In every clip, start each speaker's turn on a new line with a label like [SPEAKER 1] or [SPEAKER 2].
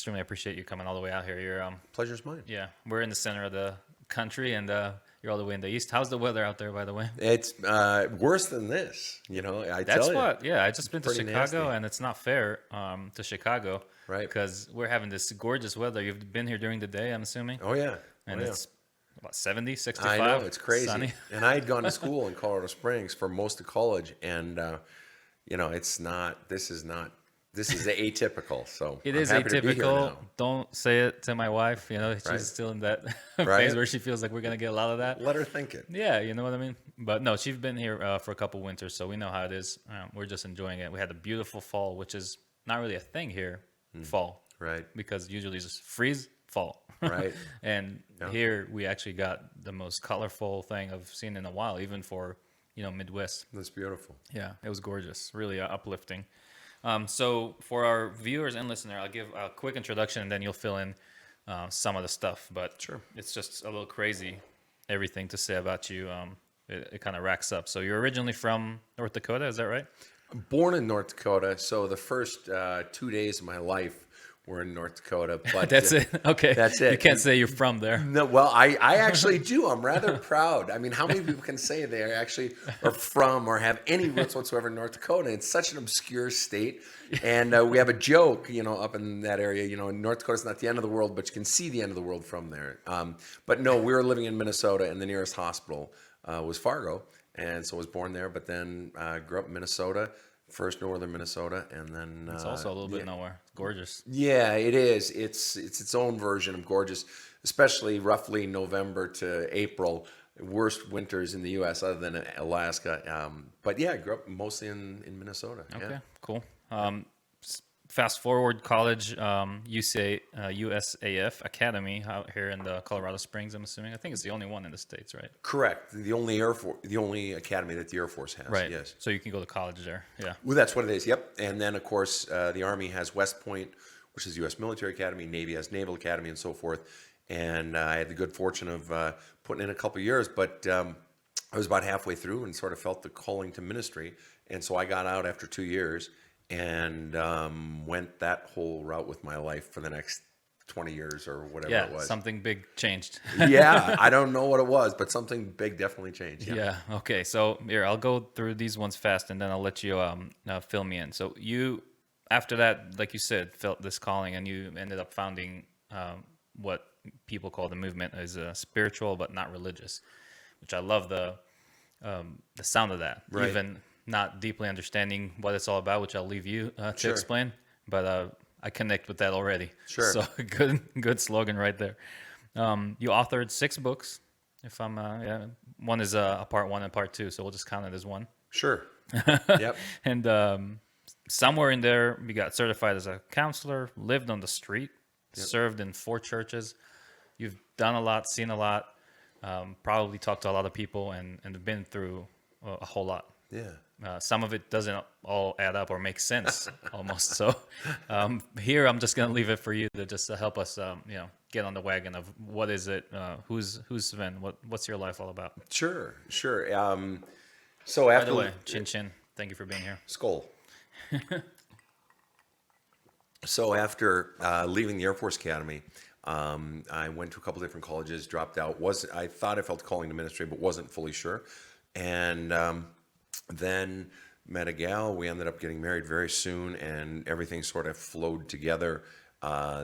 [SPEAKER 1] extremely appreciate you coming all the way out here. You're
[SPEAKER 2] Pleasure's mine.
[SPEAKER 1] yeah, we're in the center of the country, and you're all the way in the east. How's the weather out there, by the way?
[SPEAKER 2] It's worse than this, I
[SPEAKER 1] That's
[SPEAKER 2] tell you.
[SPEAKER 1] what. Yeah, I just been to
[SPEAKER 2] Pretty
[SPEAKER 1] Chicago,
[SPEAKER 2] nasty.
[SPEAKER 1] and it's not fair to Chicago,
[SPEAKER 2] Right.
[SPEAKER 1] because we're having this gorgeous weather. You've been here during the day, I'm assuming,
[SPEAKER 2] Oh, yeah.
[SPEAKER 1] and
[SPEAKER 2] Oh, yeah.
[SPEAKER 1] it's about 70, 65.
[SPEAKER 2] I know, it's crazy.
[SPEAKER 1] Sunny.
[SPEAKER 2] And I had gone to school in Colorado Springs for most of college, and, this is atypical, so
[SPEAKER 1] It
[SPEAKER 2] I'm
[SPEAKER 1] is
[SPEAKER 2] happy to be here
[SPEAKER 1] atypical.
[SPEAKER 2] now.
[SPEAKER 1] Don't say it to my wife. She's
[SPEAKER 2] Right.
[SPEAKER 1] still in that
[SPEAKER 2] Right.
[SPEAKER 1] phase where she feels like we're gonna get a lot of that.
[SPEAKER 2] Let her think it.
[SPEAKER 1] Yeah, you know what I mean. But no, she's been here for a couple winters, so we know how it is. We're just enjoying it. We had a beautiful fall, which is not really a thing here. Fall,
[SPEAKER 2] Right.
[SPEAKER 1] because usually it's just freeze, fall.
[SPEAKER 2] Right.
[SPEAKER 1] And
[SPEAKER 2] Yeah.
[SPEAKER 1] here we actually got the most colorful thing I've seen in a while, even for Midwest.
[SPEAKER 2] That's beautiful.
[SPEAKER 1] Yeah, it was gorgeous, really uplifting. So for our viewers and listener, I'll give a quick introduction, and then you'll fill in some of the stuff. But
[SPEAKER 2] Sure.
[SPEAKER 1] it's just a little crazy, everything to say about you. It kind of racks up. So you're originally from North Dakota, is that right?
[SPEAKER 2] Born in North Dakota, so the first 2 days of my life were in North Dakota. But
[SPEAKER 1] That's it. Okay.
[SPEAKER 2] That's it.
[SPEAKER 1] You can't say you're from there.
[SPEAKER 2] No, well, I actually do. I'm rather proud. I mean, how many people can say they actually are from or have any roots whatsoever in North Dakota? It's such an obscure state. And we have a joke, up in that area, North Dakota's not the end of the world, but you can see the end of the world from there. But no, we were living in Minnesota, and the nearest hospital was Fargo. And so I was born there, but then grew up in Minnesota, first northern Minnesota, and then...
[SPEAKER 1] It's also a little bit nowhere. It's gorgeous.
[SPEAKER 2] Yeah, it is. It's its own version of gorgeous, especially roughly November to April, worst winters in the U.S. other than Alaska. But yeah, I grew up mostly in Minnesota.
[SPEAKER 1] Okay,
[SPEAKER 2] Yeah.
[SPEAKER 1] cool. Fast forward, college, USAF Academy out here in the Colorado Springs, I'm assuming. I think it's the only one in the States, right?
[SPEAKER 2] Correct. The only the only academy that the Air Force has.
[SPEAKER 1] Right.
[SPEAKER 2] Yes.
[SPEAKER 1] So you can go to college there. Yeah.
[SPEAKER 2] Well, that's what it is. Yep. And then, of course, the Army has West Point, which is U.S. Military Academy. Navy has Naval Academy, and so forth. And I had the good fortune of putting in a couple of years, but I was about halfway through and sort of felt the calling to ministry. And so I got out after 2 years and went that whole route with my life for the next 20 years or whatever it
[SPEAKER 1] Yeah,
[SPEAKER 2] was.
[SPEAKER 1] something big changed.
[SPEAKER 2] Yeah, I don't know what it was, but something big definitely changed.
[SPEAKER 1] Yeah. Okay. So here, I'll go through these ones fast, and then I'll let you fill me in. So you, after that, like you said, felt this calling, and you ended up founding what people call the movement is spiritual but not religious, which I love the sound of that.
[SPEAKER 2] Right.
[SPEAKER 1] Even not deeply understanding what it's all about, which I'll leave you to
[SPEAKER 2] Sure.
[SPEAKER 1] explain. But I connect with that already.
[SPEAKER 2] Sure.
[SPEAKER 1] So good slogan right there. You authored 6 books. If I'm, one is a part 1 and part 2, so we'll just count it as one.
[SPEAKER 2] Sure. Yep.
[SPEAKER 1] And somewhere in there, you got certified as a counselor, lived on the street, served in 4 churches. You've done a lot, seen a lot, probably talked to a lot of people, and been through a whole lot.
[SPEAKER 2] Yeah.
[SPEAKER 1] Some of it doesn't all add up or make sense almost. So here, I'm just going to leave it for you to just help us, get on the wagon of what is it, who's Sven, what's your life all about?
[SPEAKER 2] Sure. So
[SPEAKER 1] By
[SPEAKER 2] after
[SPEAKER 1] the way, Chin Chin, thank you for being here.
[SPEAKER 2] Skull. So after leaving the Air Force Academy, I went to a couple different colleges, dropped out. I thought I felt calling to ministry, but wasn't fully sure. And then met a gal. We ended up getting married very soon, and everything sort of flowed together.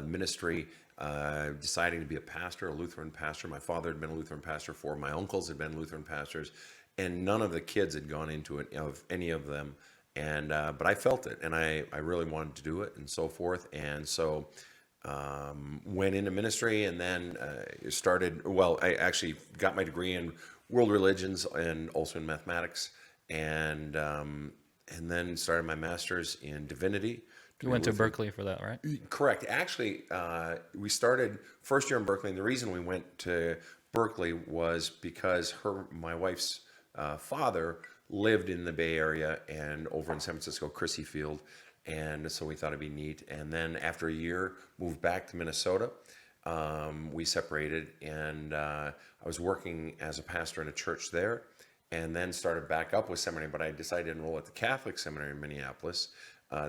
[SPEAKER 2] Ministry, deciding to be a pastor, a Lutheran pastor. My father had been a Lutheran pastor before. My uncles had been Lutheran pastors, and none of the kids had gone into it, of any of them. And but I felt it, and I really wanted to do it, and so forth. And so went into ministry, and then started. Well, I actually got my degree in world religions and also in mathematics, and then started my master's in divinity.
[SPEAKER 1] You went to Berkeley for that, right?
[SPEAKER 2] Correct. Actually, we started first year in Berkeley, and the reason we went to Berkeley was because my wife's father lived in the Bay Area and over in San Francisco, Crissy Field, and so we thought it'd be neat. And then after a year, moved back to Minnesota. We separated, and I was working as a pastor in a church there, and then started back up with seminary. But I decided to enroll at the Catholic Seminary in Minneapolis.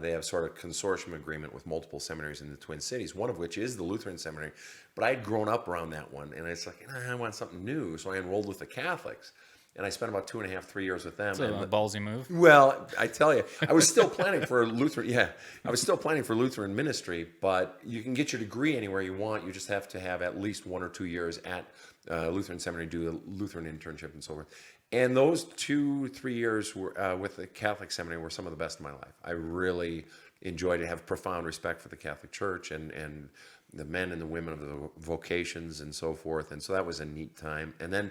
[SPEAKER 2] They have sort of consortium agreement with multiple seminaries in the Twin Cities, one of which is the Lutheran Seminary. But I had grown up around that one, and it's like, I want something new. So I enrolled with the Catholics, and I spent about 2.5, 3 years with them.
[SPEAKER 1] It's a ballsy move.
[SPEAKER 2] Well, I tell you, I was still planning for Lutheran. Yeah, I was still planning for Lutheran ministry, but you can get your degree anywhere you want. You just have to have at least 1 or 2 years at Lutheran seminary, do a Lutheran internship, and so forth. And those 2-3 years were, with the Catholic seminary were some of the best of my life. I really enjoyed it. Have profound respect for the Catholic Church and the men and the women of the vocations and so forth. And so that was a neat time. And then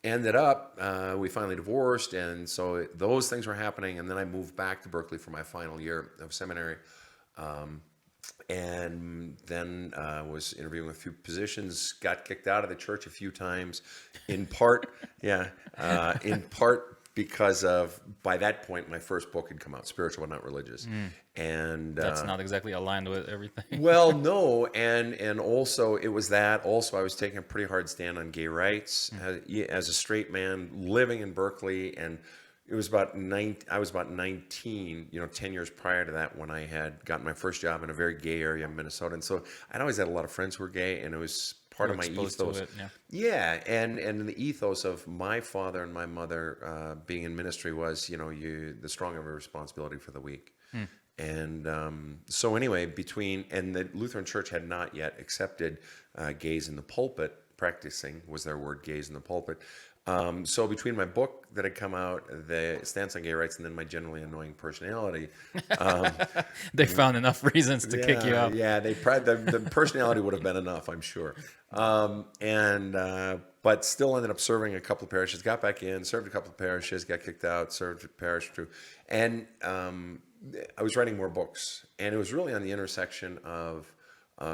[SPEAKER 2] ended up, we finally divorced, and so those things were happening. And then I moved back to Berkeley for my final year of seminary, and then was interviewing with a few positions. Got kicked out of the church a few times, in part, in part because of, by that point, my first book had come out, Spiritual But Not Religious, and
[SPEAKER 1] That's not exactly aligned with everything.
[SPEAKER 2] well, no, and also it was that. Also, I was taking a pretty hard stand on gay rights as a straight man living in Berkeley, and it was about I was about 19, 10 years prior to that, when I had gotten my first job in a very gay area in Minnesota, and so I'd always had a lot of friends who were gay, and it was part of my
[SPEAKER 1] Exposed
[SPEAKER 2] ethos.
[SPEAKER 1] to it,
[SPEAKER 2] Yeah, and the ethos of my father and my mother being in ministry was, the strong have a responsibility for the weak. And so anyway, and the Lutheran Church had not yet accepted gays in the pulpit, practicing was their word, gays in the pulpit. So between my book that had come out, the stance on gay rights, and then my generally annoying personality,
[SPEAKER 1] They found enough reasons to kick you out.
[SPEAKER 2] yeah, the personality would have been enough, I'm sure. But still ended up serving a couple of parishes, got back in, served a couple of parishes, got kicked out, served a parish or two. And I was writing more books. And it was really on the intersection of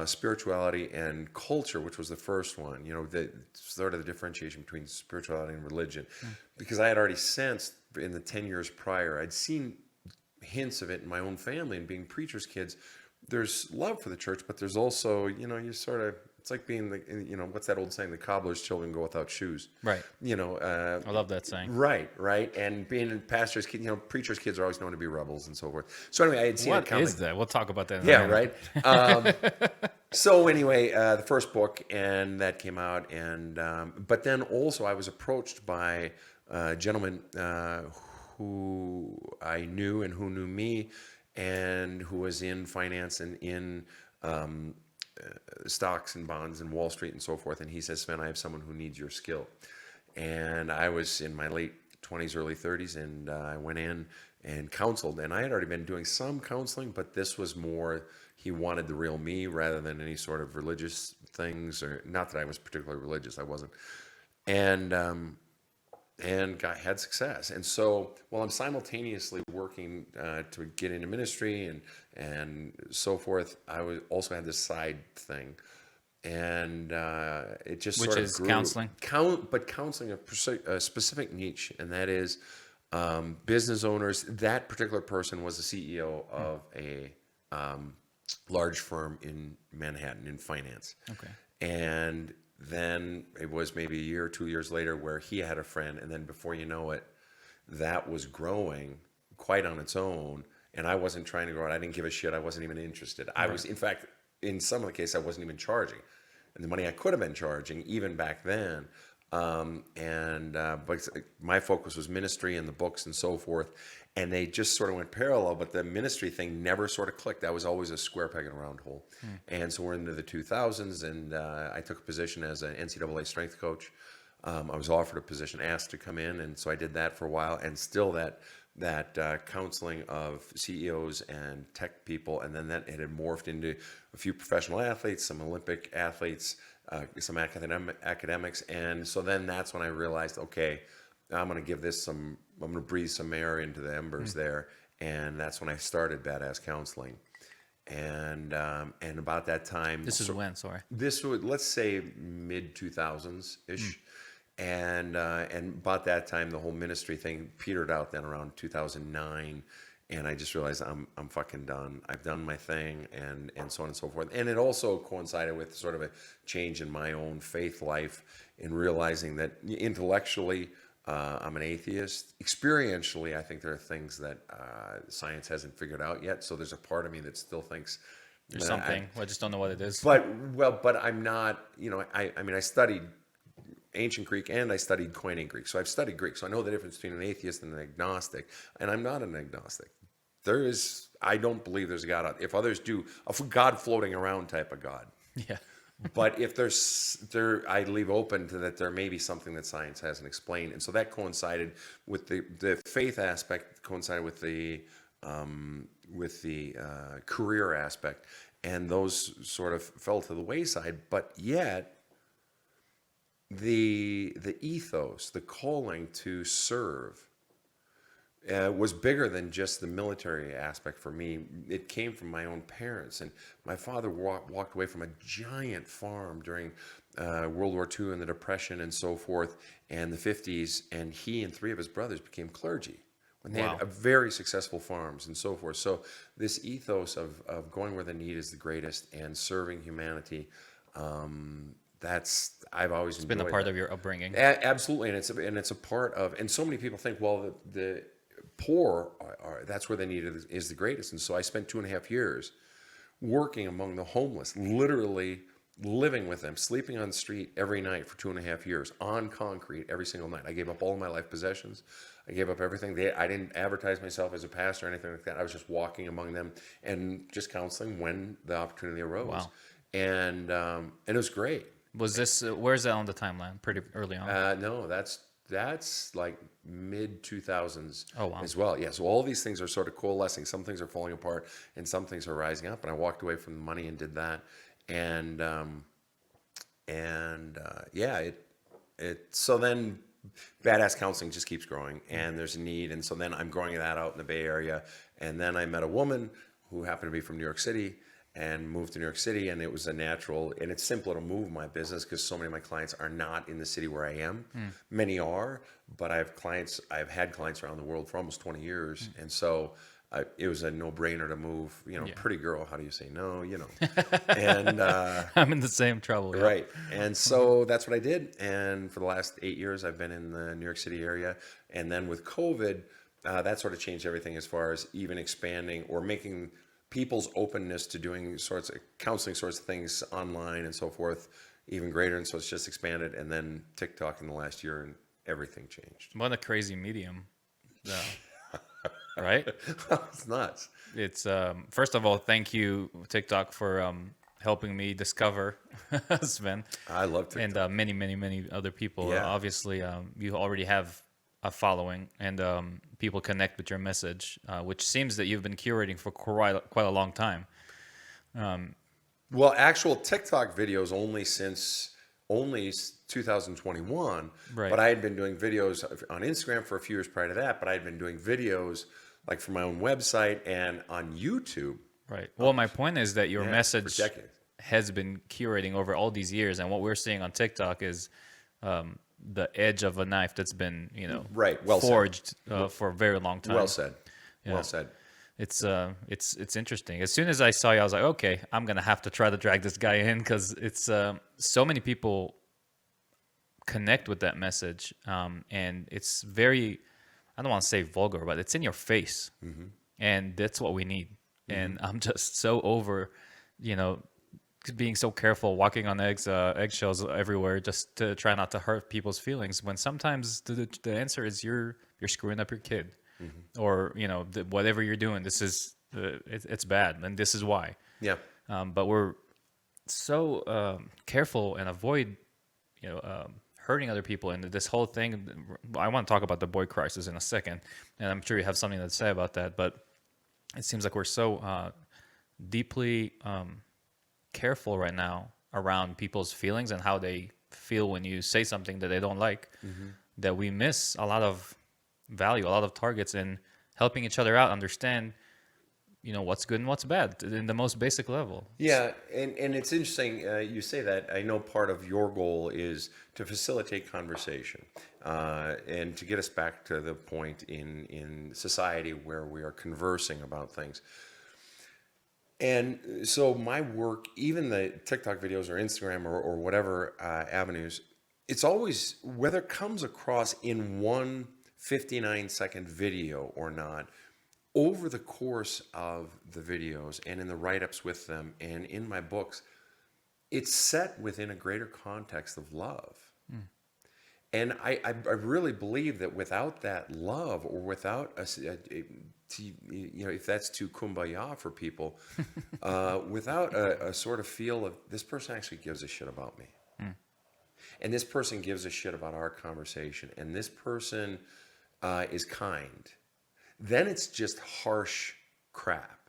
[SPEAKER 2] spirituality and culture, which was the first one, the sort of the differentiation between spirituality and religion. Because I had already sensed in the 10 years prior, I'd seen hints of it in my own family and being preachers' kids. There's love for the church, but there's also, you sort of, it's like being what's that old saying? The cobbler's children go without shoes.
[SPEAKER 1] Right. I love that saying.
[SPEAKER 2] Right. And being a pastor's kid, preachers' kids are always known to be rebels and so forth. So anyway, I had seen it coming.
[SPEAKER 1] What is that? We'll talk about that in a
[SPEAKER 2] Yeah,
[SPEAKER 1] minute.
[SPEAKER 2] right. So anyway, the first book, and that came out, and but then also I was approached by a gentleman who I knew and who knew me, and who was in finance and in stocks and bonds and Wall Street and so forth. And he says, Sven, I have someone who needs your skill. And I was in my late 20s, early 30s, and I went in and counseled. And I had already been doing some counseling, but this was more, he wanted the real me rather than any sort of religious things, or not that I was particularly religious, I wasn't. And had success. And so while I'm simultaneously working to get into ministry and so forth, I also had this side thing, and it just
[SPEAKER 1] Which
[SPEAKER 2] sort of
[SPEAKER 1] is
[SPEAKER 2] grew.
[SPEAKER 1] counseling?
[SPEAKER 2] But counseling a specific niche, and that is business owners. That particular person was the CEO of a large firm in Manhattan in finance.
[SPEAKER 1] Okay.
[SPEAKER 2] And then it was maybe a year or 2 years later where he had a friend, and then before you know it, that was growing quite on its own, and I wasn't trying to grow it. I didn't give a shit. I wasn't even interested. I was, in fact, in some of the cases, I wasn't even charging, and the money I could have been charging even back then. But my focus was ministry and the books and so forth, and they just sort of went parallel, but the ministry thing never sort of clicked. That was always a square peg in a round hole. And so we're into the 2000s, and I took a position as an NCAA strength coach. I was offered a position, asked to come in, and so I did that for a while, and still that counseling of CEOs and tech people, and then it had morphed into a few professional athletes, some Olympic athletes, some academics, and so then that's when I realized, okay, I'm going to breathe some air into the embers there, and that's when I started Badass Counseling, and about that time.
[SPEAKER 1] This is when, sorry.
[SPEAKER 2] This would, let's say, mid 2000s ish, and about that time the whole ministry thing petered out. Then around 2009. And I just realized I'm fucking done. I've done my thing, and so on and so forth. And it also coincided with sort of a change in my own faith life, in realizing that intellectually I'm an atheist. Experientially, I think there are things that science hasn't figured out yet. So there's a part of me that still thinks
[SPEAKER 1] There's something. I just don't know what it is.
[SPEAKER 2] but I'm not. I mean, I studied ancient Greek and I studied Koine Greek, so I've studied Greek, so I know the difference between an atheist and an agnostic. And I'm not an agnostic. I don't believe there's a God out. If others do, a God floating around type of God.
[SPEAKER 1] Yeah.
[SPEAKER 2] But if I leave open to that there may be something that science hasn't explained, and so that coincided with the faith aspect, coincided with the career aspect, and those sort of fell to the wayside. But yet, the ethos, the calling to serve, was bigger than just the military aspect for me. It came from my own parents. And my father walked away from a giant farm during World War II and the Depression and so forth, and the 50s. And he and three of his brothers became clergy when they had very successful farms and so forth. So this ethos of going where the need is the greatest and serving humanity, I've always enjoyed.
[SPEAKER 1] It's been a part of your upbringing.
[SPEAKER 2] Absolutely, and it's a part of. And so many people think, well, the poor that's where the need is the greatest. And so I spent 2.5 years working among the homeless, literally living with them, sleeping on the street every night for 2.5 years on concrete every single night. I gave up all of my life possessions. I gave up everything. I didn't advertise myself as a pastor or anything like that. I was just walking among them and just counseling when the opportunity arose.
[SPEAKER 1] Wow.
[SPEAKER 2] And it was great.
[SPEAKER 1] Was this, where's that on the timeline? Pretty early on?
[SPEAKER 2] No, that's like mid 2000s.
[SPEAKER 1] Oh, wow.
[SPEAKER 2] As well. Yeah. So all these things are sort of coalescing. Some things are falling apart and some things are rising up. And I walked away from the money and did that. And so then badass counseling just keeps growing and there's a need. And so then I'm growing that out in the Bay Area. And then I met a woman who happened to be from New York City and moved to New York City, and it was a natural, and it's simpler to move my business because so many of my clients are not in the city where I am. Many are, but I've had clients around the world for almost 20 years, and so it was a no-brainer to move. Pretty girl, how do you say no? And
[SPEAKER 1] I'm in the same trouble. Yeah.
[SPEAKER 2] Right, and so that's what I did, and for the last 8 years, I've been in the New York City area, and then with COVID, that sort of changed everything as far as even expanding or making people's openness to doing sorts of counseling sorts of things online and so forth even greater. And so it's just expanded. And then TikTok in the last year and everything changed.
[SPEAKER 1] What a crazy medium. Right?
[SPEAKER 2] It's nuts.
[SPEAKER 1] It's first of all, thank you, TikTok, for helping me discover Sven.
[SPEAKER 2] I love TikTok.
[SPEAKER 1] And many other people.
[SPEAKER 2] Yeah.
[SPEAKER 1] Obviously, you already have a following, and people connect with your message, which seems that you've been curating for quite a long time.
[SPEAKER 2] Well, actual TikTok videos only since 2021.
[SPEAKER 1] Right.
[SPEAKER 2] But I had been doing videos on Instagram for a few years prior to that. But I had been doing videos like for my own website and on YouTube.
[SPEAKER 1] Right. Well, my point is that your message
[SPEAKER 2] for decades
[SPEAKER 1] has been curating over all these years, and what we're seeing on TikTok is the edge of a knife that's been,
[SPEAKER 2] right. Well
[SPEAKER 1] forged for a very long time.
[SPEAKER 2] Well said.
[SPEAKER 1] Yeah.
[SPEAKER 2] Well said.
[SPEAKER 1] It's interesting. As soon as I saw you, I was like, okay, I'm gonna have to try to drag this guy in because it's so many people connect with that message, and it's very, I don't want to say vulgar, but it's in your face, and that's what we need. And I'm just so over, being so careful, walking on eggshells everywhere, just to try not to hurt people's feelings. When sometimes the answer is you're screwing up your kid, or whatever you're doing. This is it's bad, and this is why.
[SPEAKER 2] Yeah.
[SPEAKER 1] But we're so careful and avoid hurting other people. And this whole thing, I want to talk about the boy crisis in a second, and I'm sure you have something to say about that. But it seems like we're so deeply careful right now around people's feelings and how they feel when you say something that they don't like, that we miss a lot of value, a lot of targets in helping each other out understand what's good and what's bad in the most basic level.
[SPEAKER 2] Yeah, and it's interesting you say that. I know part of your goal is to facilitate conversation and to get us back to the point in society where we are conversing about things. And so my work, even the TikTok videos or Instagram or whatever avenues, it's always, whether it comes across in one 59-second video or not, over the course of the videos and in the write-ups with them and in my books, it's set within a greater context of love. And I really believe that without that love, or without if that's too kumbaya for people, without a sort of feel of, this person actually gives a shit about me. And this person gives a shit about our conversation. And this person is kind. Then it's just harsh crap.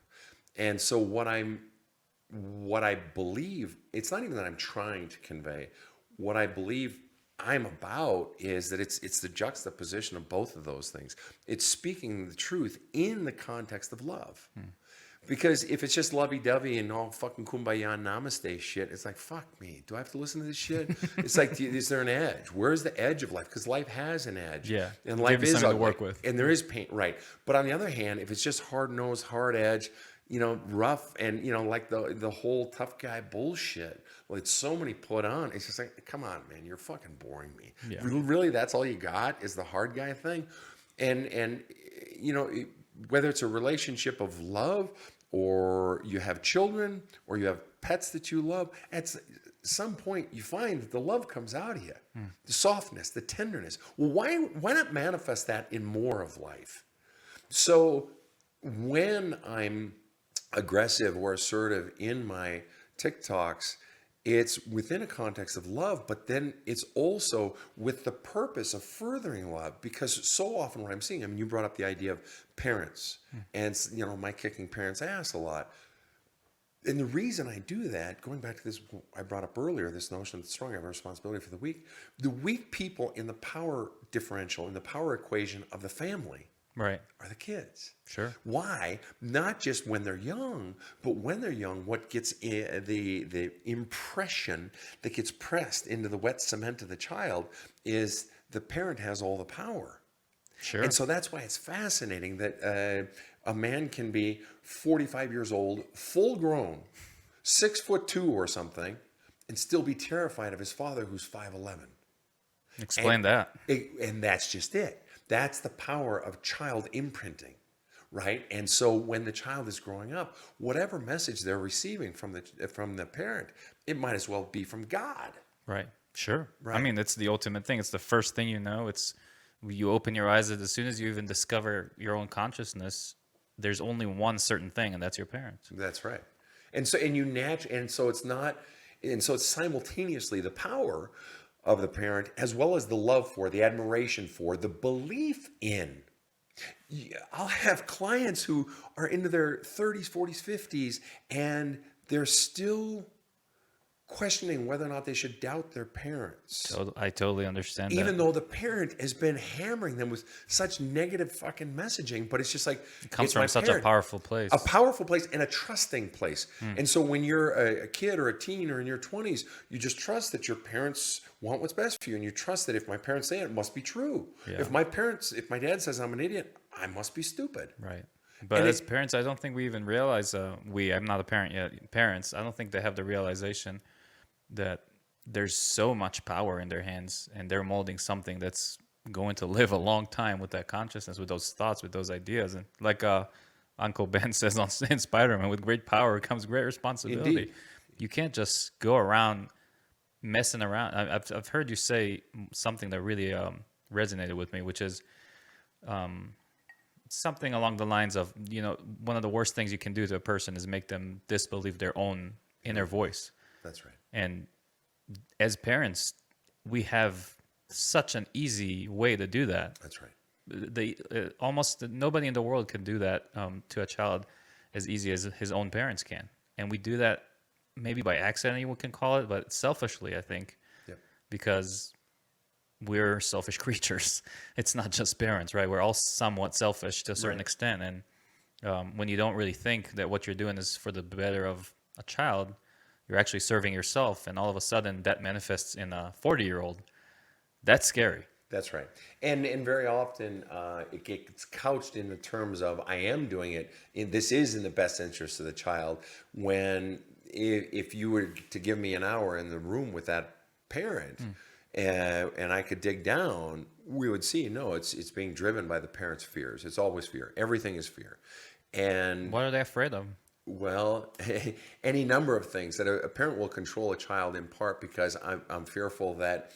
[SPEAKER 2] And so what I believe, it's not even that I'm trying to convey. What I believe I'm about is that it's the juxtaposition of both of those things. It's speaking the truth in the context of love. Because if it's just lovey-dovey and all fucking kumbaya and namaste shit, it's like, fuck me. Do I have to listen to this shit? It's like, is there an edge? Where's the edge of life? Because life has an edge.
[SPEAKER 1] Yeah.
[SPEAKER 2] And life is
[SPEAKER 1] something
[SPEAKER 2] ugly.
[SPEAKER 1] to work with.
[SPEAKER 2] And there is pain, right. But on the other hand, if it's just hard-nosed, hard edge, rough, and, like the whole tough guy bullshit, it's so many put on, it's just like, come on, man, you're fucking boring me.
[SPEAKER 1] Yeah.
[SPEAKER 2] Really, that's all you got is the hard guy thing? And whether it's a relationship of love, or you have children, or you have pets that you love, at some point you find that the love comes out of you. The softness, the tenderness. Well, why not manifest that in more of life? So when I'm aggressive or assertive in my TikToks, it's within a context of love, but then it's also with the purpose of furthering love. Because so often what I'm seeing, I mean, you brought up the idea of parents, and my kicking parents' ass a lot. And the reason I do that, going back to this, I brought up earlier, this notion that strong, I have a responsibility for the weak. The weak people in the power differential, in the power equation of the family,
[SPEAKER 1] Right.
[SPEAKER 2] are the kids.
[SPEAKER 1] Sure.
[SPEAKER 2] Why? Not just when they're young, but when they're young, what gets the impression that gets pressed into the wet cement of the child is the parent has all the power.
[SPEAKER 1] Sure.
[SPEAKER 2] And so that's why it's fascinating that a man can be 45 years old, full grown, 6'2" or something, and still be terrified of his father who's 5'11".
[SPEAKER 1] Explain that.
[SPEAKER 2] And that's just it. That's the power of child imprinting, right? And so when the child is growing up, whatever message they're receiving from the parent, it might as well be from God.
[SPEAKER 1] Right. Sure.
[SPEAKER 2] Right.
[SPEAKER 1] I mean, it's the ultimate thing. It's the first thing you know. It's you open your eyes, as soon as you even discover your own consciousness, there's only one certain thing, and that's your parents.
[SPEAKER 2] That's right. And so it's simultaneously the power of the parent, as well as the love for, the admiration for, the belief in. I'll have clients who are into their 30s, 40s, 50s, and they're still questioning whether or not they should doubt their parents.
[SPEAKER 1] I totally understand
[SPEAKER 2] Even
[SPEAKER 1] that.
[SPEAKER 2] though the parent has been hammering them with such negative fucking messaging, but it's just like,
[SPEAKER 1] It comes
[SPEAKER 2] it's
[SPEAKER 1] from
[SPEAKER 2] my
[SPEAKER 1] such
[SPEAKER 2] parent.
[SPEAKER 1] a powerful place.
[SPEAKER 2] A powerful place and a trusting place. And so when you're a kid or a teen or in your 20s, you just trust that your parents want what's best for you. And you trust that if my parents say it must be true.
[SPEAKER 1] Yeah.
[SPEAKER 2] If my dad says I'm an idiot, I must be stupid.
[SPEAKER 1] Right. But as parents, I don't think we even realize, I'm not a parent yet. Parents, I don't think they have the realization that there's so much power in their hands, and they're molding something that's going to live a long time with that consciousness, with those thoughts, with those ideas. And like Uncle Ben says in Spider-Man, with great power comes great responsibility.
[SPEAKER 2] Indeed.
[SPEAKER 1] You can't just go around messing around. I've heard you say something that really resonated with me, which is something along the lines of, one of the worst things you can do to a person is make them disbelieve their own inner voice.
[SPEAKER 2] That's right.
[SPEAKER 1] And as parents, we have such an easy way to do that.
[SPEAKER 2] That's right.
[SPEAKER 1] Almost nobody in the world can do that to a child as easy as his own parents can. And we do that maybe by accident, you can call it, but selfishly, I think, because we're selfish creatures. It's not just parents, right? We're all somewhat selfish to a certain extent. And when you don't really think that what you're doing is for the better of a child, you're actually serving yourself, and all of a sudden that manifests in a 40-year-old. That's scary.
[SPEAKER 2] That's right. And very often it gets couched in the terms of, I am doing it, this is in the best interest of the child, when if you were to give me an hour in the room with that parent, and I could dig down, we would see, no, it's being driven by the parents' fears. It's always fear. Everything is fear. And
[SPEAKER 1] What are they afraid of?
[SPEAKER 2] well, any number of things that a parent will control a child in part because I'm fearful that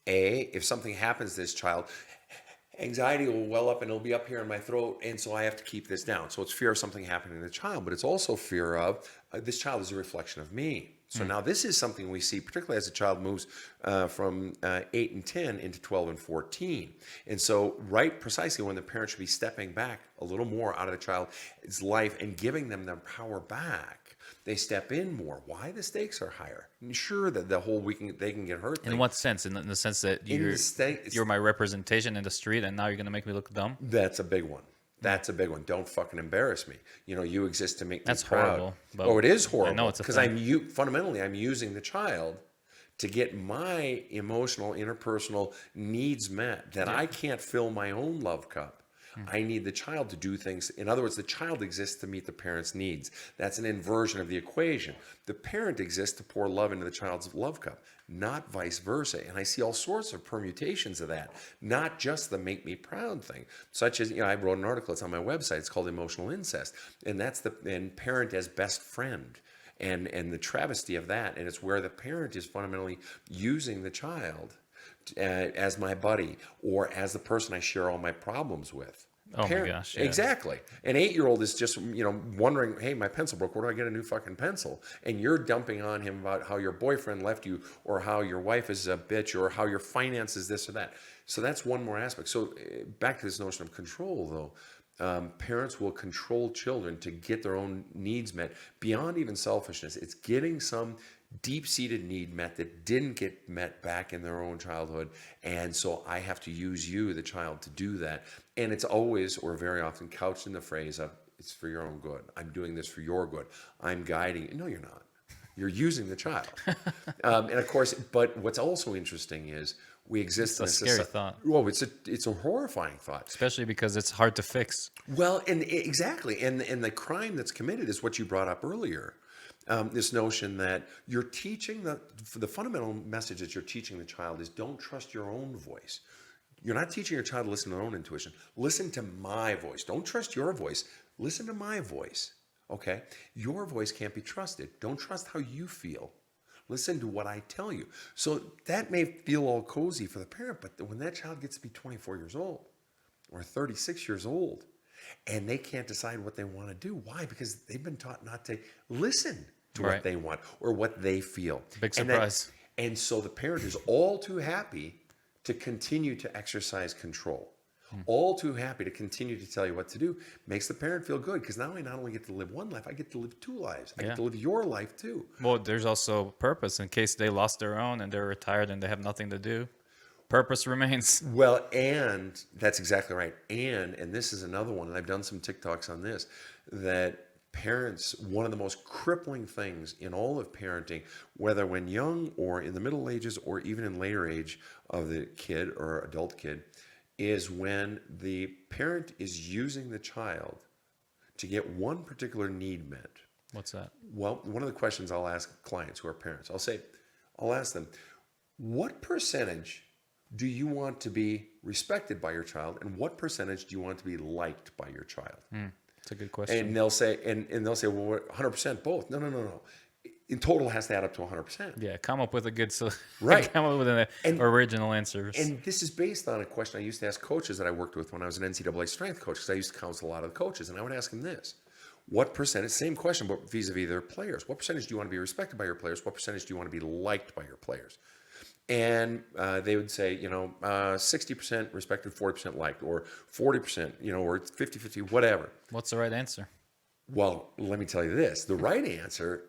[SPEAKER 2] if something happens to this child, anxiety will well up and it'll be up here in my throat, and so I have to keep this down. So it's fear of something happening to the child, but it's also fear of this child is a reflection of me. So now this is something we see, particularly as a child moves from 8 and 10 into 12 and 14. And so right precisely when the parent should be stepping back a little more out of the child's life and giving them their power back, they step in more. Why? The stakes are higher. And sure that the whole they can get hurt.
[SPEAKER 1] In what sense? In the sense that you're my representation in the street, and now you're gonna make me look dumb?
[SPEAKER 2] That's a big one. That's a big one. Don't fucking embarrass me. You exist to make me
[SPEAKER 1] That's
[SPEAKER 2] proud.
[SPEAKER 1] horrible. But
[SPEAKER 2] Oh, it is horrible.
[SPEAKER 1] I know it's a
[SPEAKER 2] because
[SPEAKER 1] thing.
[SPEAKER 2] fundamentally I'm using the child to get my emotional, interpersonal needs met that I can't fill my own love cup. I need the child to do things. In other words, the child exists to meet the parent's needs. That's an inversion of the equation. The parent exists to pour love into the child's love cup, not vice versa. And I see all sorts of permutations of that, not just the make me proud thing, such as, I wrote an article, it's on my website, it's called Emotional Incest. And that's and parent as best friend. And the travesty of that. And it's where the parent is fundamentally using the child as my buddy or as the person I share all my problems with.
[SPEAKER 1] Oh my gosh, yeah.
[SPEAKER 2] Exactly. An 8-year-old is just, wondering, hey, my pencil broke. Where do I get a new fucking pencil? And you're dumping on him about how your boyfriend left you or how your wife is a bitch or how your finances this or that. So that's one more aspect. So back to this notion of control, though. Parents will control children to get their own needs met beyond even selfishness. It's getting some deep-seated need met that didn't get met back in their own childhood, and so I have to use you, the child, to do that. And it's always, or very often, couched in the phrase of, it's for your own good. I'm doing this for your good. I'm guiding you. No, you're not. You're using the child. And of course, but what's also interesting is we exist in
[SPEAKER 1] a scary thought.
[SPEAKER 2] Well, it's a horrifying thought.
[SPEAKER 1] Especially because it's hard to fix.
[SPEAKER 2] Well, and exactly. And the crime that's committed is what you brought up earlier. This notion that you're teaching the fundamental message that you're teaching the child is don't trust your own voice. You're not teaching your child to listen to their own intuition. Listen to my voice. Don't trust your voice. Listen to my voice. Okay? Your voice can't be trusted. Don't trust how you feel. Listen to what I tell you. So that may feel all cozy for the parent, but when that child gets to be 24 years old or 36 years old, and they can't decide what they want to do. Why? Because they've been taught not to listen to what they want or what they feel.
[SPEAKER 1] Big surprise.
[SPEAKER 2] And so the parent is all too happy to continue to exercise control. All too happy to continue to tell you what to do. Makes the parent feel good because now I not only get to live one life, I get to live 2 lives. I get to live your life too.
[SPEAKER 1] Well, there's also purpose in case they lost their own and they're retired and they have nothing to do. Purpose remains.
[SPEAKER 2] Well, and that's exactly right. And this is another one, and I've done some TikToks on this, that parents, one of the most crippling things in all of parenting, whether when young or in the middle ages or even in later age of the kid or adult kid, is when the parent is using the child to get one particular need met.
[SPEAKER 1] What's that?
[SPEAKER 2] Well, one of the questions I'll ask clients who are parents, I'll ask them, what percentage do you want to be respected by your child, and what percentage do you want to be liked by your child?
[SPEAKER 1] That's a good question.
[SPEAKER 2] And they'll say, well, 100% both. No. In total, it has to add up to 100%.
[SPEAKER 1] Yeah, come up with a good
[SPEAKER 2] Right.
[SPEAKER 1] Come up with an original answers.
[SPEAKER 2] And this is based on a question I used to ask coaches that I worked with when I was an NCAA strength coach, because I used to counsel a lot of the coaches, and I would ask them this. What percentage, same question, but vis-a-vis their players, what percentage do you want to be respected by your players? What percentage do you want to be liked by your players? And they would say, 60% respected, 40% liked, or 40%, or 50-50, whatever.
[SPEAKER 1] What's the right answer?
[SPEAKER 2] Well, let me tell you this. The right answer,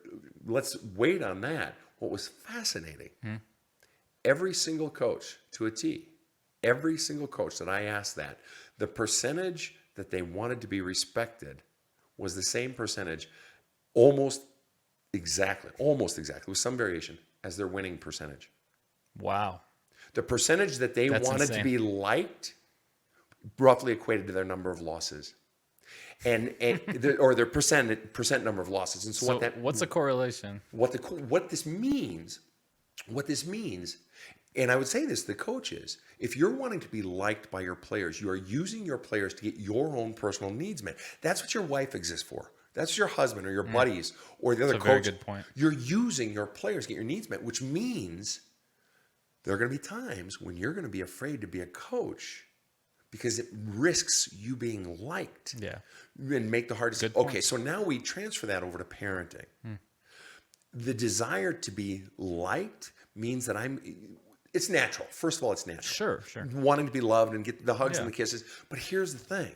[SPEAKER 2] let's wait on that. What was fascinating, every single coach to a T, every single coach that I asked that, the percentage that they wanted to be respected was the same percentage, almost exactly, with some variation, as their winning percentage.
[SPEAKER 1] Wow.
[SPEAKER 2] The percentage that they wanted
[SPEAKER 1] insane.
[SPEAKER 2] to be liked roughly equated to their number of losses. Or their percent number of losses. And so
[SPEAKER 1] what's the correlation?
[SPEAKER 2] What this means And I would say this to the coaches: if you're wanting to be liked by your players, you are using your players to get your own personal needs met. That's what your wife exists for. That's your husband or your buddies or the other
[SPEAKER 1] That's a very
[SPEAKER 2] coach.
[SPEAKER 1] good point.
[SPEAKER 2] You're using your players to get your needs met, which means there are going to be times when you're going to be afraid to be a coach because it risks you being liked.
[SPEAKER 1] Yeah.
[SPEAKER 2] And make the hard decision.
[SPEAKER 1] Good point.
[SPEAKER 2] Okay, so now we transfer that over to parenting. The desire to be liked means that it's natural. First of all, it's natural.
[SPEAKER 1] Sure.
[SPEAKER 2] Wanting to be loved and get the hugs and
[SPEAKER 1] Yeah.
[SPEAKER 2] the kisses. But here's the thing.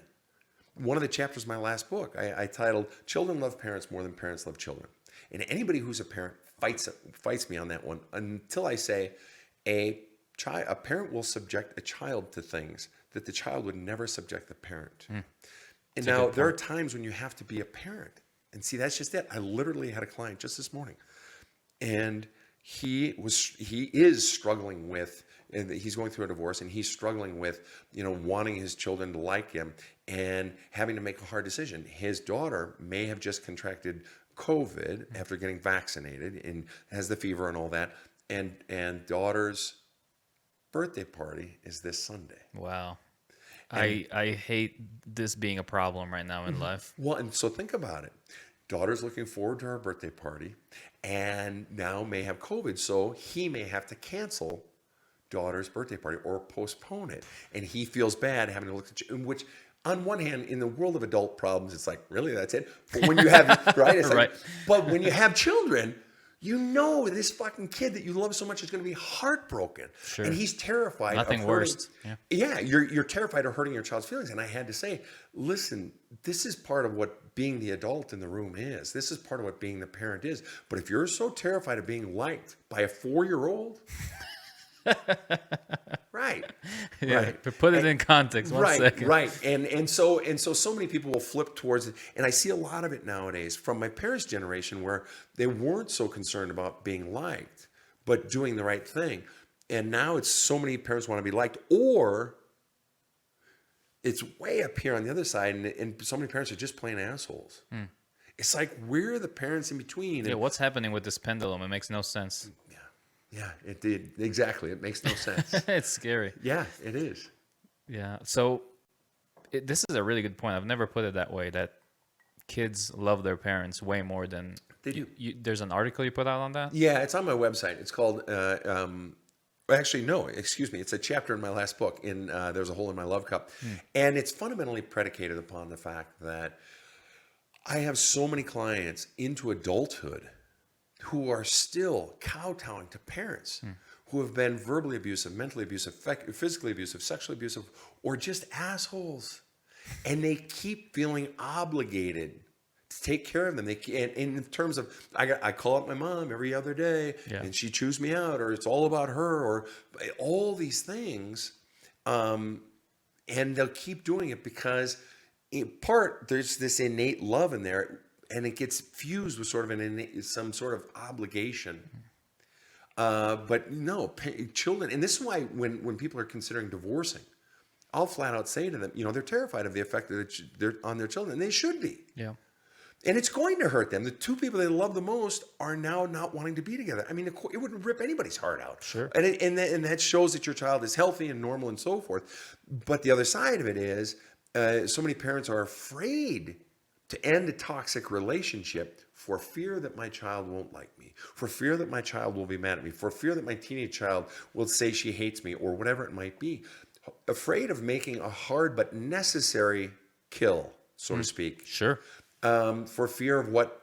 [SPEAKER 2] One of the chapters of my last book, I titled "Children Love Parents More Than Parents Love Children." And anybody who's a parent fights me on that one until I say a parent will subject a child to things that the child would never subject the parent. And now there are times when you have to be a parent. And see, that's just it. I literally had a client just this morning, and he is struggling with, and he's going through a divorce, and he's struggling with, wanting his children to like him and having to make a hard decision. His daughter may have just contracted COVID after getting vaccinated and has the fever and all that. And daughter's birthday party is this Sunday.
[SPEAKER 1] Wow. I hate this being a problem right now in life.
[SPEAKER 2] Well, and so think about it. Daughter's looking forward to her birthday party and now may have COVID, so he may have to cancel daughter's birthday party or postpone it. And he feels bad having to look at you, which on one hand, in the world of adult problems, it's like, really, that's it? But when you have, right? It's
[SPEAKER 1] Right.
[SPEAKER 2] like, but when you have children, this fucking kid that you love so much is going to be heartbroken.
[SPEAKER 1] Sure.
[SPEAKER 2] And he's terrified
[SPEAKER 1] Nothing
[SPEAKER 2] of hurting.
[SPEAKER 1] worse.
[SPEAKER 2] Yeah, you're terrified of hurting your child's feelings. And I had to say, listen, this is part of what being the adult in the room is. This is part of what being the parent is. But if you're so terrified of being liked by a 4-year-old, right.
[SPEAKER 1] Yeah.
[SPEAKER 2] Right.
[SPEAKER 1] To put it in context, one second.
[SPEAKER 2] Right. And so many people will flip towards it. And I see a lot of it nowadays from my parents' generation where they weren't so concerned about being liked, but doing the right thing. And now it's so many parents want to be liked, or it's way up here on the other side, and so many parents are just plain assholes. It's like we're the parents in between.
[SPEAKER 1] Yeah, what's happening with this pendulum? It makes no sense.
[SPEAKER 2] Yeah, it did. Exactly. It makes no sense.
[SPEAKER 1] It's scary.
[SPEAKER 2] Yeah, it is.
[SPEAKER 1] Yeah. So this is a really good point. I've never put it that way, that kids love their parents way more than
[SPEAKER 2] They do.
[SPEAKER 1] There's an article you put out on that?
[SPEAKER 2] Yeah, it's on my website. It's called, actually, no, excuse me. It's a chapter in my last book in There's a Hole in My Love Cup. And it's fundamentally predicated upon the fact that I have so many clients into adulthood who are still kowtowing to parents who have been verbally abusive, mentally abusive, physically abusive, sexually abusive, or just assholes. And they keep feeling obligated to take care of them. And in terms of, I call up my mom every other day, and she chews me out, or it's all about her, or all these things. And they'll keep doing it because in part, there's this innate love in there, and it gets fused with sort of some sort of obligation. But no, children, and this is why when people are considering divorcing, I'll flat out say to them, they're terrified of the effect that they're on their children, and they should be.
[SPEAKER 1] Yeah.
[SPEAKER 2] And it's going to hurt them. The two people they love the most are now not wanting to be together. I mean, it wouldn't rip anybody's heart out.
[SPEAKER 1] Sure.
[SPEAKER 2] And that shows that your child is healthy and normal and so forth. But the other side of it is, so many parents are afraid to end a toxic relationship for fear that my child won't like me, for fear that my child will be mad at me, for fear that my teenage child will say she hates me, or whatever it might be. Afraid of making a hard but necessary kill, so to speak.
[SPEAKER 1] Sure.
[SPEAKER 2] For fear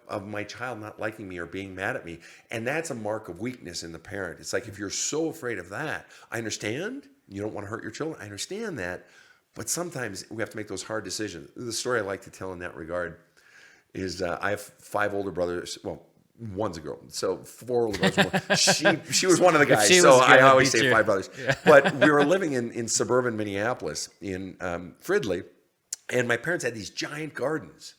[SPEAKER 2] of my child not liking me or being mad at me. And that's a mark of weakness in the parent. It's like, if you're so afraid of that, I understand you don't want to hurt your children. I understand that. But sometimes we have to make those hard decisions. The story I like to tell in that regard is I have 5 older brothers. Well, one's a girl. So 4 older brothers. She was one of the guys. So I always say 5 brothers. Yeah. But we were living in suburban Minneapolis in Fridley. And my parents had these giant gardens.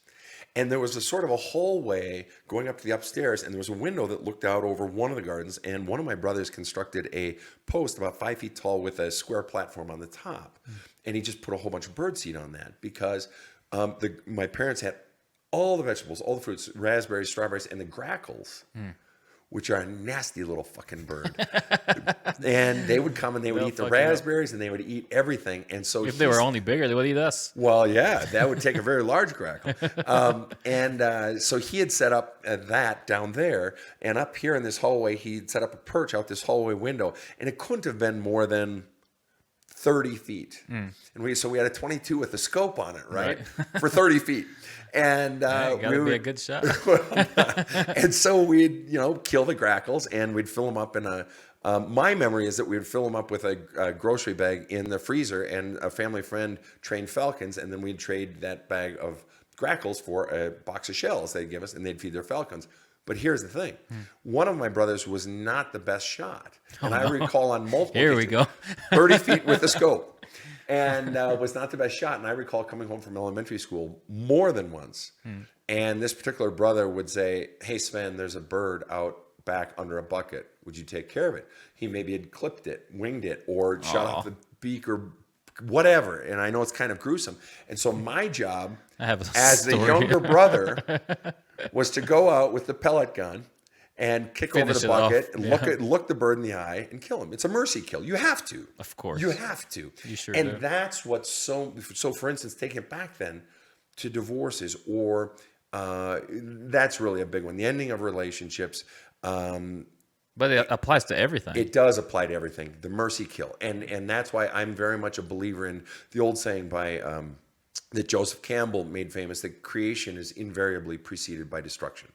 [SPEAKER 2] And there was a sort of a hallway going up to the upstairs, and there was a window that looked out over one of the gardens. And one of my brothers constructed a post about 5 feet tall with a square platform on the top. And he just put a whole bunch of birdseed on that because my parents had all the vegetables, all the fruits, raspberries, strawberries, and the grackles which are a nasty little fucking bird. And they would come and they would
[SPEAKER 1] They'll
[SPEAKER 2] eat the
[SPEAKER 1] fuck you up.
[SPEAKER 2] raspberries and they would eat everything. And so
[SPEAKER 1] If they were only bigger, they would eat us.
[SPEAKER 2] well, yeah, that would take a very large grackle. So he had set up that down there, and up here in this hallway, he'd set up a perch out this hallway window, and it couldn't have been more than 30 feet. And so we had a 22 with a scope on it, right? For 30 feet. And
[SPEAKER 1] Gotta be a good shot.
[SPEAKER 2] and so we'd, kill the grackles and we'd fill them up in a, my memory is that we would fill them up with a grocery bag in the freezer, and a family friend trained falcons, and then we'd trade that bag of grackles for a box of shells they'd give us, and they'd feed their falcons. But here's the thing. One of my brothers was not the best shot. And I recall on multiple
[SPEAKER 1] Here we
[SPEAKER 2] occasions,
[SPEAKER 1] go.
[SPEAKER 2] 30 feet with a scope. And was not the best shot. And I recall coming home from elementary school more than once. And this particular brother would say, hey, Sven, there's a bird out back under a bucket. Would you take care of it? He maybe had clipped it, winged it, or shot off the beak or whatever. And I know it's kind of gruesome. And so my job as the younger brother was to go out with the pellet gun and kick over
[SPEAKER 1] Finish
[SPEAKER 2] the
[SPEAKER 1] it off.
[SPEAKER 2] bucket and look the bird in the eye and kill him. It's a mercy kill. You have to.
[SPEAKER 1] Of course.
[SPEAKER 2] You have to.
[SPEAKER 1] You sure
[SPEAKER 2] and
[SPEAKER 1] do.
[SPEAKER 2] that's what's so, for instance, taking it back then to divorces, or that's really a big one. The ending of relationships.
[SPEAKER 1] But it applies to everything.
[SPEAKER 2] It does apply to everything. The mercy kill. And that's why I'm very much a believer in the old saying by that Joseph Campbell made famous, that creation is invariably preceded by destruction.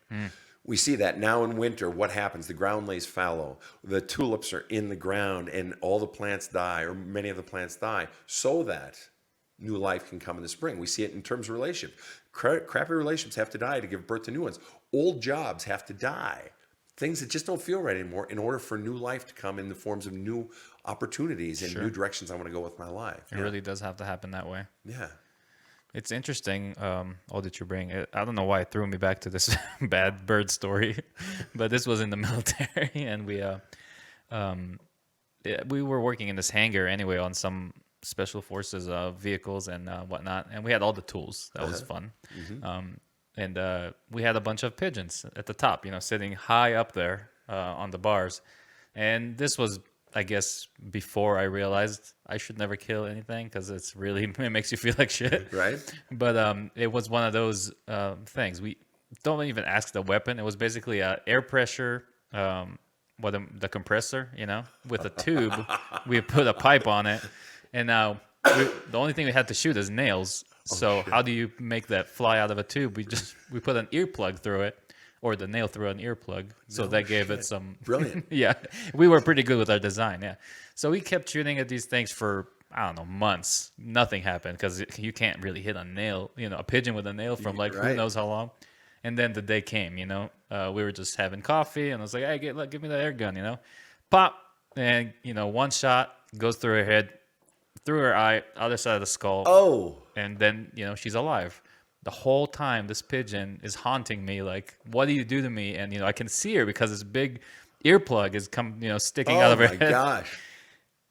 [SPEAKER 2] We see that now in winter. What happens? The ground lays fallow. The tulips are in the ground and all the plants die, or many of the plants die, so that new life can come in the spring. We see it in terms of relationships. Crappy relationships have to die to give birth to new ones. Old jobs have to die. Things that just don't feel right anymore in order for new life to come in the forms of new opportunities and new directions I want to go with my life.
[SPEAKER 1] It really does have to happen that way.
[SPEAKER 2] Yeah.
[SPEAKER 1] It's interesting, all that you bring. I don't know why it threw me back to this bad bird story, but this was in the military, and we were working in this hangar anyway on some special forces vehicles and whatnot, and we had all the tools. That was fun. And we had a bunch of pigeons at the top, sitting high up there on the bars. And this was, I guess, before I realized I should never kill anything, because it makes you feel like shit.
[SPEAKER 2] Right.
[SPEAKER 1] But it was one of those things. We don't even ask the weapon. It was basically air pressure, the compressor, with a tube. We put a pipe on it. And now the only thing we had to shoot is nails. So how do you make that fly out of a tube? We put an earplug through it, or the nail through an earplug. So that gave it some...
[SPEAKER 2] Brilliant.
[SPEAKER 1] Yeah, we were pretty good with our design, yeah. So we kept shooting at these things for, I don't know, months. Nothing happened, because you can't really hit a nail, a pigeon with a nail from who knows how long. And then the day came, we were just having coffee, and I was like, hey, give me that air gun, Pop! And, one shot goes through her head, through her eye, other side of the skull.
[SPEAKER 2] Oh.
[SPEAKER 1] And then, she's alive. The whole time, this pigeon is haunting me, like, what do you do to me? And, I can see her because this big earplug is sticking out of her head. Oh, my gosh.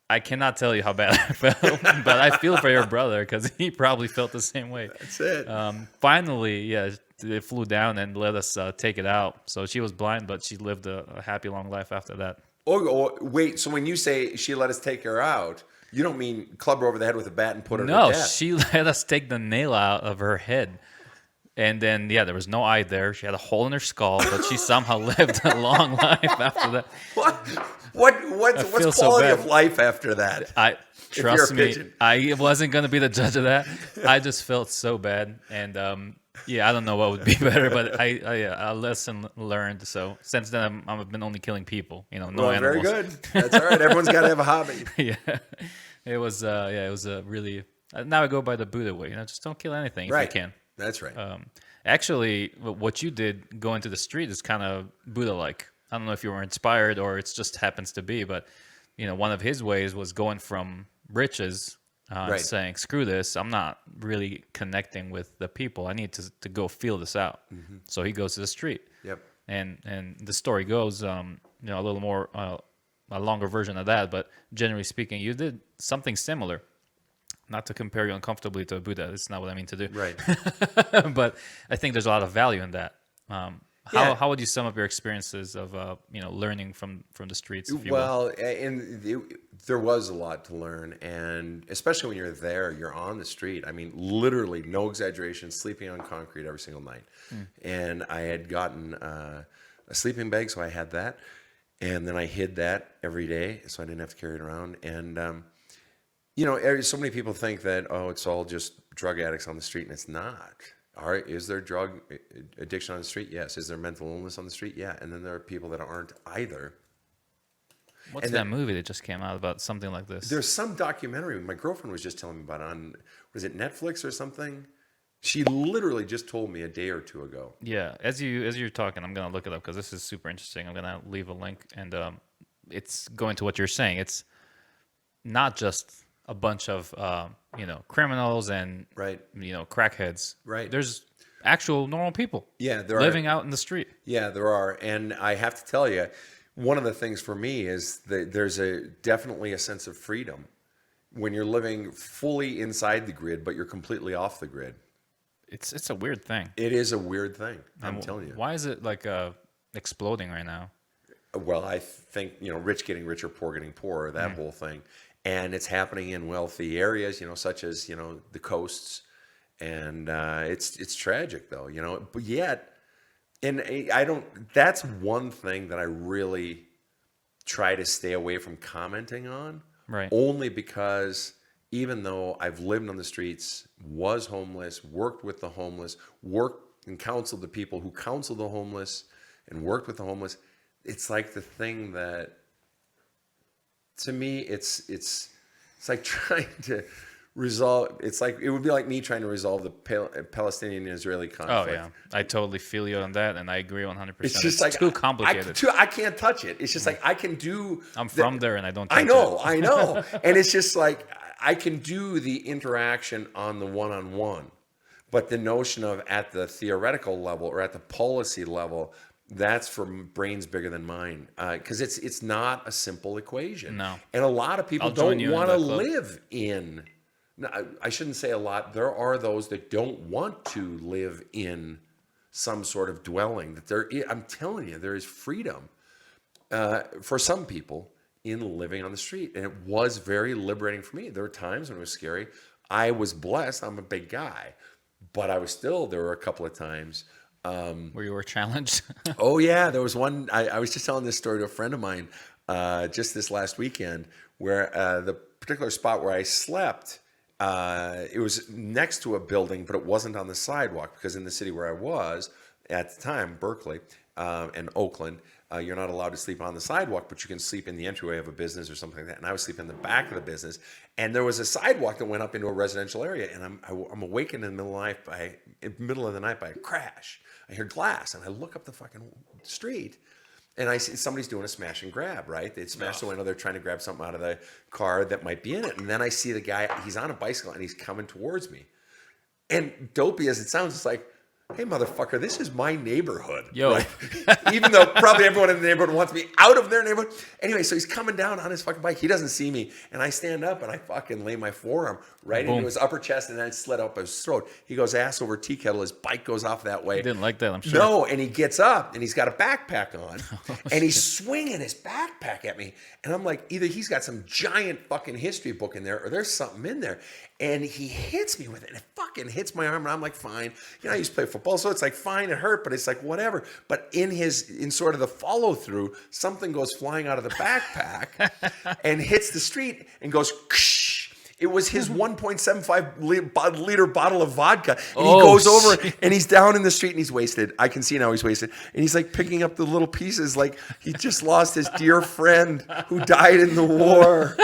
[SPEAKER 1] I cannot tell you how bad I felt, but I feel for your brother, because he probably felt the same way.
[SPEAKER 2] That's it.
[SPEAKER 1] Finally, it flew down and let us take it out. So she was blind, but she lived a happy, long life after that.
[SPEAKER 2] Oh, wait. So when you say she let us take her out, you don't mean club her over the head with a bat and put her to death?
[SPEAKER 1] No, she let us take the nail out of her head. And then, there was no eye there. She had a hole in her skull, but she somehow lived a long life after that.
[SPEAKER 2] What's quality of life after that?
[SPEAKER 1] Trust me, I wasn't going to be the judge of that. I just felt so bad. And, I don't know what would be better, but a lesson learned. So since then, I've been only killing people, no animals.
[SPEAKER 2] Very good. That's all right. Everyone's got to have a hobby.
[SPEAKER 1] Yeah. It was a really, now I go by the Buddha way, just don't kill anything if you can.
[SPEAKER 2] That's right.
[SPEAKER 1] Actually, what you did going to the street is kind of Buddha-like. I don't know if you were inspired or it just happens to be, but, one of his ways was going from riches, saying, screw this, I'm not really connecting with the people. I need to go feel this out. Mm-hmm. So he goes to the street.
[SPEAKER 2] Yep.
[SPEAKER 1] And the story goes, a little more, a longer version of that, but generally speaking, you did something similar. Not to compare you uncomfortably to a Buddha. That's not what I mean to do.
[SPEAKER 2] Right.
[SPEAKER 1] But I think there's a lot of value in that.
[SPEAKER 2] Yeah.
[SPEAKER 1] How would you sum up your experiences of learning from the streets, if you will?
[SPEAKER 2] Well, there was a lot to learn, and especially when you're there, you're on the street. I mean, literally, no exaggeration, sleeping on concrete every single night. And I had gotten a sleeping bag, so I had that, and then I hid that every day, so I didn't have to carry it around. And so many people think that it's all just drug addicts on the street, and it's not. All right, is there drug addiction on the street? Yes. Is there mental illness on the street? Yeah. And then there are people that aren't either.
[SPEAKER 1] What's
[SPEAKER 2] And
[SPEAKER 1] that movie that just came out about something like this?
[SPEAKER 2] there's some documentary my girlfriend was just telling me about on, was it Netflix or something? She literally just told me a day or two ago.
[SPEAKER 1] Yeah, as you're talking, I'm gonna look it up because this is super interesting. I'm gonna leave a link, and it's going to what you're saying. It's not just a bunch of criminals and
[SPEAKER 2] Right.
[SPEAKER 1] crackheads.
[SPEAKER 2] Right.
[SPEAKER 1] There's actual normal people.
[SPEAKER 2] Yeah, there
[SPEAKER 1] living
[SPEAKER 2] are.
[SPEAKER 1] out in the street.
[SPEAKER 2] Yeah, there are. And I have to tell you, one of the things for me is that there's definitely a sense of freedom when you're living fully inside the grid, but you're completely off the grid.
[SPEAKER 1] It's a weird thing.
[SPEAKER 2] It is a weird thing. I'm
[SPEAKER 1] And
[SPEAKER 2] telling you.
[SPEAKER 1] Why is it like exploding right now?
[SPEAKER 2] Well, I think, rich getting richer, poor getting poorer, that whole thing. And it's happening in wealthy areas, such as, the coasts. And it's tragic, though, but yet, and that's one thing that I really try to stay away from commenting on.
[SPEAKER 1] Right.
[SPEAKER 2] Only because even though I've lived on the streets, was homeless, worked with the homeless, worked and counseled the people who counsel the homeless and worked with the homeless, it's like the thing that, to me, it's like trying to resolve. It's like it would be like me trying to resolve the Palestinian-Israeli conflict.
[SPEAKER 1] Oh yeah, I totally feel you on that, and I agree 100%.
[SPEAKER 2] It's just like
[SPEAKER 1] too complicated.
[SPEAKER 2] I can't touch it. It's just like I can do.
[SPEAKER 1] I'm from there, and I don't. Touch
[SPEAKER 2] I know,
[SPEAKER 1] it.
[SPEAKER 2] I know, and it's just like I can do the interaction on the one-on-one, but the notion of at the theoretical level or at the policy level, that's for brains bigger than mine, because it's not a simple equation.
[SPEAKER 1] No.
[SPEAKER 2] And a lot of people
[SPEAKER 1] I'll join
[SPEAKER 2] don't
[SPEAKER 1] you in
[SPEAKER 2] want to
[SPEAKER 1] that club.
[SPEAKER 2] live in. No, I shouldn't say a lot. There are those that don't want to live in some sort of dwelling. I'm telling you, there is freedom for some people in living on the street, and it was very liberating for me. There were times when it was scary. I was blessed. I'm a big guy, but there were a couple of times.
[SPEAKER 1] Where you were challenged.
[SPEAKER 2] Oh yeah, there was one. I was just telling this story to a friend of mine just this last weekend, where the particular spot where I slept, it was next to a building, but it wasn't on the sidewalk, because in the city where I was at the time, Berkeley and Oakland, you're not allowed to sleep on the sidewalk, but you can sleep in the entryway of a business or something like that. And I was sleeping in the back of the business, and there was a sidewalk that went up into a residential area, and I'm awakened in the middle of the night by a crash. I hear glass, and I look up the fucking street, and I see somebody's doing a smash and grab, right? They'd smashed the window, they're trying to grab something out of the car that might be in it. And then I see the guy, he's on a bicycle, and he's coming towards me. And dopey as it sounds, it's like, hey, motherfucker, this is my neighborhood.
[SPEAKER 1] Yo.
[SPEAKER 2] Right? Even though probably everyone in the neighborhood wants me out of their neighborhood. Anyway, so he's coming down on his fucking bike. He doesn't see me. And I stand up, and I fucking lay my forearm right
[SPEAKER 1] Boom.
[SPEAKER 2] into his upper chest, and then it slid up his throat. He goes ass over tea kettle. His bike goes off that way.
[SPEAKER 1] You didn't like that, I'm sure.
[SPEAKER 2] No, and he gets up, and he's got a backpack on, and he's swinging his backpack at me. And I'm like, either he's got some giant fucking history book in there, or there's something in there. And he hits me with it, and it fucking hits my arm, and I'm like, fine. I used to play football, so it's like, fine, it hurt, but it's like, whatever. But in sort of the follow-through, something goes flying out of the backpack and hits the street and goes, ksh. It was his 1.75 liter bottle of vodka. And he goes over, and he's down in the street, and he's wasted. I can see now he's wasted. And he's like picking up the little pieces like he just lost his dear friend who died in the war.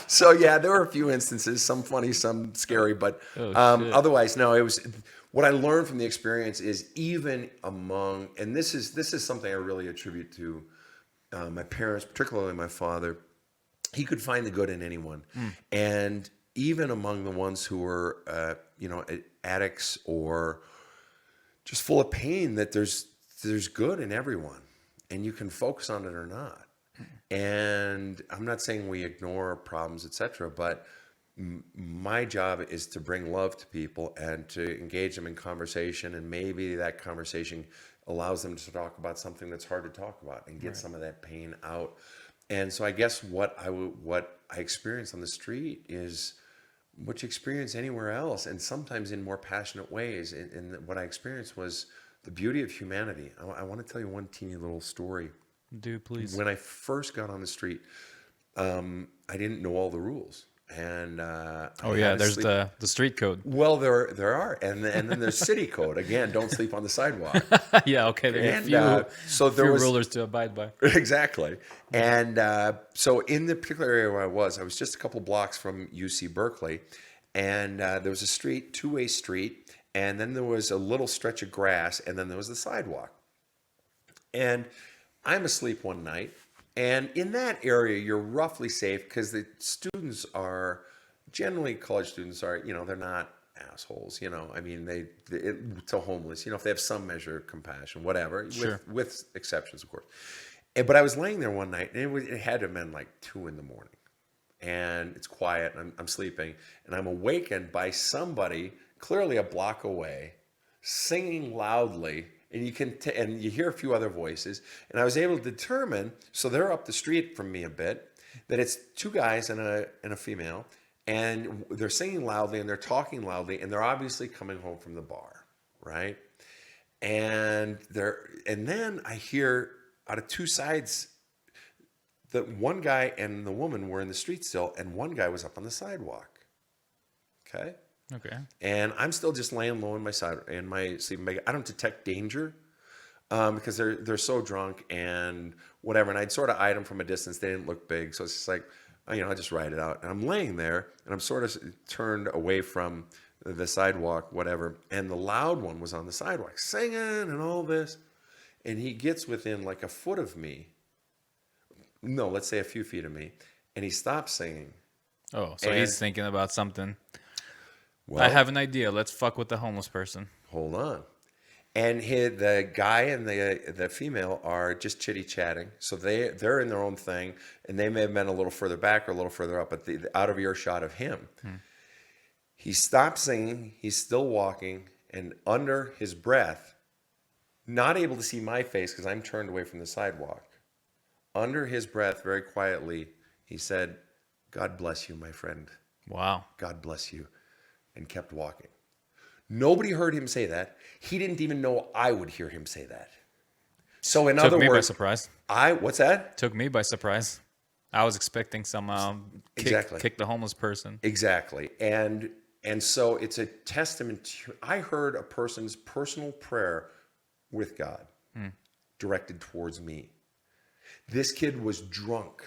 [SPEAKER 2] So yeah, there were a few instances, some funny, some scary, but otherwise, no. It was what I learned from the experience is even among, and this is something I really attribute to my parents, particularly my father. He could find the good in anyone, and even among the ones who were, addicts or just full of pain, that there's good in everyone, and you can focus on it or not. And I'm not saying we ignore problems, etc., but my job is to bring love to people and to engage them in conversation, and maybe that conversation allows them to talk about something that's hard to talk about and get
[SPEAKER 1] Right.
[SPEAKER 2] some of that pain out. And so I guess what I experience on the street is what you experience anywhere else, and sometimes in more passionate ways. And what I experienced was the beauty of humanity. I want to tell you one teeny little story.
[SPEAKER 1] Do please.
[SPEAKER 2] When I first got on the street, I didn't know all the rules, and
[SPEAKER 1] Oh
[SPEAKER 2] I
[SPEAKER 1] yeah,
[SPEAKER 2] had to
[SPEAKER 1] there's
[SPEAKER 2] sleep.
[SPEAKER 1] the street code.
[SPEAKER 2] Well, there are, and then there's city code again. Don't sleep on the sidewalk.
[SPEAKER 1] Yeah, okay. There are a
[SPEAKER 2] And
[SPEAKER 1] few,
[SPEAKER 2] so there
[SPEAKER 1] few
[SPEAKER 2] was
[SPEAKER 1] rulers to abide by.
[SPEAKER 2] exactly, and so in the particular area where I was just a couple blocks from UC Berkeley, and there was a street, two-way street, and then there was a little stretch of grass, and then there was the sidewalk. And I'm asleep one night, and in that area, you're roughly safe because the students are generally college students are, they're not assholes. I mean, to homeless, if they have some measure of compassion, whatever,
[SPEAKER 1] Sure.
[SPEAKER 2] with exceptions, of course. But I was laying there one night, and it had to have been like 2 a.m, and it's quiet, and I'm sleeping, and I'm awakened by somebody clearly a block away, singing loudly, and and you hear a few other voices, and I was able to determine, so they're up the street from me a bit, that it's 2 guys and a female, and they're singing loudly and they're talking loudly, and they're obviously coming home from the bar, right? And then I hear out of 2 sides that one guy and the woman were in the street still, and one guy was up on the sidewalk. Okay.
[SPEAKER 1] Okay.
[SPEAKER 2] And I'm still just laying low in my sleeping bag. I don't detect danger because they're so drunk and whatever. And I'd sort of eyed them from a distance. They didn't look big, so it's just like, I just ride it out. And I'm laying there, and I'm sort of turned away from the sidewalk, whatever. And the loud one was on the sidewalk, singing and all this. And he gets within like a foot of me. No, let's say a few feet of me, and he stops singing.
[SPEAKER 1] Oh, so
[SPEAKER 2] And-
[SPEAKER 1] he's thinking about something.
[SPEAKER 2] Well,
[SPEAKER 1] I have an idea. Let's fuck with the homeless person.
[SPEAKER 2] hold on. And the guy and the female are just chitty chatting, so they're in their own thing, and they may have been a little further back or a little further up, but out of earshot of him. He stops singing. He's still walking, and under his breath, not able to see my face because I'm turned away from the sidewalk. Under his breath, very quietly, he said, "God bless you, my friend.
[SPEAKER 1] Wow.
[SPEAKER 2] God bless you," and kept walking. Nobody heard him say that. He didn't even know I would hear him say that. So in
[SPEAKER 1] Took
[SPEAKER 2] other
[SPEAKER 1] me by
[SPEAKER 2] words,
[SPEAKER 1] surprise.
[SPEAKER 2] what's that?
[SPEAKER 1] Took me by surprise. I was expecting some
[SPEAKER 2] Exactly.
[SPEAKER 1] kick the homeless person.
[SPEAKER 2] Exactly. And so it's a testament to, I heard a person's personal prayer with God directed towards me. This kid was drunk,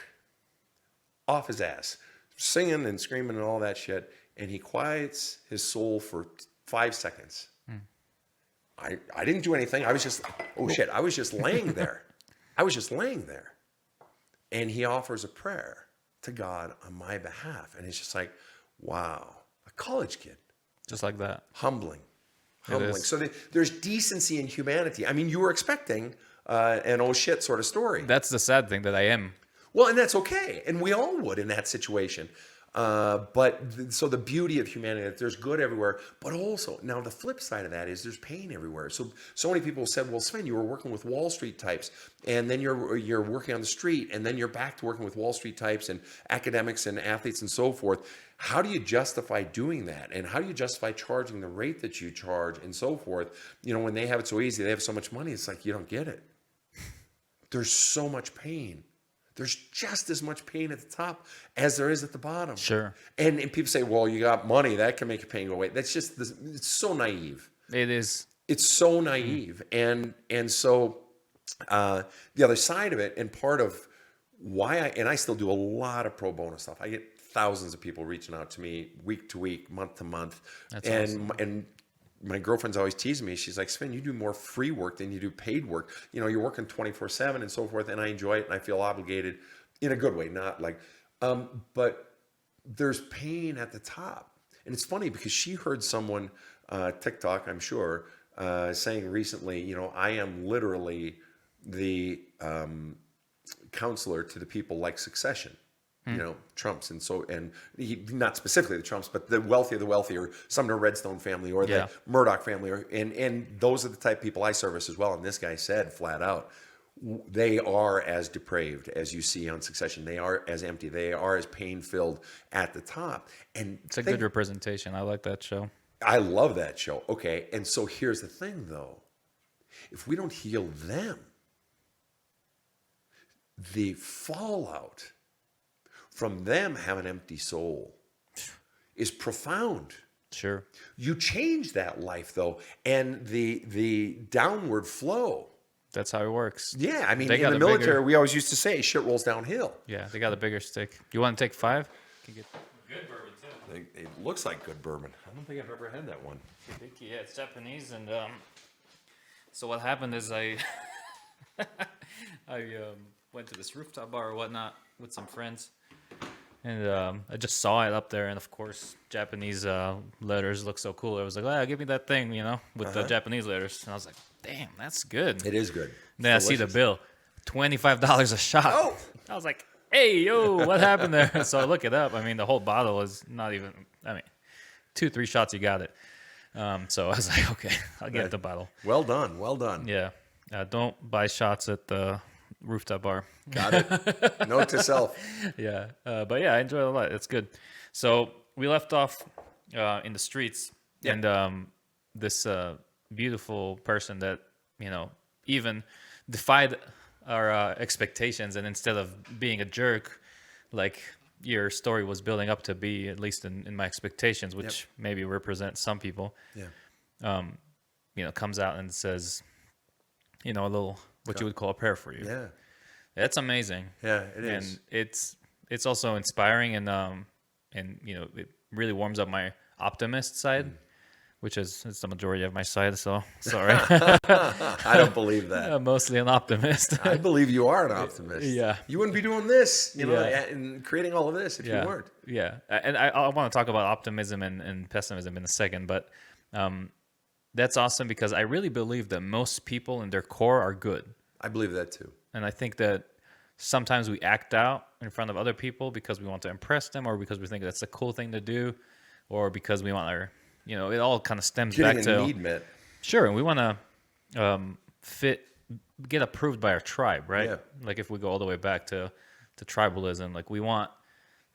[SPEAKER 2] off his ass, singing and screaming and all that shit, and he quiets his soul for 5 seconds. I didn't do anything. I was just, I was just laying there. And he offers a prayer to God on my behalf. And it's just like, wow, a college kid.
[SPEAKER 1] Just like that.
[SPEAKER 2] Humbling.
[SPEAKER 1] is.
[SPEAKER 2] So there's decency in humanity. I mean, you were expecting an oh shit sort of story.
[SPEAKER 1] That's the sad thing that I am.
[SPEAKER 2] Well, and that's okay. And we all would in that situation. So the beauty of humanity, that there's good everywhere, but also, now the flip side of that is there's pain everywhere. So many people said, well, Sven, you were working with Wall Street types, and then you're working on the street, and then you're back to working with Wall Street types and academics and athletes and so forth. How do you justify doing that? And how do you justify charging the rate that you charge and so forth? When they have it so easy, they have so much money, it's like, you don't get it. There's so much pain. There's just as much pain at the top as there is at the bottom.
[SPEAKER 1] Sure.
[SPEAKER 2] And people say, well, you got money, that can make your pain go away. That's just, it's so naive.
[SPEAKER 1] It is.
[SPEAKER 2] It's so naive. And so the other side of it, and part of why I still do a lot of pro bono stuff. I get thousands of people reaching out to me week to week, month to month.
[SPEAKER 1] That's
[SPEAKER 2] and
[SPEAKER 1] awesome.
[SPEAKER 2] and my girlfriend's always teasing me. She's like, Sven, you do more free work than you do paid work. You're working 24/7 and so forth. And I enjoy it, and I feel obligated in a good way, not like, but there's pain at the top. And it's funny because she heard someone, TikTok, I'm sure, saying recently, I am literally the counselor to the people like Succession. Trumps, and not specifically the Trumps, but the wealthy of the wealthy, or Sumner Redstone family, or the Murdoch family, and those are the type of people I service as well. And this guy said flat out, they are as depraved as you see on Succession. They are as empty. They are as pain-filled at the top. And
[SPEAKER 1] it's a good representation. I like that show.
[SPEAKER 2] I love that show. Okay, and so here's the thing, though. If we don't heal them, the fallout from them having an empty soul is profound.
[SPEAKER 1] Sure.
[SPEAKER 2] You change that life, though, and the downward flow.
[SPEAKER 1] That's how it works.
[SPEAKER 2] Yeah, I mean, in the military, we always used to say shit rolls downhill.
[SPEAKER 1] Yeah, they got a bigger stick. You want to take 5? Can get
[SPEAKER 2] good bourbon, too. It looks like good bourbon. I don't think I've ever had that one.
[SPEAKER 1] Yeah, it's Japanese, and so what happened is I went to this rooftop bar or whatnot with some friends, and I just saw it up there, and of course, Japanese letters look so cool. I was like, give me that thing, with the Japanese letters. And I was like, damn, that's good.
[SPEAKER 2] It is good.
[SPEAKER 1] And then I see the bill, $25 a shot.
[SPEAKER 2] Oh!
[SPEAKER 1] I was like, hey, yo, what happened there? So I look it up. I mean, the whole bottle is not even, 2-3 shots, you got it. So I was like, okay, I'll get the bottle.
[SPEAKER 2] Well done, well done.
[SPEAKER 1] Yeah. Don't buy shots at the rooftop bar.
[SPEAKER 2] Got it. Note to self.
[SPEAKER 1] Yeah. But yeah, I enjoy it a lot. It's good. So we left off in the streets, and this beautiful person that, even defied our expectations, and instead of being a jerk, like your story was building up to be, at least in my expectations, which maybe represents some people, comes out and says, a little, what you would call a prayer for you.
[SPEAKER 2] Yeah.
[SPEAKER 1] That's amazing.
[SPEAKER 2] Yeah, it is.
[SPEAKER 1] And it's also inspiring, and it really warms up my optimist side, which is the majority of my side, so sorry.
[SPEAKER 2] I don't believe that.
[SPEAKER 1] I'm mostly an optimist.
[SPEAKER 2] I believe you are an optimist.
[SPEAKER 1] Yeah.
[SPEAKER 2] You wouldn't be doing this, and creating all of this if you weren't.
[SPEAKER 1] Yeah. And I want to talk about optimism and pessimism in a second, but that's awesome, because I really believe that most people in their core are good.
[SPEAKER 2] I believe that too.
[SPEAKER 1] And I think that sometimes we act out in front of other people because we want to impress them, or because we think that's a cool thing to do, or because we want our, it all kind of stems back to
[SPEAKER 2] getting a need met.
[SPEAKER 1] Sure, and we want to get approved by our tribe, right?
[SPEAKER 2] Yeah.
[SPEAKER 1] Like if we go all the way back to tribalism, like we want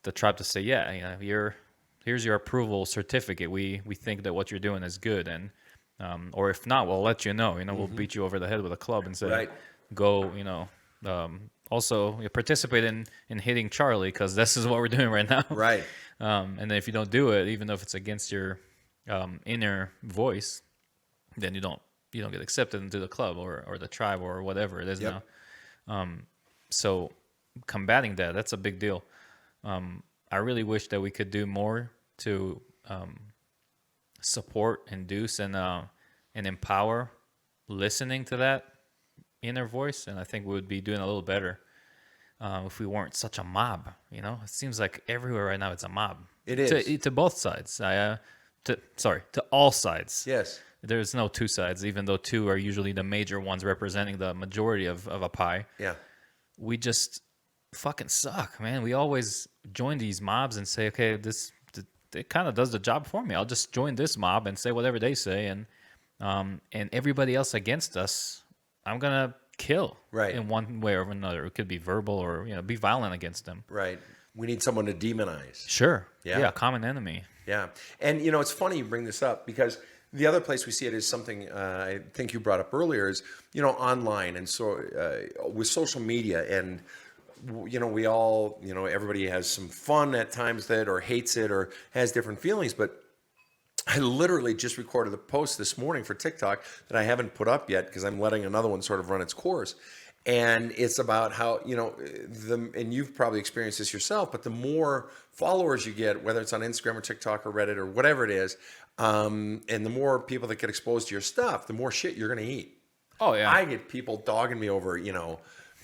[SPEAKER 1] the tribe to say, here's your approval certificate. We think that what you're doing is good, and or if not, we'll let you know. We'll beat you over the head with a club and say, go, also participate in hitting Charlie, because this is what we're doing right now.
[SPEAKER 2] Right.
[SPEAKER 1] And then if you don't do it, even though if it's against your inner voice, then you don't get accepted into the club or the tribe or whatever it is now. So combating that's a big deal. I really wish that we could do more to support, induce, and empower listening to that inner voice, and I think we would be doing a little better if we weren't such a mob. It seems like everywhere right now it's a mob.
[SPEAKER 2] It is
[SPEAKER 1] to both sides. To all sides.
[SPEAKER 2] Yes.
[SPEAKER 1] There's no two sides, even though two are usually the major ones representing the majority of a pie.
[SPEAKER 2] Yeah.
[SPEAKER 1] We just fucking suck, man. We always join these mobs and say, okay, it kind of does the job for me. I'll just join this mob and say whatever they say, and everybody else against us, I'm gonna kill in one way or another. It could be verbal or be violent against them.
[SPEAKER 2] Right. We need someone to demonize.
[SPEAKER 1] Sure. Yeah. Common enemy.
[SPEAKER 2] Yeah. And it's funny you bring this up, because the other place we see it is something I think you brought up earlier is online, and so with social media, and we all everybody has some fun at times that, or hates it, or has different feelings, but I literally just recorded a post this morning for TikTok that I haven't put up yet, because I'm letting another one sort of run its course. And it's about how, and you've probably experienced this yourself, but the more followers you get, whether it's on Instagram or TikTok or Reddit or whatever it is, and the more people that get exposed to your stuff, the more shit you're going to eat.
[SPEAKER 1] Oh, yeah.
[SPEAKER 2] I get people dogging me over,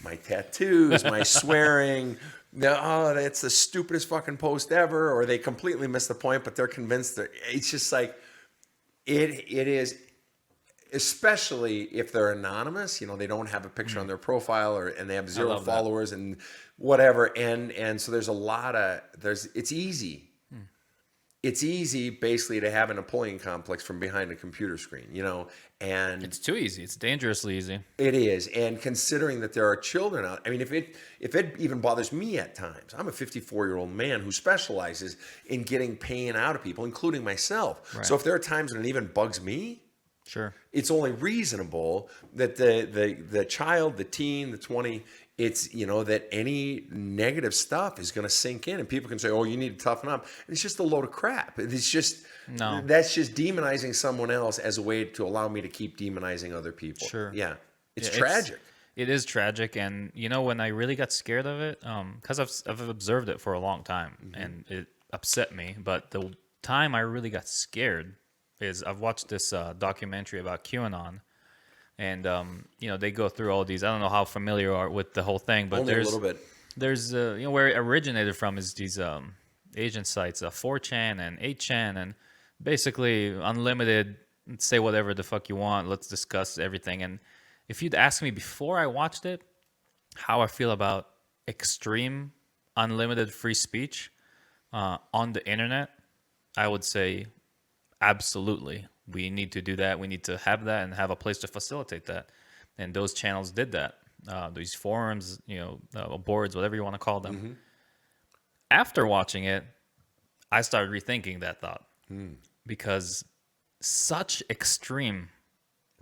[SPEAKER 2] my tattoos, my swearing. That's the stupidest fucking post ever, or they completely miss the point, but they're convinced that it's just like, it is. especially if they're anonymous, they don't have a picture on their profile and they have zero
[SPEAKER 1] love that.
[SPEAKER 2] followers and whatever. And so there's it's easy. It's easy basically to have a Napoleon complex from behind a computer screen, and
[SPEAKER 1] It's too easy. It's dangerously easy.
[SPEAKER 2] it is. And considering that there are children out, I mean, if it even bothers me at times, I'm a 54-year-old man who specializes in getting pain out of people, including myself.
[SPEAKER 1] Right.
[SPEAKER 2] So if there are times when it even bugs me,
[SPEAKER 1] Sure.
[SPEAKER 2] it's only reasonable that the child, the teen, the 20, it's, that any negative stuff is going to sink in and people can say, oh, you need to toughen up. And it's just a load of crap. It's just,
[SPEAKER 1] No.
[SPEAKER 2] that's just demonizing someone else as a way to allow me to keep demonizing other people.
[SPEAKER 1] Sure.
[SPEAKER 2] Yeah. It's
[SPEAKER 1] Yeah,
[SPEAKER 2] tragic.
[SPEAKER 1] It is tragic, and when I really got scared of it, because I've observed it for a long time, and it upset me. But the time I really got scared is I've watched this documentary about QAnon, and they go through all these. I don't know how familiar you are with the whole thing, but
[SPEAKER 2] Only a
[SPEAKER 1] there's
[SPEAKER 2] little bit.
[SPEAKER 1] there's where it originated from is these Asian sites, 4chan and 8chan, and basically unlimited. Say whatever the fuck you want. Let's discuss everything. And if you'd asked me before I watched it how I feel about extreme unlimited free speech on the internet, I would say absolutely. We need to do that. We need to have that and have a place to facilitate that. And those channels did that. These forums, boards, whatever you want to call them. After watching it, I started rethinking that thought because such extreme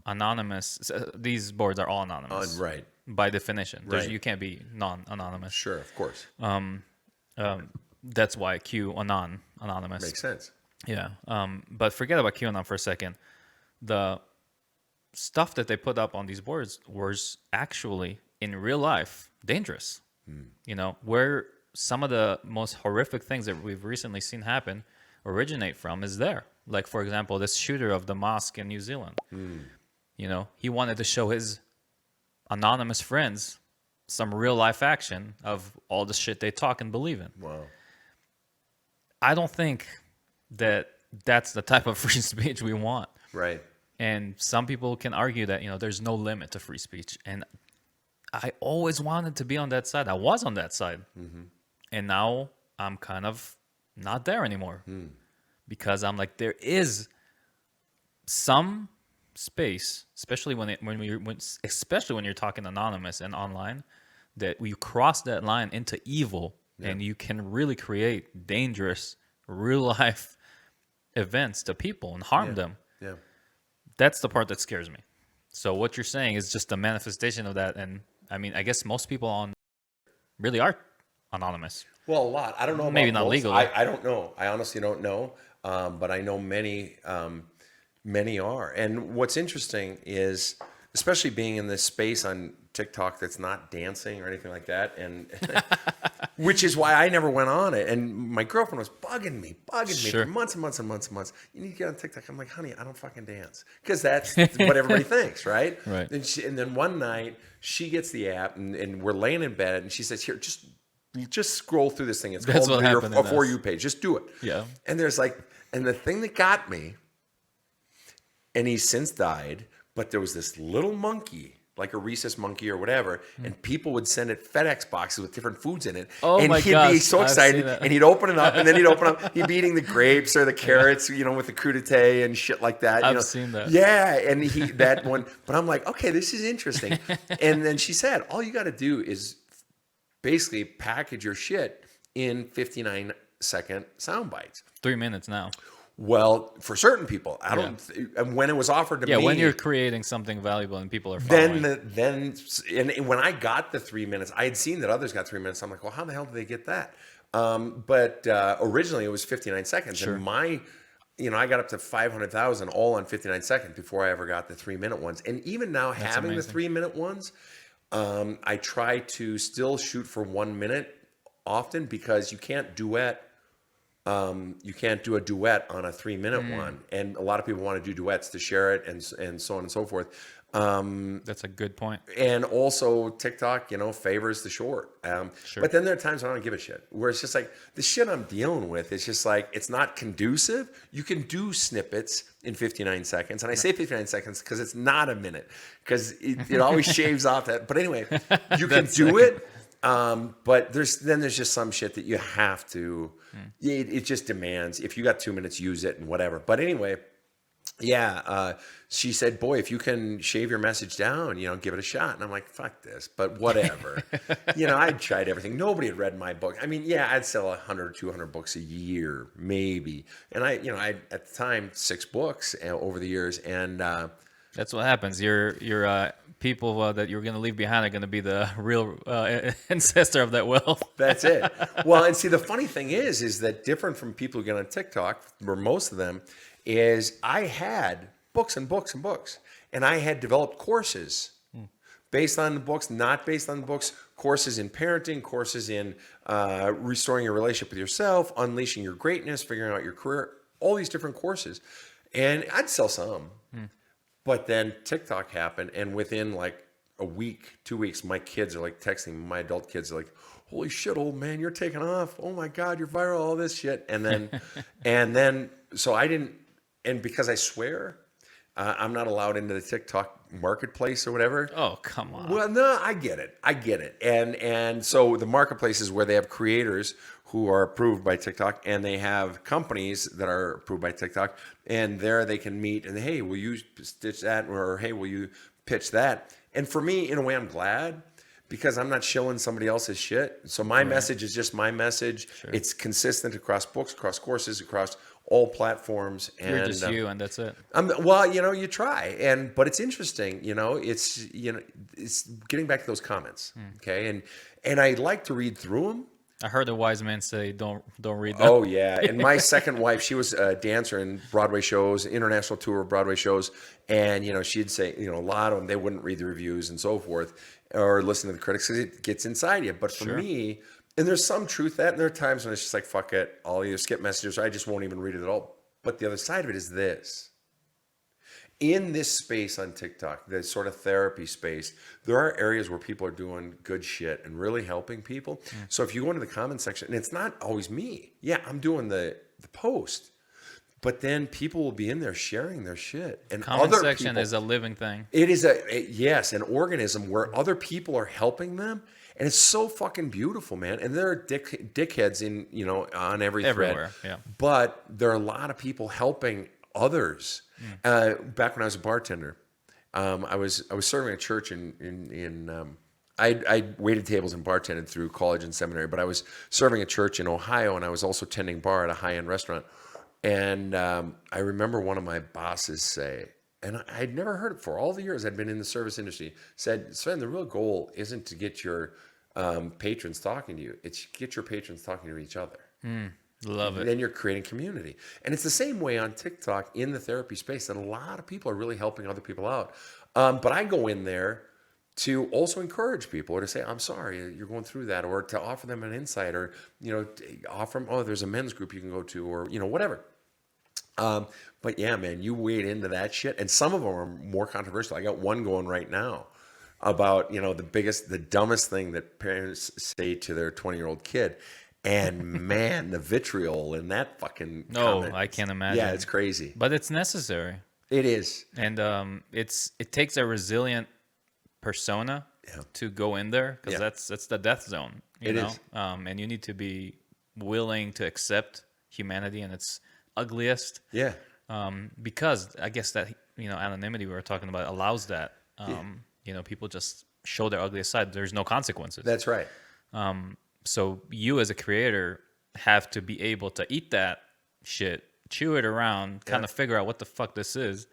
[SPEAKER 1] anonymous, these boards are all anonymous.
[SPEAKER 2] Right.
[SPEAKER 1] By definition.
[SPEAKER 2] Right.
[SPEAKER 1] You can't be non-anonymous.
[SPEAKER 2] Sure, of course.
[SPEAKER 1] That's why anonymous.
[SPEAKER 2] Makes sense.
[SPEAKER 1] Yeah. But forget about QAnon for a second. The stuff that they put up on these boards was actually in real life dangerous. Where some of the most horrific things that we've recently seen happen originate from is there. Like, for example, this shooter of the mosque in New Zealand. He wanted to show his anonymous friends some real life action of all the shit they talk and believe in.
[SPEAKER 2] Wow.
[SPEAKER 1] I don't think that that's the type of free speech we want.
[SPEAKER 2] Right.
[SPEAKER 1] And some people can argue that, there's no limit to free speech. And I always wanted to be on that side. I was on that side. And now I'm kind of not there anymore. Because I'm like, there is some space, especially when you're talking anonymous and online, that you cross that line into evil, and you can really create dangerous real life events to people and harm them.
[SPEAKER 2] Yeah.
[SPEAKER 1] That's the part that scares me. So what you're saying is just a manifestation of that. And I mean, I guess most people on really are anonymous.
[SPEAKER 2] Well, a lot. I don't know about
[SPEAKER 1] Maybe not
[SPEAKER 2] most.
[SPEAKER 1] legally.
[SPEAKER 2] I don't know. I honestly don't know. But I know many are. And what's interesting is, especially being in this space on TikTok that's not dancing or anything like that, and which is why I never went on it. And my girlfriend was bugging me
[SPEAKER 1] Sure.
[SPEAKER 2] for months and months and months and months. You need to get on TikTok. I'm like, honey, I don't fucking dance, because that's what everybody thinks, right?
[SPEAKER 1] Right.
[SPEAKER 2] And then one night she gets the app, and we're laying in bed, and she says, "Here, just scroll through this thing. It's
[SPEAKER 1] That's
[SPEAKER 2] called
[SPEAKER 1] what
[SPEAKER 2] your
[SPEAKER 1] happened in
[SPEAKER 2] For
[SPEAKER 1] this.
[SPEAKER 2] You page. Just do it."
[SPEAKER 1] Yeah.
[SPEAKER 2] And and the thing that got me, and he's since died, but there was this little monkey, like a rhesus monkey or whatever, and people would send it FedEx boxes with different foods in it.
[SPEAKER 1] Oh
[SPEAKER 2] and
[SPEAKER 1] my
[SPEAKER 2] he'd be
[SPEAKER 1] gosh,
[SPEAKER 2] so
[SPEAKER 1] I've
[SPEAKER 2] excited,
[SPEAKER 1] seen that.
[SPEAKER 2] and he'd open it up, and then he'd be eating the grapes or the carrots, with the crudité and shit like that.
[SPEAKER 1] I've seen that.
[SPEAKER 2] Yeah, and that one. But I'm like, okay, this is interesting. And then she said, all you got to do is basically package your shit in 59-second sound bites.
[SPEAKER 1] 3 minutes now.
[SPEAKER 2] Well, for certain people, I don't. And when it was offered to me,
[SPEAKER 1] When you're creating something valuable and people are following.
[SPEAKER 2] and when I got the 3 minutes, I had seen that others got 3 minutes. I'm like, well, how the hell did they get that? But originally it was 59 seconds,
[SPEAKER 1] Sure.
[SPEAKER 2] and I got up to 500,000 all on 59 seconds before I ever got the 3 minute ones. And even now, having
[SPEAKER 1] amazing.
[SPEAKER 2] the 3 minute ones, I try to still shoot for 1 minute often, because you can't duet. You can't do a duet on a 3 minute one, and a lot of people want to do duets to share it, and so on and so forth.
[SPEAKER 1] That's a good point.
[SPEAKER 2] And also TikTok, favors the short.
[SPEAKER 1] Sure.
[SPEAKER 2] But then there are times when I don't give a shit, where it's just like the shit I'm dealing with. It's just like, it's not conducive. You can do snippets in 59 seconds. And I say 59 seconds because it's not a minute, because it always shaves off that. But anyway, you can do it. But there's just some shit that you have to, it just demands, if you got 2 minutes, use it and whatever. But anyway, yeah, she said, boy, if you can shave your message down, give it a shot. And I'm like, fuck this, but whatever. I'd tried everything. Nobody had read my book. I mean, yeah, I'd sell 100 or 200 books a year, maybe. And I at the time, 6 books over the years. And
[SPEAKER 1] that's what happens. Your people that you're going to leave behind are going to be the real ancestor of that wealth.
[SPEAKER 2] That's it. Well, and see, the funny thing is that different from people who get on TikTok, or most of them, is I had books and books and books, and I had developed courses based on the books, not based on the books, courses in parenting, courses in restoring your relationship with yourself, unleashing your greatness, figuring out your career, all these different courses. And I'd sell some, but then TikTok happened, and within like a week, 2 weeks, my kids are like texting me, my adult kids are like, holy shit, old man, you're taking off. Oh my God, you're viral, all this shit. And then, so I didn't, and because I swear, I'm not allowed into the TikTok marketplace or whatever.
[SPEAKER 1] Oh, come on.
[SPEAKER 2] Well, no, I get it. And so the marketplace is where they have creators who are approved by TikTok, and they have companies that are approved by TikTok, and there they can meet and, hey, will you stitch that? Or, hey, will you pitch that? And for me, in a way, I'm glad, because I'm not shilling somebody else's shit. So my message is just my message. Sure. It's consistent across books, across courses, across all platforms. And
[SPEAKER 1] you're just you, and that's it.
[SPEAKER 2] Well, you try, but it's interesting. It's getting back to those comments. Okay, and I like to read through them.
[SPEAKER 1] I heard a wise man say, "Don't read them."
[SPEAKER 2] Oh yeah, and my second wife, she was a dancer in Broadway shows, international tour of Broadway shows, and she'd say, a lot of them, they wouldn't read the reviews and so forth, or listen to the critics, because it gets inside you. But for me, and there's some truth to that, and there are times when it's just like, fuck it, I'll either skip messages or I just won't even read it at all. But the other side of it is this. In this space on TikTok, the sort of therapy space, there are areas where people are doing good shit and really helping people. So if you go into the comment section, and it's not always me. Yeah, I'm doing the post. But then people will be in there sharing their shit. And
[SPEAKER 1] comment
[SPEAKER 2] other
[SPEAKER 1] section
[SPEAKER 2] people,
[SPEAKER 1] is a living thing.
[SPEAKER 2] It is an organism where other people are helping them. And it's so fucking beautiful, man. And there are dickheads on every thread.
[SPEAKER 1] Everywhere, yeah.
[SPEAKER 2] But there are a lot of people helping others. Back when I was a bartender, I was serving a church I waited tables and bartended through college and seminary, but I was serving a church in Ohio, and I was also tending bar at a high-end restaurant. And I remember one of my bosses say, and I'd never heard it for all the years I'd been in the service industry, said, Sven, the real goal isn't to get your patrons talking to you. It's get your patrons talking to each other.
[SPEAKER 1] Love it.
[SPEAKER 2] Then you're creating community. And it's the same way on TikTok in the therapy space, that a lot of people are really helping other people out. But I go in there to also encourage people, or to say, I'm sorry, you're going through that, or to offer them an insight, or, offer them, there's a men's group you can go to, or, whatever. But yeah, man, you wade into that shit, and some of them are more controversial. I got one going right now about, the dumbest thing that parents say to their 20-year-old kid. And man, the vitriol in that fucking comment.
[SPEAKER 1] I can't imagine.
[SPEAKER 2] Yeah, it's crazy.
[SPEAKER 1] But it's necessary.
[SPEAKER 2] It is.
[SPEAKER 1] And it takes a resilient persona to go in there, because that's the death zone. You know? And you need to be willing to accept humanity in its ugliest.
[SPEAKER 2] Yeah.
[SPEAKER 1] Because I guess that anonymity we were talking about allows that. People just show their ugliest side. There's no consequences.
[SPEAKER 2] That's right.
[SPEAKER 1] So you as a creator have to be able to eat that shit, chew it around, kind of figure out what the fuck this is,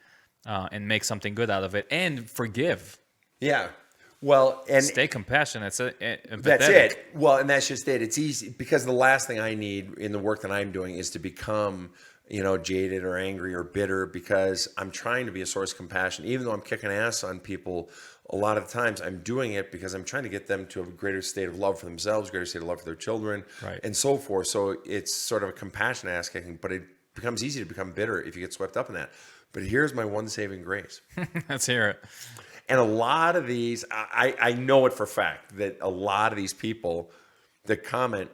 [SPEAKER 1] and make something good out of it, and forgive.
[SPEAKER 2] Yeah. Well, and
[SPEAKER 1] stay compassionate.
[SPEAKER 2] That's it. Well, and that's just it. It's easy, because the last thing I need in the work that I'm doing is to become, jaded or angry or bitter, because I'm trying to be a source of compassion. Even though I'm kicking ass on people, a lot of times I'm doing it because I'm trying to get them to a greater state of love for themselves, greater state of love for their children, and so forth. So it's sort of a compassion ass kicking, but it becomes easy to become bitter if you get swept up in that. But here's my one saving grace.
[SPEAKER 1] Let's hear it.
[SPEAKER 2] And a lot of these, I know it for a fact that a lot of these people that comment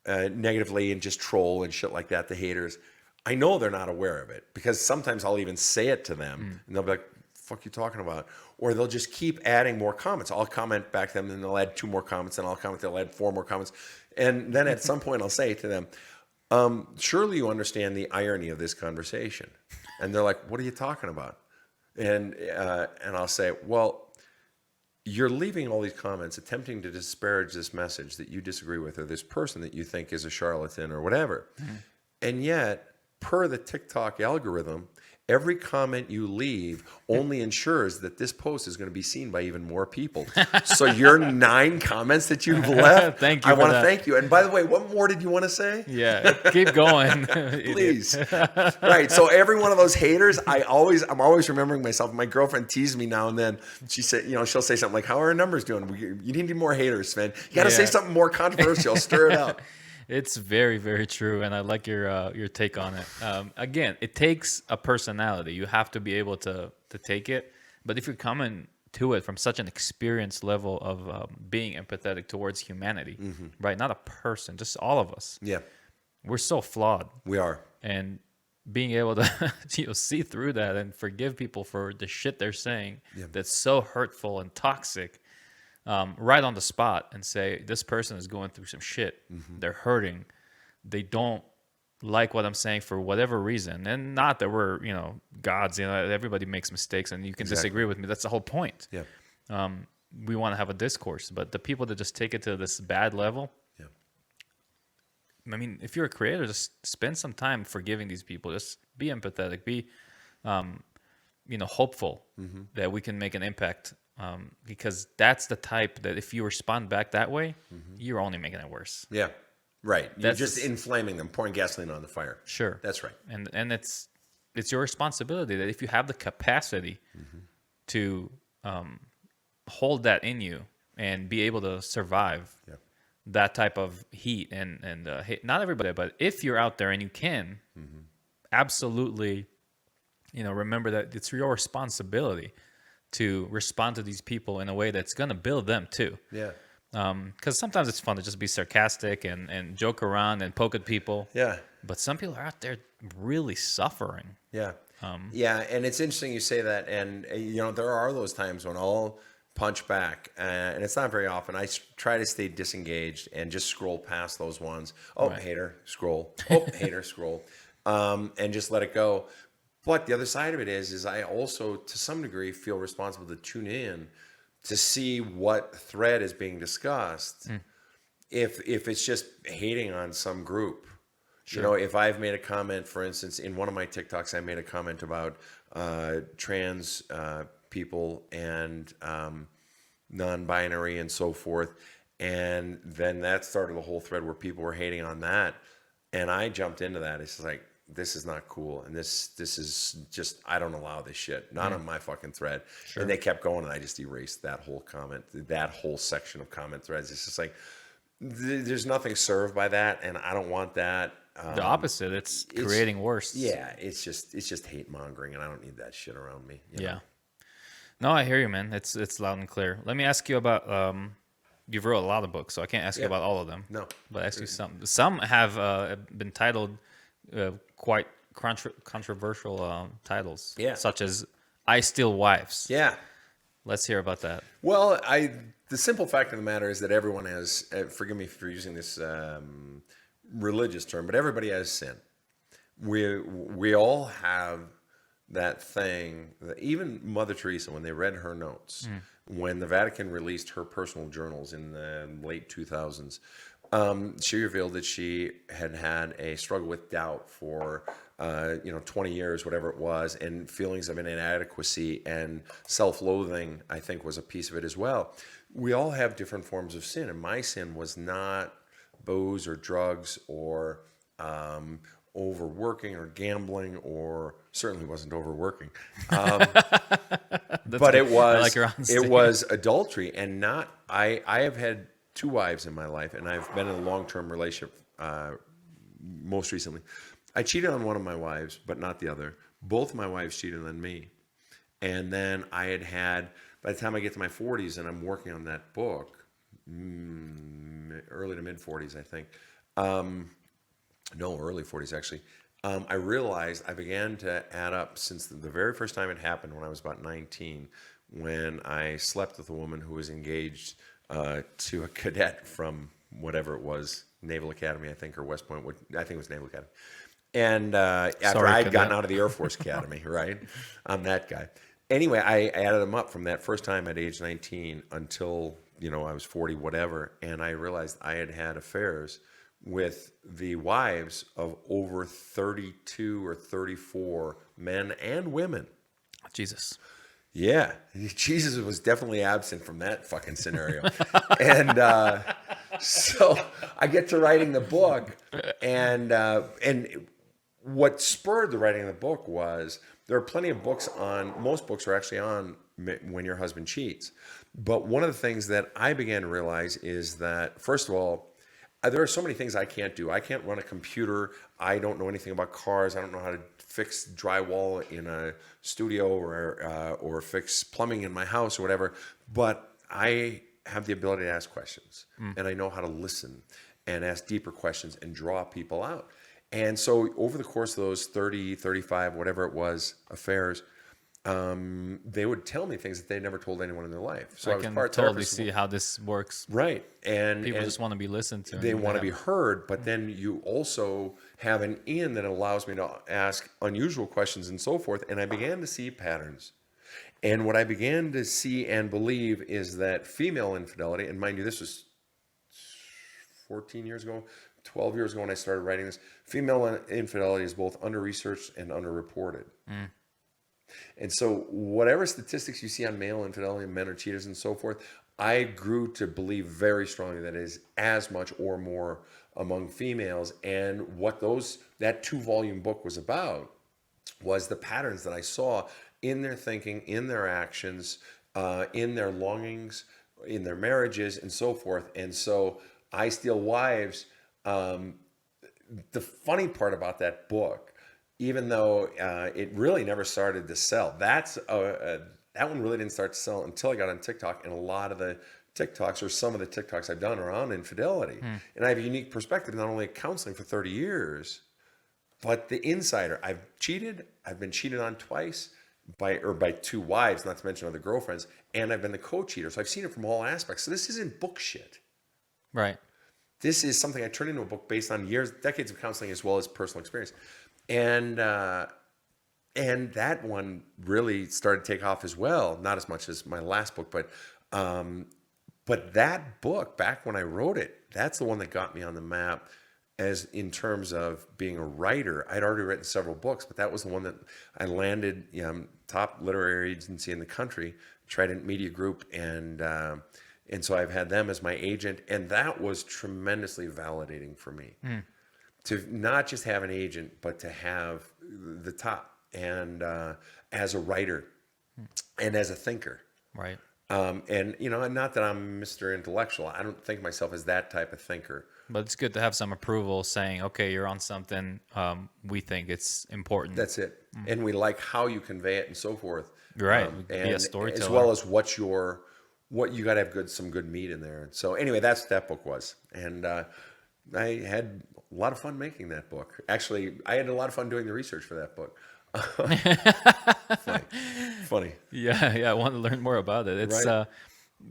[SPEAKER 2] negatively and just troll and shit like that, the haters, I know they're not aware of it, because sometimes I'll even say it to them and they'll be like, fuck you talking about? Or they'll just keep adding more comments. I'll comment back to them and they'll add 2 more comments, and I'll comment, they'll add 4 more comments. And then at some point I'll say to them, surely you understand the irony of this conversation. And they're like, what are you talking about? And I'll say, well, you're leaving all these comments attempting to disparage this message that you disagree with, or this person that you think is a charlatan or whatever. And yet, per the TikTok algorithm, every comment you leave only ensures that this post is going to be seen by even more people. So your 9 comments that you've left,
[SPEAKER 1] thank you.
[SPEAKER 2] I want to thank you. And by the way, what more did you want to say?
[SPEAKER 1] Yeah, keep going.
[SPEAKER 2] Please. Right. So every one of those haters, I'm always remembering myself. My girlfriend teased me now and then. She said, she'll say something like, how are our numbers doing? You need more haters, Sven. You got to say something more controversial. Stir it up.
[SPEAKER 1] It's very, very true, and I like your take on it. Again, it takes a personality. You have to be able to take it. But if you're coming to it from such an experienced level of being empathetic towards humanity, right? Not a person, just all of us.
[SPEAKER 2] Yeah,
[SPEAKER 1] we're so flawed.
[SPEAKER 2] We are,
[SPEAKER 1] and being able to see through that and forgive people for the shit they're saying that's so hurtful and toxic. Right on the spot, and say, this person is going through some shit. They're hurting. They don't like what I'm saying for whatever reason. And not that we're, gods, everybody makes mistakes and you can disagree with me. That's the whole point.
[SPEAKER 2] Yeah.
[SPEAKER 1] We want to have a discourse, but the people that just take it to this bad level, I mean, if you're a creator, just spend some time forgiving these people. Just be empathetic, be, hopeful that we can make an impact. Because that's the type that if you respond back that way, you're only making it worse.
[SPEAKER 2] Yeah, right. You're
[SPEAKER 1] That's
[SPEAKER 2] just inflaming them, pouring gasoline on the fire.
[SPEAKER 1] Sure.
[SPEAKER 2] That's right.
[SPEAKER 1] And it's your responsibility that if you have the capacity to hold that in you and be able to survive that type of heat and not everybody, but if you're out there and you can, absolutely, remember that it's your responsibility to respond to these people in a way that's going to build them too.
[SPEAKER 2] Yeah.
[SPEAKER 1] Because sometimes it's fun to just be sarcastic and joke around and poke at people.
[SPEAKER 2] Yeah.
[SPEAKER 1] But some people are out there really suffering.
[SPEAKER 2] Yeah. Yeah, and it's interesting you say that. And, there are those times when I'll punch back. And it's not very often. I try to stay disengaged and just scroll past those ones. Oh, right. Hater, scroll. Oh, hater, scroll. And just let it go. But the other side of it is I also, to some degree, feel responsible to tune in to see what thread is being discussed. If it's just hating on some group. Sure. If I've made a comment, for instance, in one of my TikToks, I made a comment about trans people and non-binary and so forth. And then that started the whole thread where people were hating on that. And I jumped into that. It's like, this is not cool, and this is just, I don't allow this shit, not on my fucking thread. Sure. And they kept going, and I just erased that whole comment, that whole section of comment threads. It's just like, there's nothing served by that, and I don't want that.
[SPEAKER 1] The opposite, it's creating worse.
[SPEAKER 2] Yeah, it's just hate mongering, and I don't need that shit around me.
[SPEAKER 1] Yeah. No, I hear you, man. It's loud and clear. Let me ask you about, you've wrote a lot of books, so I can't ask you about all of them.
[SPEAKER 2] No.
[SPEAKER 1] But ask you some. Some have been titled quite controversial titles, such as "I Steal Wives."
[SPEAKER 2] Yeah,
[SPEAKER 1] let's hear about that.
[SPEAKER 2] Well, the simple fact of the matter is that everyone has. Forgive me for using this religious term, but everybody has sin. We all have that thing. That even Mother Teresa, when they read her notes, when the Vatican released her personal journals in the late 2000s. She revealed that she had a struggle with doubt for 20 years, whatever it was, and feelings of inadequacy and self-loathing, I think, was a piece of it as well. We all have different forms of sin, and my sin was not booze or drugs or overworking or gambling, or certainly wasn't overworking. But it was adultery, and not. I have had 2 wives in my life, and I've been in a long-term relationship most recently. I cheated on one of my wives, but not the other. Both my wives cheated on me. And then I had by the time I get to my 40s and I'm working on that book, early to mid 40s, I think. No, early 40s actually. I realized I began to add up since the very first time it happened when I was about 19, when I slept with a woman who was engaged to a cadet from whatever it was, Naval Academy, I think, or West Point. I think it was Naval Academy. And after
[SPEAKER 1] Sorry,
[SPEAKER 2] I'd
[SPEAKER 1] cadet.
[SPEAKER 2] gotten out of the Air Force Academy, right? I'm that guy. Anyway, I added them up from that first time at age 19 until, I was 40, whatever. And I realized I had had affairs with the wives of over 32 or 34 men and women.
[SPEAKER 1] Jesus.
[SPEAKER 2] Yeah, Jesus was definitely absent from that fucking scenario. And so I get to writing the book, and what spurred the writing of the book was there are plenty of books most books are actually on when your husband cheats. But one of the things that I began to realize is that, first of all, there are so many things I can't do. I can't run a computer. I don't know anything about cars. I don't know how to fix drywall in a studio or fix plumbing in my house or whatever. But I have the ability to ask questions, and I know how to listen and ask deeper questions and draw people out. And so over the course of those 30, 35, whatever it was, affairs, they would tell me things that they never told anyone in their life. So I was
[SPEAKER 1] can
[SPEAKER 2] part
[SPEAKER 1] totally
[SPEAKER 2] therapist.
[SPEAKER 1] see how this works.
[SPEAKER 2] Right. And
[SPEAKER 1] People just want to be listened to.
[SPEAKER 2] they want to be heard, but then you also have an in that allows me to ask unusual questions and so forth. And I began to see patterns. And what I began to see and believe is that female infidelity, and mind you, this was 14 years ago, 12 years ago when I started writing this, female infidelity is both under-researched and under-reported. And so whatever statistics you see on male infidelity and men are cheaters and so forth, I grew to believe very strongly that it is as much or more among females. And what that 2-volume book was about was the patterns that I saw in their thinking, in their actions, in their longings, in their marriages and so forth. And so I Steal Wives, the funny part about that book, even though it really never started to sell, that one really didn't start to sell until I got on TikTok. And a lot of the TikToks, or some of the TikToks I've done, are on infidelity. And I have a unique perspective, not only counseling for 30 years, but the insider. I've been cheated on twice by 2 wives, not to mention other girlfriends, and I've been the co-cheater. So I've seen it from all aspects. So this isn't book shit.
[SPEAKER 1] Right.
[SPEAKER 2] This is something I turned into a book based on decades of counseling as well as personal experience. And that one really started to take off as well. Not as much as my last book, but that book, back when I wrote it, that's the one that got me on the map as in terms of being a writer. I'd already written several books, but that was the one that I landed, top literary agency in the country, Trident Media Group, and so I've had them as my agent, and that was tremendously validating for me. To not just have an agent, but to have the top, and as a writer and as a thinker.
[SPEAKER 1] Right.
[SPEAKER 2] And not that I'm Mr. Intellectual. I don't think of myself as that type of thinker.
[SPEAKER 1] But it's good to have some approval saying, okay, you're on something. We think it's important.
[SPEAKER 2] That's it. And we like how you convey it and so forth.
[SPEAKER 1] Right.
[SPEAKER 2] And
[SPEAKER 1] Be a storyteller.
[SPEAKER 2] as well as what you got to have some good meat in there. So anyway, that's what that book was. And I had a lot of fun making that book. Actually, I had a lot of fun doing the research for that book. Funny.
[SPEAKER 1] Yeah. I want to learn more about it. It's
[SPEAKER 2] Right.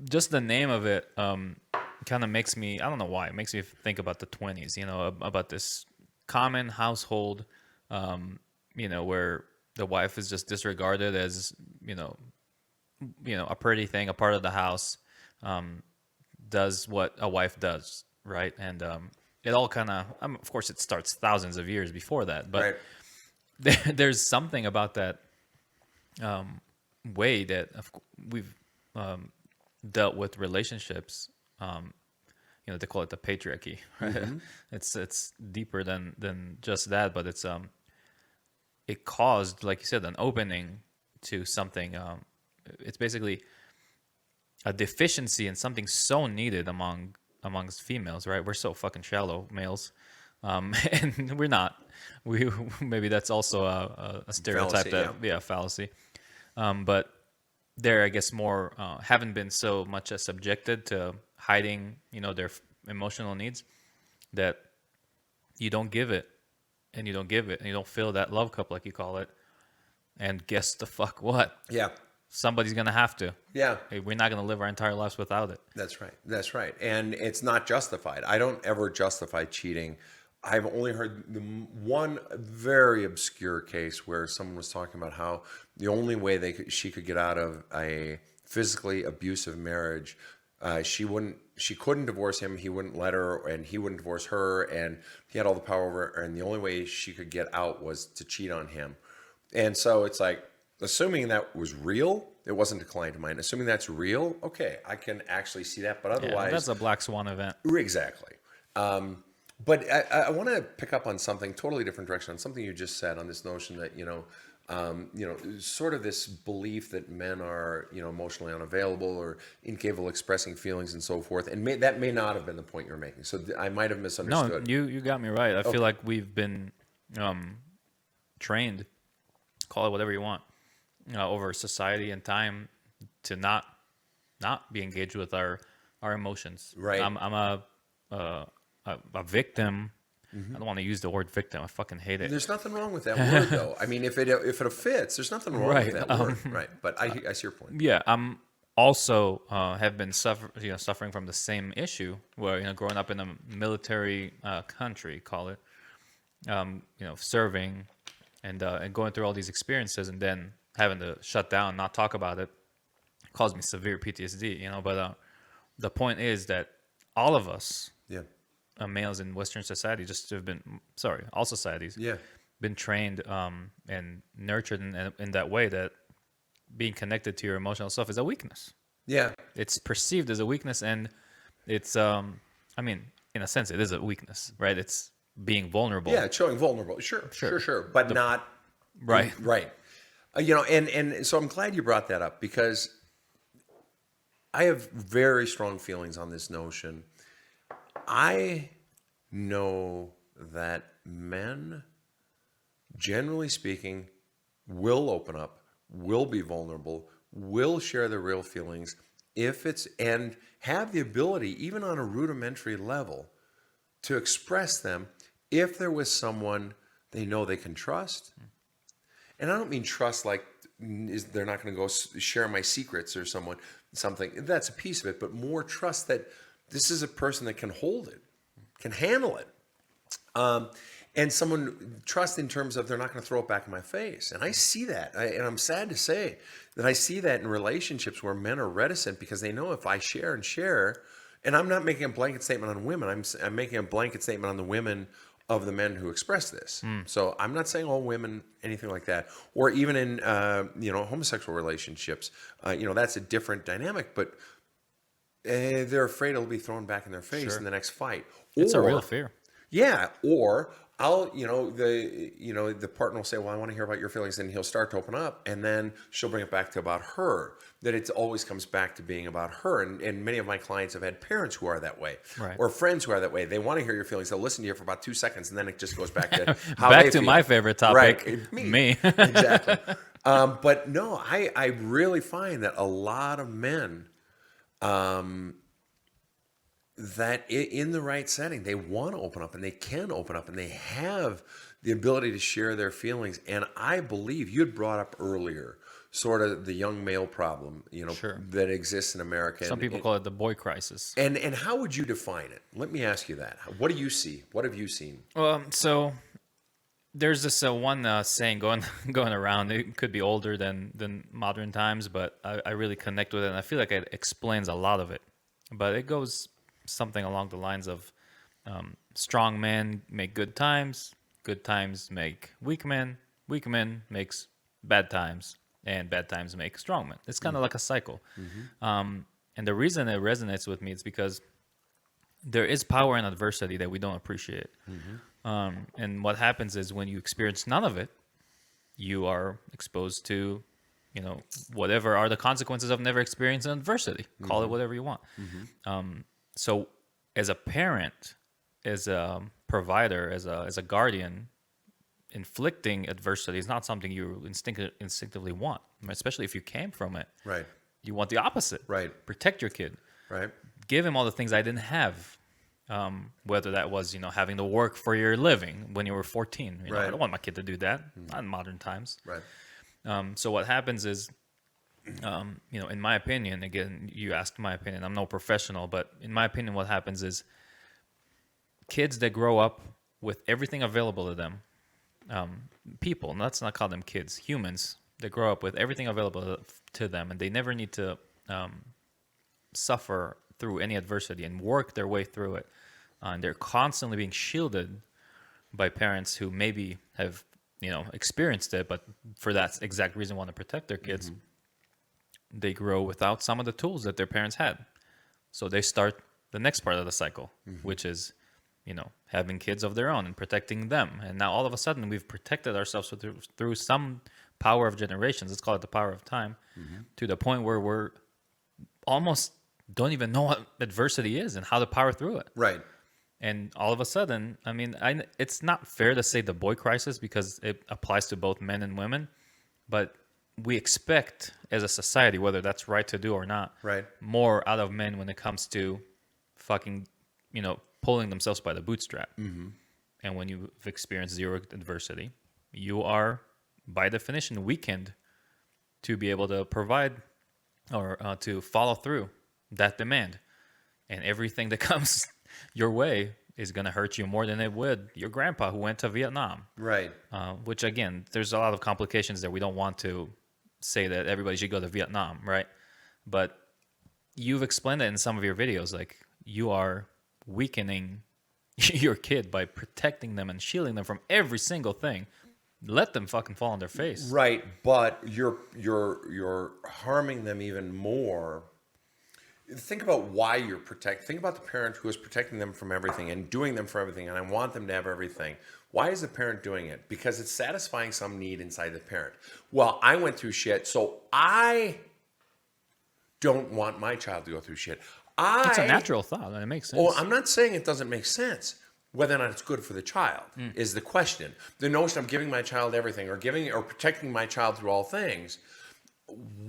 [SPEAKER 1] Just the name of it kind of makes me, I don't know why, it makes me think about the 20s, about this common household, where the wife is just disregarded as, a pretty thing, a part of the house, does what a wife does, right? And it all kind of, of course, it starts thousands of years before that, but there's something about that way that we've dealt with relationships. They call it the patriarchy, right? Mm-hmm. It's deeper than just that, but it caused, like you said, an opening to something. It's basically a deficiency in something so needed amongst females, right? We're so fucking shallow, males, and we're not. Maybe that's also a stereotype, fallacy, fallacy. But they're, I guess, more haven't been so much as subjected to hiding, their emotional needs, that you don't give it and you don't give it and you don't fill that love cup, like you call it. And guess the fuck what?
[SPEAKER 2] Yeah.
[SPEAKER 1] Somebody's gonna have to.
[SPEAKER 2] Yeah.
[SPEAKER 1] Hey, we're not gonna live our entire lives without it.
[SPEAKER 2] That's right. That's right. And it's not justified. I don't ever justify cheating. I've only heard one very obscure case where someone was talking about how the only way she could get out of a physically abusive marriage, she couldn't divorce him. He wouldn't let her, and he wouldn't divorce her, and he had all the power over her. And the only way she could get out was to cheat on him. And so it's like, assuming that was real, it wasn't a client of mine. Assuming that's real, okay, I can actually see that. But otherwise,
[SPEAKER 1] that's a black swan event.
[SPEAKER 2] Exactly. But I want to pick up on something totally different direction, on something you just said, on this notion that sort of this belief that men are emotionally unavailable or incapable of expressing feelings and so forth. And that may not have been the point you're making. So I might have misunderstood.
[SPEAKER 1] No, you got me right. I feel like we've been trained, call it whatever you want, over society and time, to not be engaged with our emotions.
[SPEAKER 2] Right.
[SPEAKER 1] I'm a victim. I don't want to use the word victim. I fucking hate it.
[SPEAKER 2] There's nothing wrong with that word, though. I mean, if it fits, there's nothing wrong with that word. Right. But I see your point.
[SPEAKER 1] Yeah, I'm also have been suffering from the same issue where, growing up in a military country, call it, serving and going through all these experiences, and then having to shut down, not talk about it, caused me severe PTSD. But the point is that all of us,
[SPEAKER 2] Yeah.
[SPEAKER 1] Males in Western society, just have been, all societies,
[SPEAKER 2] Yeah.
[SPEAKER 1] been trained and nurtured in that way, that being connected to your emotional self is a weakness.
[SPEAKER 2] Yeah.
[SPEAKER 1] It's perceived as a weakness, and it's, in a sense, it is a weakness, right? It's being vulnerable.
[SPEAKER 2] Yeah, it's showing vulnerable. Sure. But not
[SPEAKER 1] Right.
[SPEAKER 2] Right. And so I'm glad you brought that up, because I have very strong feelings on this notion. I know that men, generally speaking, will open up, will be vulnerable, will share their real feelings and have the ability, even on a rudimentary level, to express them if there was someone they know they can trust. And I don't mean trust like they're not going to go share my secrets or something. That's a piece of it, but more trust that this is a person that can hold it, can handle it. And someone trust in terms of they're not going to throw it back in my face. And I see that. And I'm sad to say that I see that in relationships where men are reticent, because they know if I share, and I'm not making a blanket statement on women. I'm making a blanket statement on the women of the men who express this. So I'm not saying all women, anything like that, or even in homosexual relationships. That's a different dynamic, but they're afraid it'll be thrown back in their face in the next fight.
[SPEAKER 1] It's a real fear.
[SPEAKER 2] Yeah, or the partner will say, well, I want to hear about your feelings, and he'll start to open up, and then she'll bring it back to about her, that it always comes back to being about her. And many of my clients have had parents who are that way,
[SPEAKER 1] right,
[SPEAKER 2] or friends who are that way. They want to hear your feelings. They'll listen to you for about 2 seconds, and then it just goes back to how
[SPEAKER 1] back
[SPEAKER 2] they
[SPEAKER 1] to
[SPEAKER 2] feel.
[SPEAKER 1] my favorite topic,
[SPEAKER 2] right?
[SPEAKER 1] Me.
[SPEAKER 2] Exactly. But no, I really find that a lot of men, that in the right setting, they want to open up, and they can open up, and they have the ability to share their feelings. And I believe you had brought up earlier sort of the young male problem, that exists in America.
[SPEAKER 1] Some people call it the boy crisis.
[SPEAKER 2] And how would you define it? Let me ask you that. What do you see? What have you seen?
[SPEAKER 1] So there's this one saying going around. It could be older than modern times, but I really connect with it, and I feel like it explains a lot of it. But it goes something along the lines of strong men make good times make weak men makes bad times, and bad times make strong men. It's kind of like a cycle. And the reason it resonates with me is because there is power in adversity that we don't appreciate. And what happens is, when you experience none of it, you are exposed to whatever are the consequences of never experiencing adversity. Call it whatever you want. So as a parent, as a provider, as a guardian, inflicting adversity is not something you instinctively want, especially if you came from it.
[SPEAKER 2] Right.
[SPEAKER 1] You want the opposite.
[SPEAKER 2] Right.
[SPEAKER 1] Protect your kid.
[SPEAKER 2] Right.
[SPEAKER 1] Give him all the things I didn't have. Whether that was, having to work for your living when you were 14. I
[SPEAKER 2] Right.
[SPEAKER 1] don't want my kid to do that. Not in modern times.
[SPEAKER 2] Right.
[SPEAKER 1] So what happens is, in my opinion, again, you asked my opinion. I'm no professional, but in my opinion, what happens is kids that grow up with everything available to them, people, let's not call them kids, humans that grow up with everything available to them, and they never need to suffer through any adversity and work their way through it. And they're constantly being shielded by parents who maybe have, experienced it, but for that exact reason want to protect their kids. They grow without some of the tools that their parents had. So they start the next part of the cycle, which is, having kids of their own and protecting them. And now all of a sudden we've protected ourselves through some power of generations. Let's call it the power of time, to the point where we're almost don't even know what adversity is and how to power through it.
[SPEAKER 2] Right.
[SPEAKER 1] And all of a sudden, it's not fair to say the boy crisis because it applies to both men and women, but we expect as a society, whether that's right to do or not,
[SPEAKER 2] Right.
[SPEAKER 1] more out of men when it comes to fucking, pulling themselves by the bootstrap. And when you've experienced zero adversity, you are, by definition, weakened to be able to provide or to follow through that demand. And everything that comes your way is going to hurt you more than it would your grandpa who went to Vietnam.
[SPEAKER 2] Right.
[SPEAKER 1] Which, again, there's a lot of complications there. We don't want to say that everybody should go to Vietnam, right? But you've explained it in some of your videos. Like, you are weakening your kid by protecting them and shielding them from every single thing. Let them fucking fall on their face.
[SPEAKER 2] Right, but you're harming them even more. Think about why you're protecting. Think about the parent who is protecting them from everything and doing them for everything, and I want them to have everything. Why is the parent doing it? Because it's satisfying some need inside the parent. Well, I went through shit, so I don't want my child to go through shit.
[SPEAKER 1] It's a natural thought, and it makes sense.
[SPEAKER 2] Oh, I'm not saying it doesn't make sense. Whether or not it's good for the child is the question. The notion of giving my child everything or protecting my child through all things,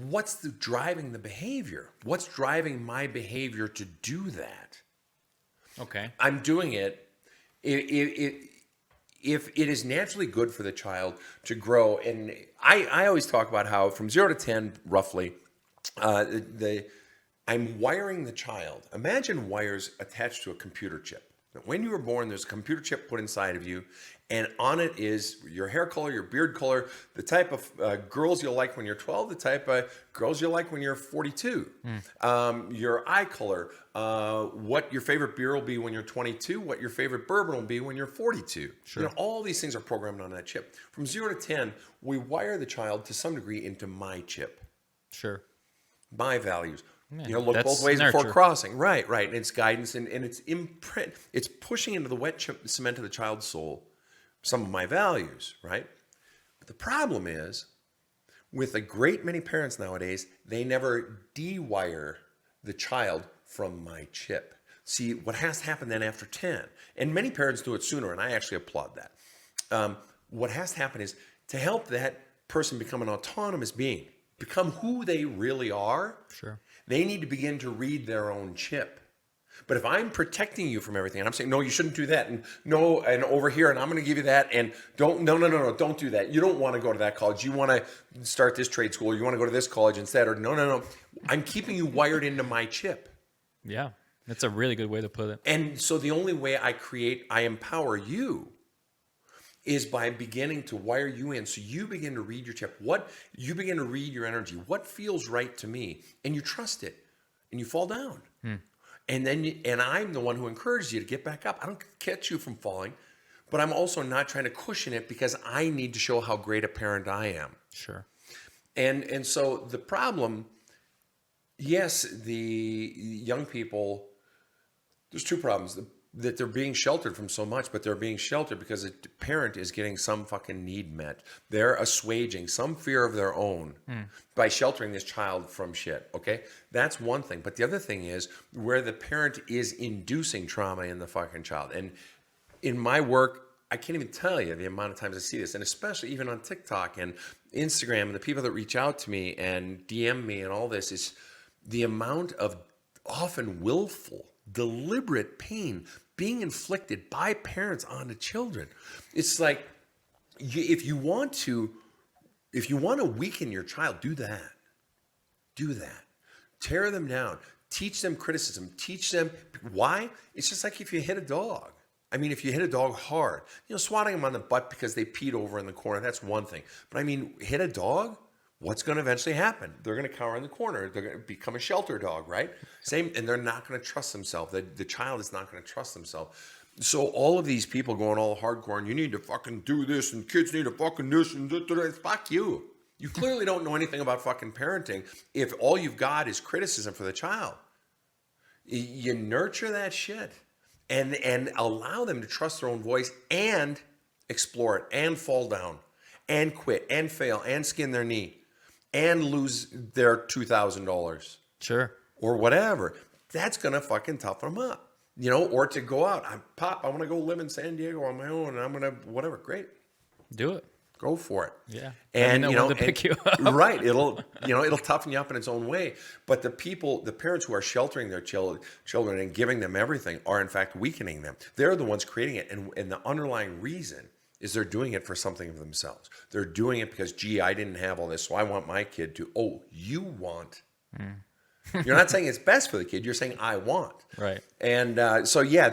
[SPEAKER 2] what's driving the behavior? What's driving my behavior to do that?
[SPEAKER 1] Okay.
[SPEAKER 2] I'm doing it. If it is naturally good for the child to grow, and I always talk about how from 0 to 10, roughly, I'm wiring the child. Imagine wires attached to a computer chip. When you were born, there's a computer chip put inside of you, and on it is your hair color, your beard color, the type of girls you'll like when you're 12, the type of girls you'll like when you're 42, your eye color, what your favorite beer will be when you're 22, what your favorite bourbon will be when you're 42. Sure. All these things are programmed on that chip. From 0 to 10, we wire the child to some degree into my chip.
[SPEAKER 1] Sure.
[SPEAKER 2] My values.
[SPEAKER 1] Yeah,
[SPEAKER 2] Look both ways before crossing. Right. And it's guidance and it's imprint. It's pushing into the wet cement of the child's soul some of my values, right? But the problem is, with a great many parents nowadays, they never de-wire the child from my chip. See, what has to happen then after 10, and many parents do it sooner, and I actually applaud that. What has to happen is to help that person become an autonomous being, become who they really are.
[SPEAKER 1] Sure.
[SPEAKER 2] They need to begin to read their own chip. But if I'm protecting you from everything, and I'm saying, no, you shouldn't do that, and no, and over here, and I'm going to give you that, and don't do that. You don't want to go to that college. You want to start this trade school. You want to go to this college instead, or no. I'm keeping you wired into my chip.
[SPEAKER 1] Yeah, that's a really good way to put it.
[SPEAKER 2] And so the only way I empower you is by beginning to wire you in. So you begin to read your chip. You begin to read your energy. What feels right to me? And you trust it. And you fall down. And I'm the one who encourages you to get back up. I don't catch you from falling, but I'm also not trying to cushion it because I need to show how great a parent I am.
[SPEAKER 1] Sure.
[SPEAKER 2] And so the problem, yes, the young people, there's two problems. That they're being sheltered from so much, but they're being sheltered because a parent is getting some fucking need met. They're assuaging some fear of their own by sheltering this child from shit, okay? That's one thing. But the other thing is where the parent is inducing trauma in the fucking child. And in my work, I can't even tell you the amount of times I see this, and especially even on TikTok and Instagram, and the people that reach out to me and DM me and all this is the amount of often willful, deliberate pain being inflicted by parents onto children. It's like if you want to weaken your child, do that. Do that. Tear them down. Teach them criticism. Teach them why. It's just like if you hit a dog. I mean, if you hit a dog hard, swatting them on the butt because they peed over in the corner, that's one thing. But I mean, hit a dog, what's going to eventually happen? They're going to cower in the corner. They're going to become a shelter dog, right? Same, and they're not going to trust themselves. The child is not going to trust themselves. So all of these people going all hardcore and you need to fucking do this and kids need to fucking this and fuck you. You clearly don't know anything about fucking parenting if all you've got is criticism for the child. You nurture that shit. And allow them to trust their own voice and explore it and fall down and quit and fail and skin their knee and lose their $2,000.
[SPEAKER 1] Sure.
[SPEAKER 2] Or whatever. That's going to fucking toughen them up. Or to go out. I want to go live in San Diego on my own and I'm going to, whatever. Great.
[SPEAKER 1] Do it.
[SPEAKER 2] Go for it.
[SPEAKER 1] Yeah.
[SPEAKER 2] And
[SPEAKER 1] when to pick you up.
[SPEAKER 2] Right. It'll toughen you up in its own way. But the parents who are sheltering their children and giving them everything are in fact weakening them. They're the ones creating it. And the underlying reason is they're doing it for something of themselves. They're doing it because, gee, I didn't have all this, so I want my kid to. Oh, you want. You're not saying it's best for the kid. You're saying I want.
[SPEAKER 1] Right.
[SPEAKER 2] And so, yeah,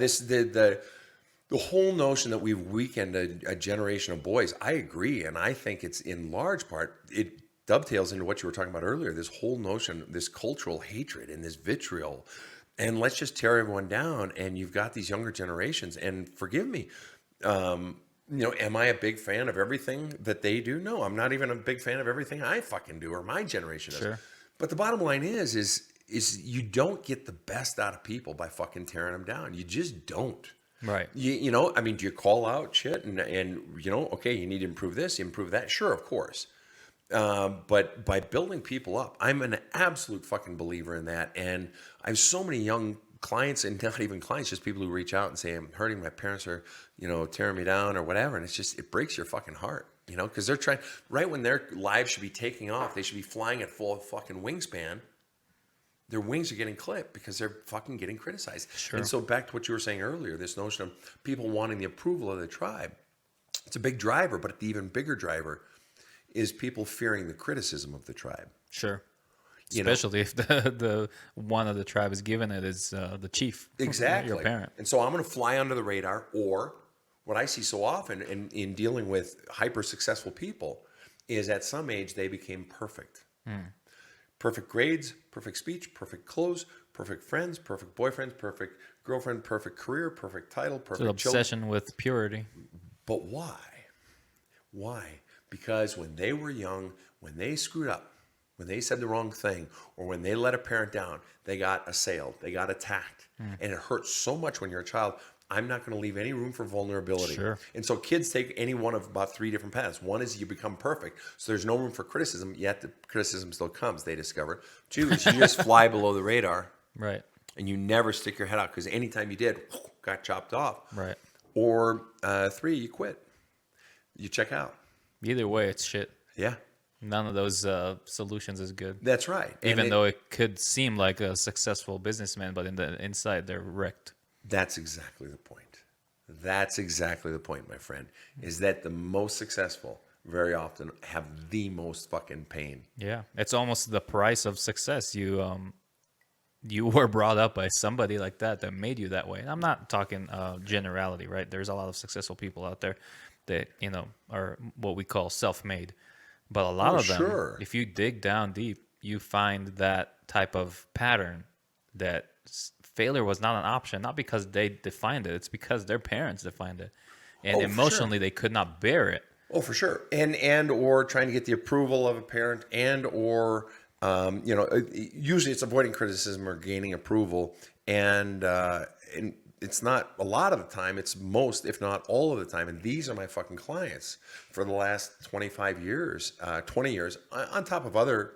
[SPEAKER 2] the whole notion that we've weakened a generation of boys, I agree. And I think it's in large part, it dovetails into what you were talking about earlier, this whole notion, this cultural hatred and this vitriol. And let's just tear everyone down. And you've got these younger generations. And forgive me, am I a big fan of everything that they do? No, I'm not even a big fan of everything I fucking do or my generation does.
[SPEAKER 1] Sure.
[SPEAKER 2] But the bottom line is you don't get the best out of people by fucking tearing them down. You just don't.
[SPEAKER 1] Right.
[SPEAKER 2] Do you call out shit and okay, you need to improve this, improve that? Sure, of course. But by building people up, I'm an absolute fucking believer in that. And I have so many young clients, and not even clients, just people who reach out and say, I'm hurting, my parents are, tearing me down or whatever. And it's just, it breaks your fucking heart, because they're trying, right when their lives should be taking off, they should be flying at full fucking wingspan. Their wings are getting clipped because they're fucking getting criticized.
[SPEAKER 1] Sure.
[SPEAKER 2] And so back to what you were saying earlier, this notion of people wanting the approval of the tribe. It's a big driver, but the even bigger driver is people fearing the criticism of the tribe.
[SPEAKER 1] Sure. Especially if the one of the tribe is given it is the chief.
[SPEAKER 2] Exactly.
[SPEAKER 1] Your parent.
[SPEAKER 2] And so I'm going to fly under the radar, or what I see so often in dealing with hyper successful people is at some age they became perfect. Perfect grades, perfect speech, perfect clothes, perfect friends, perfect boyfriends, perfect girlfriend, perfect career, perfect title, perfect children.
[SPEAKER 1] It's an obsession with purity.
[SPEAKER 2] But why? Why? Because when they were young, when they screwed up, when they said the wrong thing, or when they let a parent down, they got assailed, they got attacked. And it hurts so much when you're a child. I'm not going to leave any room for vulnerability.
[SPEAKER 1] Sure.
[SPEAKER 2] And so kids take any one of about 3 different paths. One is you become perfect. So there's no room for criticism, yet the criticism still comes, they discover. 2 is you just fly below the radar.
[SPEAKER 1] Right.
[SPEAKER 2] And you never stick your head out because anytime you did, got chopped off.
[SPEAKER 1] Right.
[SPEAKER 2] Or 3, you quit. You check out.
[SPEAKER 1] Either way, it's shit.
[SPEAKER 2] Yeah.
[SPEAKER 1] None of those solutions is good.
[SPEAKER 2] That's right.
[SPEAKER 1] Even though it could seem like a successful businessman, but in the inside, they're wrecked.
[SPEAKER 2] That's exactly the point. That's exactly the point, my friend, is that the most successful very often have the most fucking pain.
[SPEAKER 1] Yeah. It's almost the price of success. You were brought up by somebody like that made you that way. And I'm not talking generality, right? There's a lot of successful people out there that, are what we call self-made. But a lot of them, if you dig down deep, you find that type of pattern that failure was not an option, not because they defined it. It's because their parents defined it. And emotionally, they could not bear it.
[SPEAKER 2] Oh, for sure. And or trying to get the approval of a parent and or, usually it's avoiding criticism or gaining approval. And it's not a lot of the time. It's most, if not all of the time. And these are my fucking clients for the last 25 years, 20 years, on top of other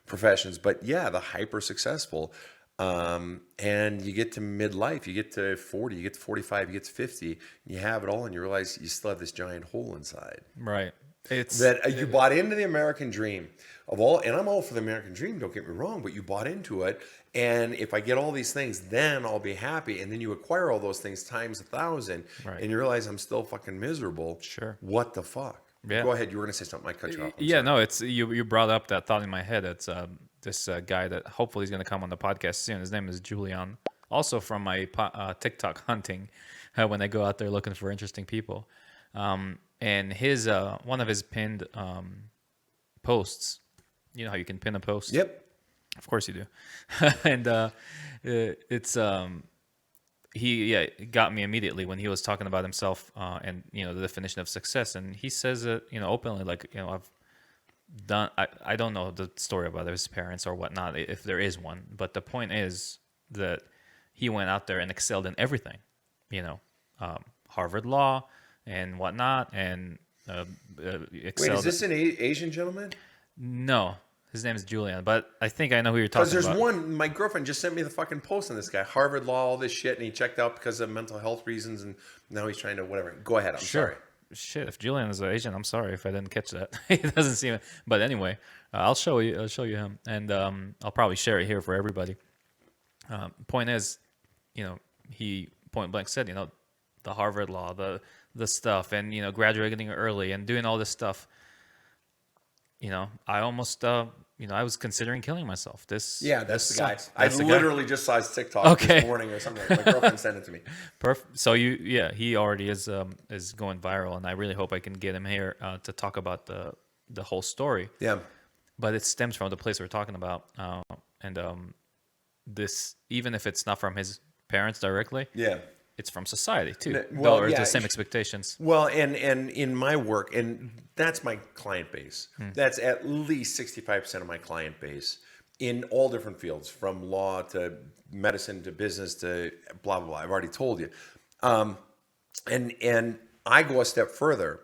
[SPEAKER 2] professions. But yeah, the hyper successful. And you get to midlife, you get to 40, you get to 45, you get to 50, and you have it all, and you realize you still have this giant hole inside.
[SPEAKER 1] Right. It's
[SPEAKER 2] That you bought into the American dream of all, and I'm all for the American dream, don't get me wrong, but you bought into it. And if I get all these things, then I'll be happy. And then you acquire all those things times 1,000,
[SPEAKER 1] Right.
[SPEAKER 2] and you realize I'm still fucking miserable.
[SPEAKER 1] Sure.
[SPEAKER 2] What the fuck?
[SPEAKER 1] Yeah.
[SPEAKER 2] Go ahead. You were going to say something. I cut you off. I'm
[SPEAKER 1] yeah.
[SPEAKER 2] sorry.
[SPEAKER 1] No, it's you brought up that thought in my head. It's this guy that hopefully is going to come on the podcast soon. His name is Julian, also from my TikTok hunting, when I go out there looking for interesting people. And his one of his pinned posts, you know how you can pin a post?
[SPEAKER 2] Yep.
[SPEAKER 1] Of course you do. And it's it got me immediately when he was talking about himself and you know the definition of success. And he says it, you know, openly, like, you know, I've done. I don't know the story about his parents or whatnot, if there is one, but the point is that he went out there and excelled in everything, you know, Harvard Law and whatnot, and excelled.
[SPEAKER 2] Wait, is this an Asian gentleman?
[SPEAKER 1] No, his name is Julian, but I think I know who you're talking
[SPEAKER 2] Because
[SPEAKER 1] about.
[SPEAKER 2] there's one, my girlfriend just sent me the fucking post on this guy, Harvard Law, all this shit, and he checked out because of mental health reasons, and now he's trying to whatever. Go ahead, I'm sorry.
[SPEAKER 1] Shit, if Julian is an Asian, I'm sorry if I didn't catch that. He doesn't seem it. But anyway, I'll show you him, and I'll probably share it here for everybody. Point is, you know, he point blank said, you know, the Harvard Law, the stuff, and, you know, graduating early and doing all this stuff. You know, I almost, you know, I was considering killing myself.
[SPEAKER 2] Yeah, that's
[SPEAKER 1] this
[SPEAKER 2] the guy.
[SPEAKER 1] sucks.
[SPEAKER 2] I
[SPEAKER 1] That's the guy.
[SPEAKER 2] literally just saw his TikTok this morning or something. My girlfriend sent it to me.
[SPEAKER 1] Perfect. So he already is going viral, and I really hope I can get him here to talk about the whole story.
[SPEAKER 2] Yeah.
[SPEAKER 1] But it stems from the place we're talking about, and this, even if it's not from his parents directly,
[SPEAKER 2] Yeah.
[SPEAKER 1] it's from society too.
[SPEAKER 2] Well,
[SPEAKER 1] or
[SPEAKER 2] yeah,
[SPEAKER 1] the same expectations.
[SPEAKER 2] Well, and in my work, and that's my client base. That's at least 65% of my client base in all different fields, from law to medicine to business to blah, blah, blah. I've already told you. And I go a step further.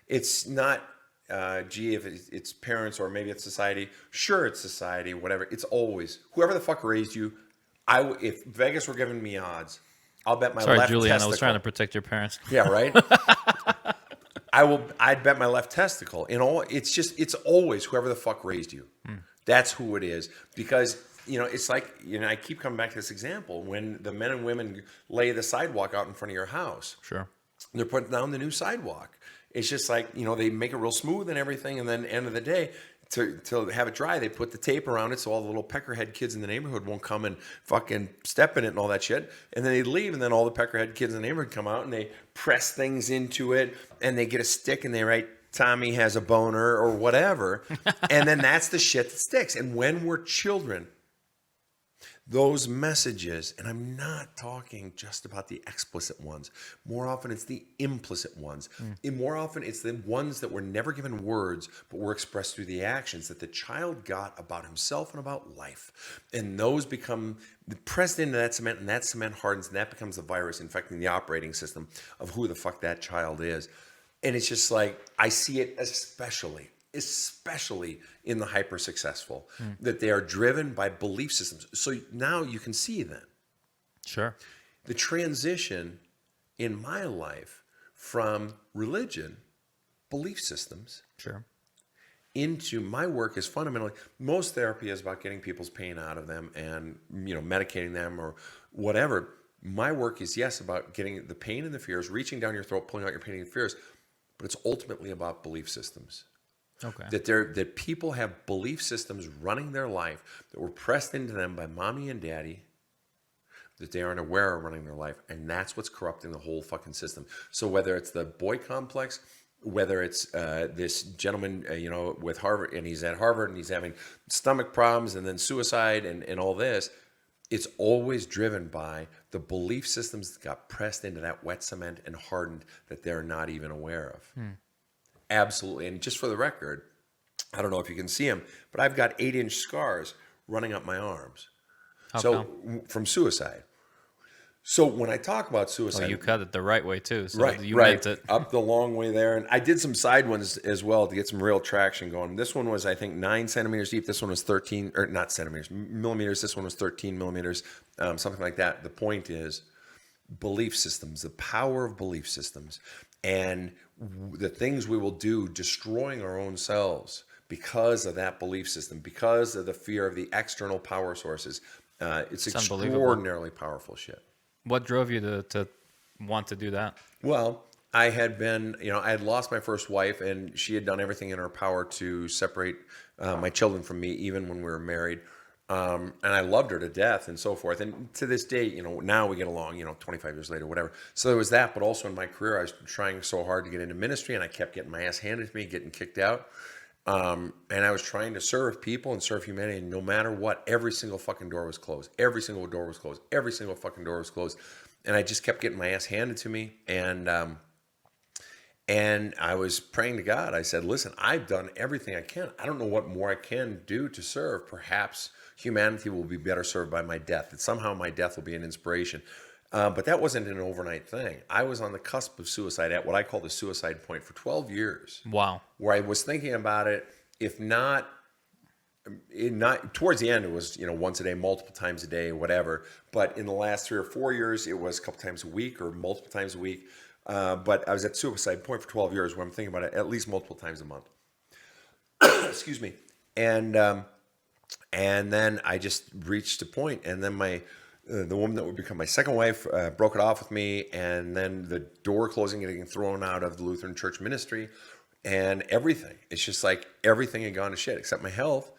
[SPEAKER 2] It's not, if it's parents or maybe it's society. Sure, it's society, whatever. It's always, whoever the fuck raised you, if Vegas were giving me odds, I'll bet my
[SPEAKER 1] Sorry,
[SPEAKER 2] left
[SPEAKER 1] Julian,
[SPEAKER 2] testicle.
[SPEAKER 1] I was trying to protect your parents.
[SPEAKER 2] Yeah, right. I'd bet my left testicle. It's always whoever the fuck raised you. That's who it is. Because, you know, it's like, you know, I keep coming back to this example when the men and women lay the sidewalk out in front of your house.
[SPEAKER 1] Sure.
[SPEAKER 2] They're putting down the new sidewalk. It's just like, you know, they make it real smooth and everything, and then end of the day, to have it dry, they put the tape around it so all the little peckerhead kids in the neighborhood won't come and fucking step in it and all that shit. And then they leave, and then all the peckerhead kids in the neighborhood come out and they press things into it, and they get a stick and they write, Tommy has a boner or whatever. And then that's the shit that sticks. And when we're children, those messages, and I'm not talking just about the explicit ones. More often, it's the implicit ones. And more often, it's the ones that were never given words, but were expressed through the actions that the child got about himself and about life. And those become pressed into that cement, and that cement hardens, and that becomes the virus infecting the operating system of who the fuck that child is. And it's just like, I see it especially in the hyper successful, that they are driven by belief systems. So now you can see then
[SPEAKER 1] Sure.
[SPEAKER 2] the transition in my life from religion, belief systems,
[SPEAKER 1] Sure.
[SPEAKER 2] into my work is fundamentally, most therapy is about getting people's pain out of them and, you know, medicating them or whatever. My work is, yes, about getting the pain and the fears, reaching down your throat, pulling out your pain and fears, but it's ultimately about belief systems.
[SPEAKER 1] Okay.
[SPEAKER 2] That people have belief systems running their life that were pressed into them by mommy and daddy, that they aren't aware of running their life, and that's what's corrupting the whole fucking system. So whether it's the boy complex, whether it's this gentleman, you know, with Harvard, and he's at Harvard and he's having stomach problems and then suicide and all this, it's always driven by the belief systems that got pressed into that wet cement and hardened that they're not even aware of. Absolutely. And just for the record, I don't know if you can see them, but I've got 8-inch scars running up my arms.
[SPEAKER 1] How
[SPEAKER 2] So
[SPEAKER 1] come?
[SPEAKER 2] from suicide. So when I talk about
[SPEAKER 1] Oh,
[SPEAKER 2] suicide,
[SPEAKER 1] you cut it the right way too. So
[SPEAKER 2] right,
[SPEAKER 1] you
[SPEAKER 2] right,
[SPEAKER 1] meant it.
[SPEAKER 2] up the long way there, and I did some side ones as well to get some real traction going. This one was, I think, 9 centimeters deep. This one was 13, or not centimeters, millimeters. This one was 13 millimeters, something like that. The point is belief systems, the power of belief systems, and the things we will do destroying our own selves because of that belief system, because of the fear of the external power sources. It's
[SPEAKER 1] It's unbelievable.
[SPEAKER 2] extraordinarily powerful shit.
[SPEAKER 1] What drove you to want to do that?
[SPEAKER 2] Well, I had been, I had lost my first wife, and she had done everything in her power to separate my children from me, even when we were married. And I loved her to death and so forth. And to this day, now we get along, 25 years later, whatever. So there was that. But also in my career, I was trying so hard to get into ministry, and I kept getting my ass handed to me, getting kicked out. And I was trying to serve people and serve humanity. And no matter what, every single fucking door was closed. Every single door was closed. Every single fucking door was closed. And I just kept getting my ass handed to me. And I was praying to God. I said, listen, I've done everything I can. I don't know what more I can do to serve. Perhaps humanity will be better served by my death. That somehow my death will be an inspiration. But that wasn't an overnight thing. I was on the cusp of suicide at what I call the suicide point for 12 years.
[SPEAKER 1] Wow.
[SPEAKER 2] Where I was thinking about it, if not towards the end, it was, once a day, multiple times a day, whatever. But in the last 3 or 4 years, it was a couple times a week or multiple times a week. But I was at suicide point for 12 years where I'm thinking about it at least multiple times a month. Excuse me. And then I just reached a point, and then the woman that would become my second wife broke it off with me, and then the door closing, getting thrown out of the Lutheran Church ministry, and everything. It's just like everything had gone to shit except my health.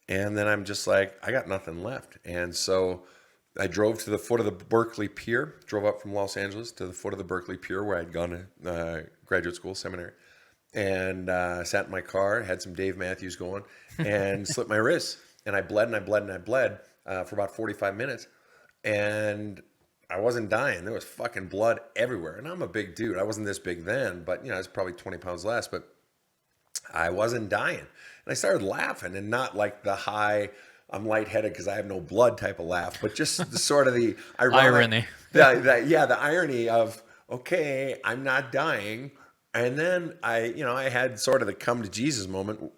[SPEAKER 2] And then I'm just like, I got nothing left. And so I drove to the foot of the Berkeley Pier, drove up from Los Angeles to the foot of the Berkeley Pier where I'd gone to graduate school, seminary, and sat in my car, had some Dave Matthews going, and slit my wrists. And I bled and I bled and I bled for about 45 minutes. And I wasn't dying. There was fucking blood everywhere. And I'm a big dude. I wasn't this big then, but, I was probably 20 pounds less. But I wasn't dying. And I started laughing, and not like the high, I'm lightheaded because I have no blood type of laugh, but just the sort of the irony. The irony of, okay, I'm not dying. And then I had sort of the come to Jesus moment,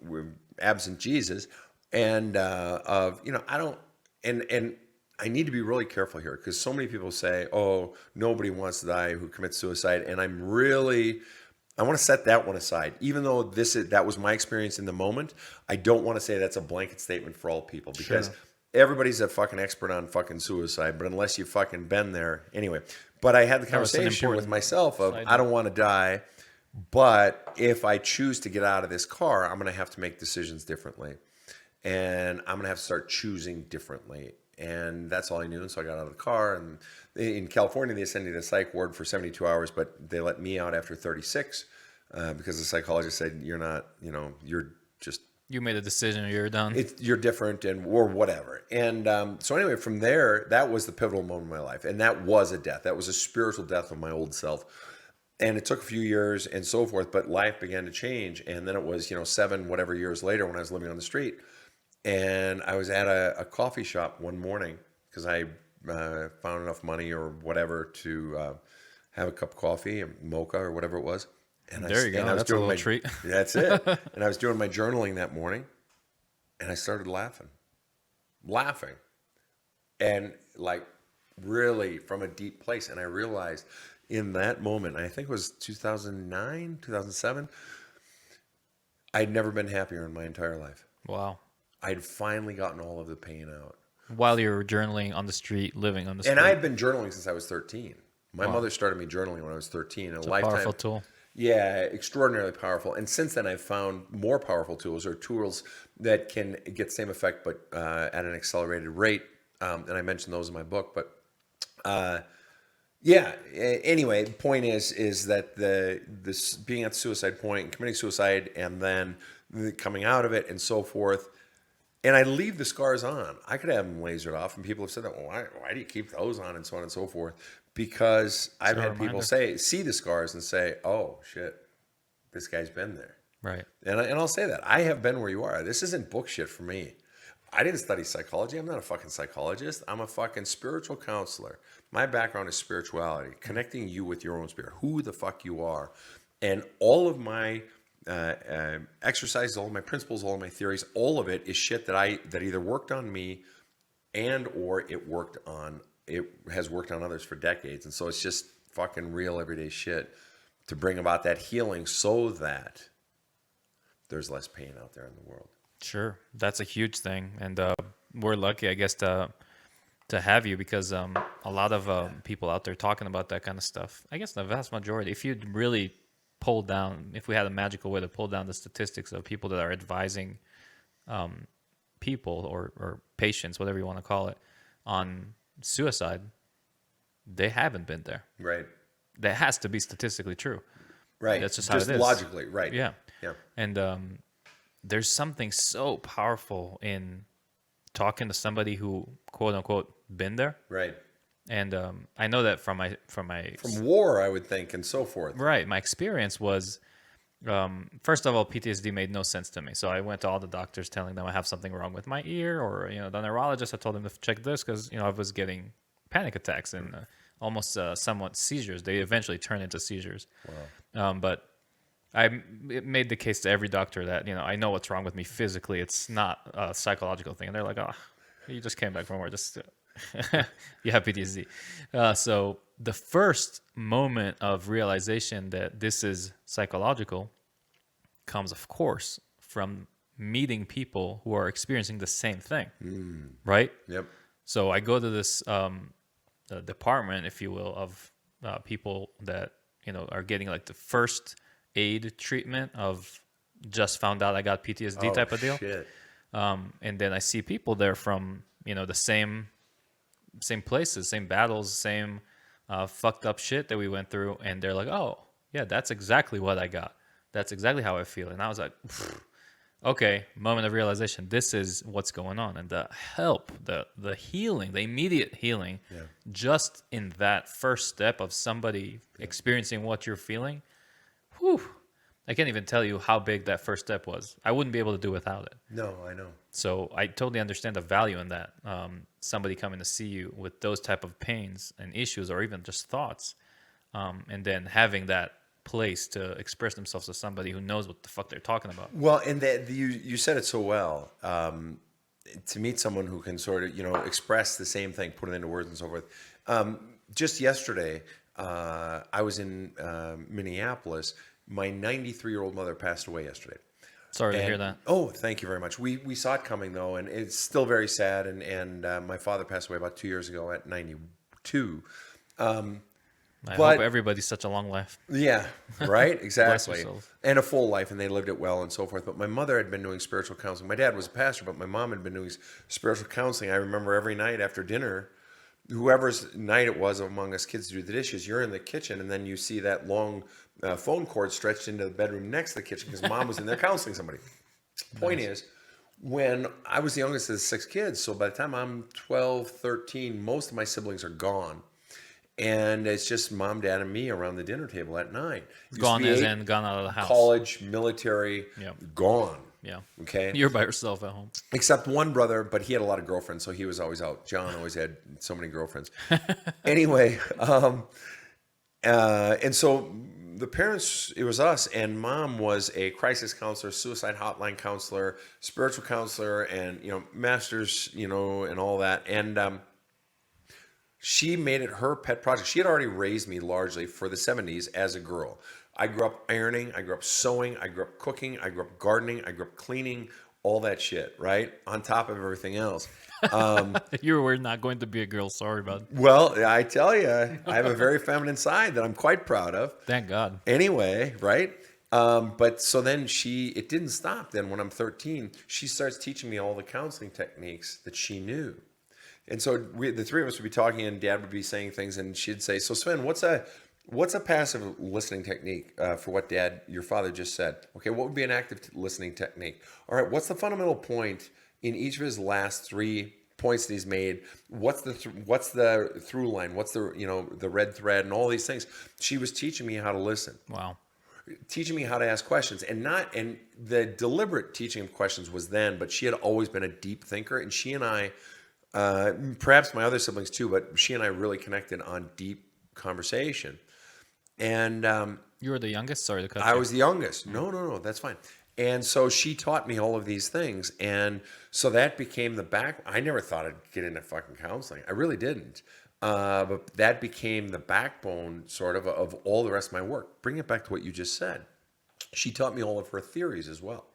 [SPEAKER 2] absent Jesus, and I don't, and I need to be really careful here because so many people say, oh, nobody wants to die who commits suicide. And I want to set that one aside. Even though that was my experience in the moment, I don't want to say that's a blanket statement for all people because everybody's a fucking expert on fucking suicide, but unless you've fucking been there. Anyway, but I had the conversation with myself of, I don't want to die, but if I choose to get out of this car, I'm going to have to make decisions differently. And I'm going to have to start choosing differently. And that's all I knew. And so I got out of the car. And in California, they sent me to the psych ward for 72 hours, but they let me out after 36 because the psychologist said, you're not, you're just...
[SPEAKER 1] You made a decision, you're done.
[SPEAKER 2] You're different or whatever. And so anyway, from there, that was the pivotal moment in my life. And that was a death. That was a spiritual death of my old self. And it took a few years and so forth, but life began to change. And then it was, 7 whatever years later when I was living on the street. And I was at a coffee shop one morning because I found enough money or whatever to have a cup of coffee, a mocha or whatever it was. And
[SPEAKER 1] there you go. That's a little treat.
[SPEAKER 2] That's it. And I was doing my journaling that morning, and I started laughing. And like really from a deep place. And I realized in that moment, I think it was 2009, 2007, I'd never been happier in my entire life.
[SPEAKER 1] Wow.
[SPEAKER 2] I'd finally gotten all of the pain out.
[SPEAKER 1] While you were journaling on the street, living on the street.
[SPEAKER 2] And I'd been journaling since I was 13. My mother started me journaling when I was 13.
[SPEAKER 1] It's a powerful tool.
[SPEAKER 2] Yeah, extraordinarily powerful. And since then, I've found more powerful tools or tools that can get the same effect but at an accelerated rate. And I mentioned those in my book. But anyway, the point is that this being at the suicide point, committing suicide, and then coming out of it and so forth. And I leave the scars on. I could have them lasered off, and people have said that. Well, why do you keep those on, and so on and so forth? Because I've had people see the scars and say, "Oh shit, this guy's been there."
[SPEAKER 1] Right.
[SPEAKER 2] And I'll say that I have been where you are. This isn't book shit for me. I didn't study psychology. I'm not a fucking psychologist. I'm a fucking spiritual counselor. My background is spirituality, connecting you with your own spirit, who the fuck you are. And all of my exercises, all of my principles, all of my theories, all of it is shit that either worked on me and or it has worked on others for decades. And so it's just fucking real everyday shit to bring about that healing so that there's less pain out there in the world.
[SPEAKER 1] Sure, that's a huge thing, and we're lucky, I guess, to have you, because a lot of people out there talking about that kind of stuff. I guess the vast majority, if you'd really pull down, if we had a magical way to pull down the statistics of people that are advising people or patients, whatever you want to call it, on suicide, they haven't been there.
[SPEAKER 2] Right.
[SPEAKER 1] That has to be statistically true.
[SPEAKER 2] Right.
[SPEAKER 1] That's just how it is.
[SPEAKER 2] Logically, right.
[SPEAKER 1] Yeah.
[SPEAKER 2] Yeah.
[SPEAKER 1] And there's something so powerful in talking to somebody who, quote unquote, been there.
[SPEAKER 2] Right.
[SPEAKER 1] And I know that from
[SPEAKER 2] war, I would think, and so forth.
[SPEAKER 1] Right. My experience was, first of all, PTSD made no sense to me. So I went to all the doctors telling them I have something wrong with my ear, or the neurologist. I told them to check this because I was getting panic attacks and almost somewhat seizures. They eventually turn into seizures. Wow. But it made the case to every doctor that I know what's wrong with me physically. It's not a psychological thing. And they're like, "Oh, you just came back from work. Just you have PTSD." So the first moment of realization that this is psychological comes, of course, from meeting people who are experiencing the same thing, right?
[SPEAKER 2] Yep.
[SPEAKER 1] So I go to this department, if you will, of people that are getting like the first aid treatment of just found out I got PTSD type of deal.
[SPEAKER 2] Shit.
[SPEAKER 1] And then I see people there from the same places, same battles, same fucked up shit that we went through, and they're like, "Oh yeah, that's exactly what I got. That's exactly how I feel." And I was like, okay, moment of realization. This is what's going on. And the help, the healing, the immediate healing, just in that first step of somebody experiencing what you're feeling, whew, I can't even tell you how big that first step was. I wouldn't be able to do without it.
[SPEAKER 2] No, I know.
[SPEAKER 1] So I totally understand the value in that. Somebody coming to see you with those type of pains and issues, or even just thoughts, and then having that place to express themselves to somebody who knows what the fuck they're talking about.
[SPEAKER 2] Well, and that you said it so well. To meet someone who can sort of express the same thing, put it into words and so forth. Just yesterday, I was in Minneapolis. My 93-year-old mother passed away yesterday.
[SPEAKER 1] Sorry to hear that.
[SPEAKER 2] Oh, thank you very much. We saw it coming though, and it's still very sad. And my father passed away about 2 years ago at 92.
[SPEAKER 1] I hope everybody's such a long life.
[SPEAKER 2] Yeah, right? Exactly.
[SPEAKER 1] Bless yourself.
[SPEAKER 2] And a full life, and they lived it well and so forth. But my mother had been doing spiritual counseling. My dad was a pastor, but my mom had been doing spiritual counseling. I remember every night after dinner, whoever's night it was among us kids to do the dishes, you're in the kitchen, and then you see that long phone cord stretched into the bedroom next to the kitchen because mom was in there counseling somebody. Point is, when I was the youngest of the 6 kids, so by the time I'm 12, 13, most of my siblings are gone. And it's just mom, dad, and me around the dinner table at night.
[SPEAKER 1] Gone as in gone out of the house.
[SPEAKER 2] College, military, gone.
[SPEAKER 1] Yeah.
[SPEAKER 2] Okay.
[SPEAKER 1] You're by yourself at home.
[SPEAKER 2] Except one brother, but he had a lot of girlfriends, so he was always out. John always had so many girlfriends. Anyway, and so the parents, it was us, and mom was a crisis counselor, suicide hotline counselor, spiritual counselor, and masters, and all that. And she made it her pet project. She had already raised me largely for the 70s as a girl. I grew up ironing, I grew up sewing, I grew up cooking, I grew up gardening, I grew up cleaning, all that shit, right? On top of everything else.
[SPEAKER 1] You were not going to be a girl. Sorry about it.
[SPEAKER 2] Well, I tell you, I have a very feminine side that I'm quite proud of.
[SPEAKER 1] Thank God.
[SPEAKER 2] Anyway, right? But so then it didn't stop then when I'm 13. She starts teaching me all the counseling techniques that she knew. And so the three of us would be talking, and Dad would be saying things, and she'd say, "So Sven, what's a passive listening technique for what Dad, your father, just said? Okay, what would be an active listening technique? All right, what's the fundamental point in each of his last 3 points that he's made? What's the through line? What's the the red thread and all these things?" She was teaching me how to listen.
[SPEAKER 1] Wow.
[SPEAKER 2] teaching me how to ask questions, and the deliberate teaching of questions was then, but she had always been a deep thinker, and she and I, perhaps my other siblings too, but she and I really connected on deep conversation. And
[SPEAKER 1] You were the youngest? Sorry to cut
[SPEAKER 2] I
[SPEAKER 1] you.
[SPEAKER 2] was the youngest. No, that's fine. And so she taught me all of these things. And so that became the back. I never thought I'd get into fucking counseling. I really didn't. But that became the backbone sort of all the rest of my work. Bring it back to what you just said. She taught me all of her theories as well.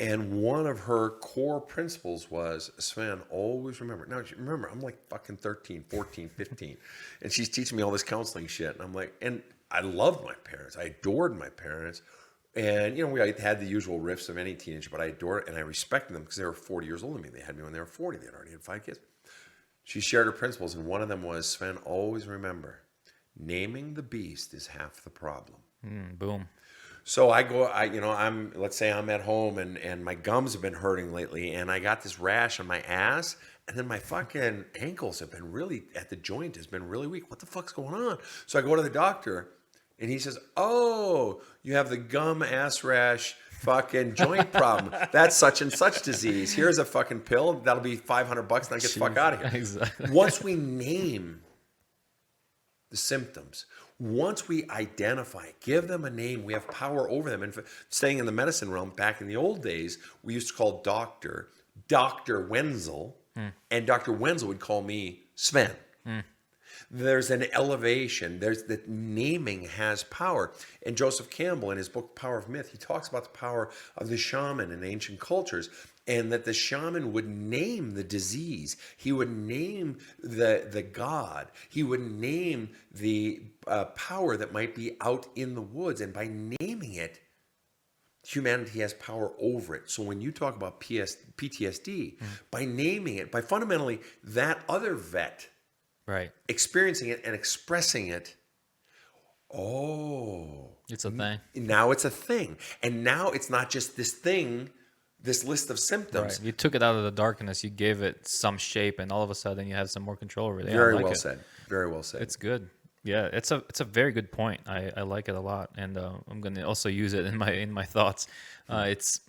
[SPEAKER 2] And one of her core principles was, Sven, always remember. Now, remember, I'm like fucking 13, 14, 15. And she's teaching me all this counseling shit. And I'm like, and I loved my parents. I adored my parents. And, we had the usual riffs of any teenager, but I adored and I respected them because they were 40 years older than me. They had me when they were 40. They had already had 5 kids. She shared her principles, and one of them was, Sven, always remember, naming the beast is half the problem.
[SPEAKER 1] Boom.
[SPEAKER 2] So let's say I'm at home and my gums have been hurting lately, and I got this rash on my ass, and then my fucking ankles have been really, at the joint has been really weak. What the fuck's going on? So I go to the doctor, and he says, oh, you have the gum ass rash fucking joint problem. That's such and such disease. Here's a fucking pill. That'll be $500. Now get the fuck out of here.
[SPEAKER 1] Exactly.
[SPEAKER 2] Once we name the symptoms, once we identify, give them a name, we have power over them. And staying in the medicine realm, back in the old days, we used to call Dr. Wenzel, and Dr. Wenzel would call me Sven. There's an elevation. There's that naming has power. And Joseph Campbell, in his book Power of Myth, he talks about the power of the shaman in ancient cultures, and that the shaman would name the disease. He would name the god. He would name the power that might be out in the woods. And by naming it, humanity has power over it. So when you talk about PTSD, by naming it, by fundamentally that other vet,
[SPEAKER 1] Right.
[SPEAKER 2] experiencing it and expressing it,
[SPEAKER 1] It's a thing.
[SPEAKER 2] now it's a thing. And now it's not just this thing, this list of symptoms.
[SPEAKER 1] Right. You took it out of the darkness. You gave it some shape, and all of a sudden you have some more control over it. Yeah, I
[SPEAKER 2] Very
[SPEAKER 1] like
[SPEAKER 2] well
[SPEAKER 1] it.
[SPEAKER 2] said. Very well said.
[SPEAKER 1] It's good. Yeah, it's a very good point. I like it a lot, and I'm going to also use it in my thoughts. It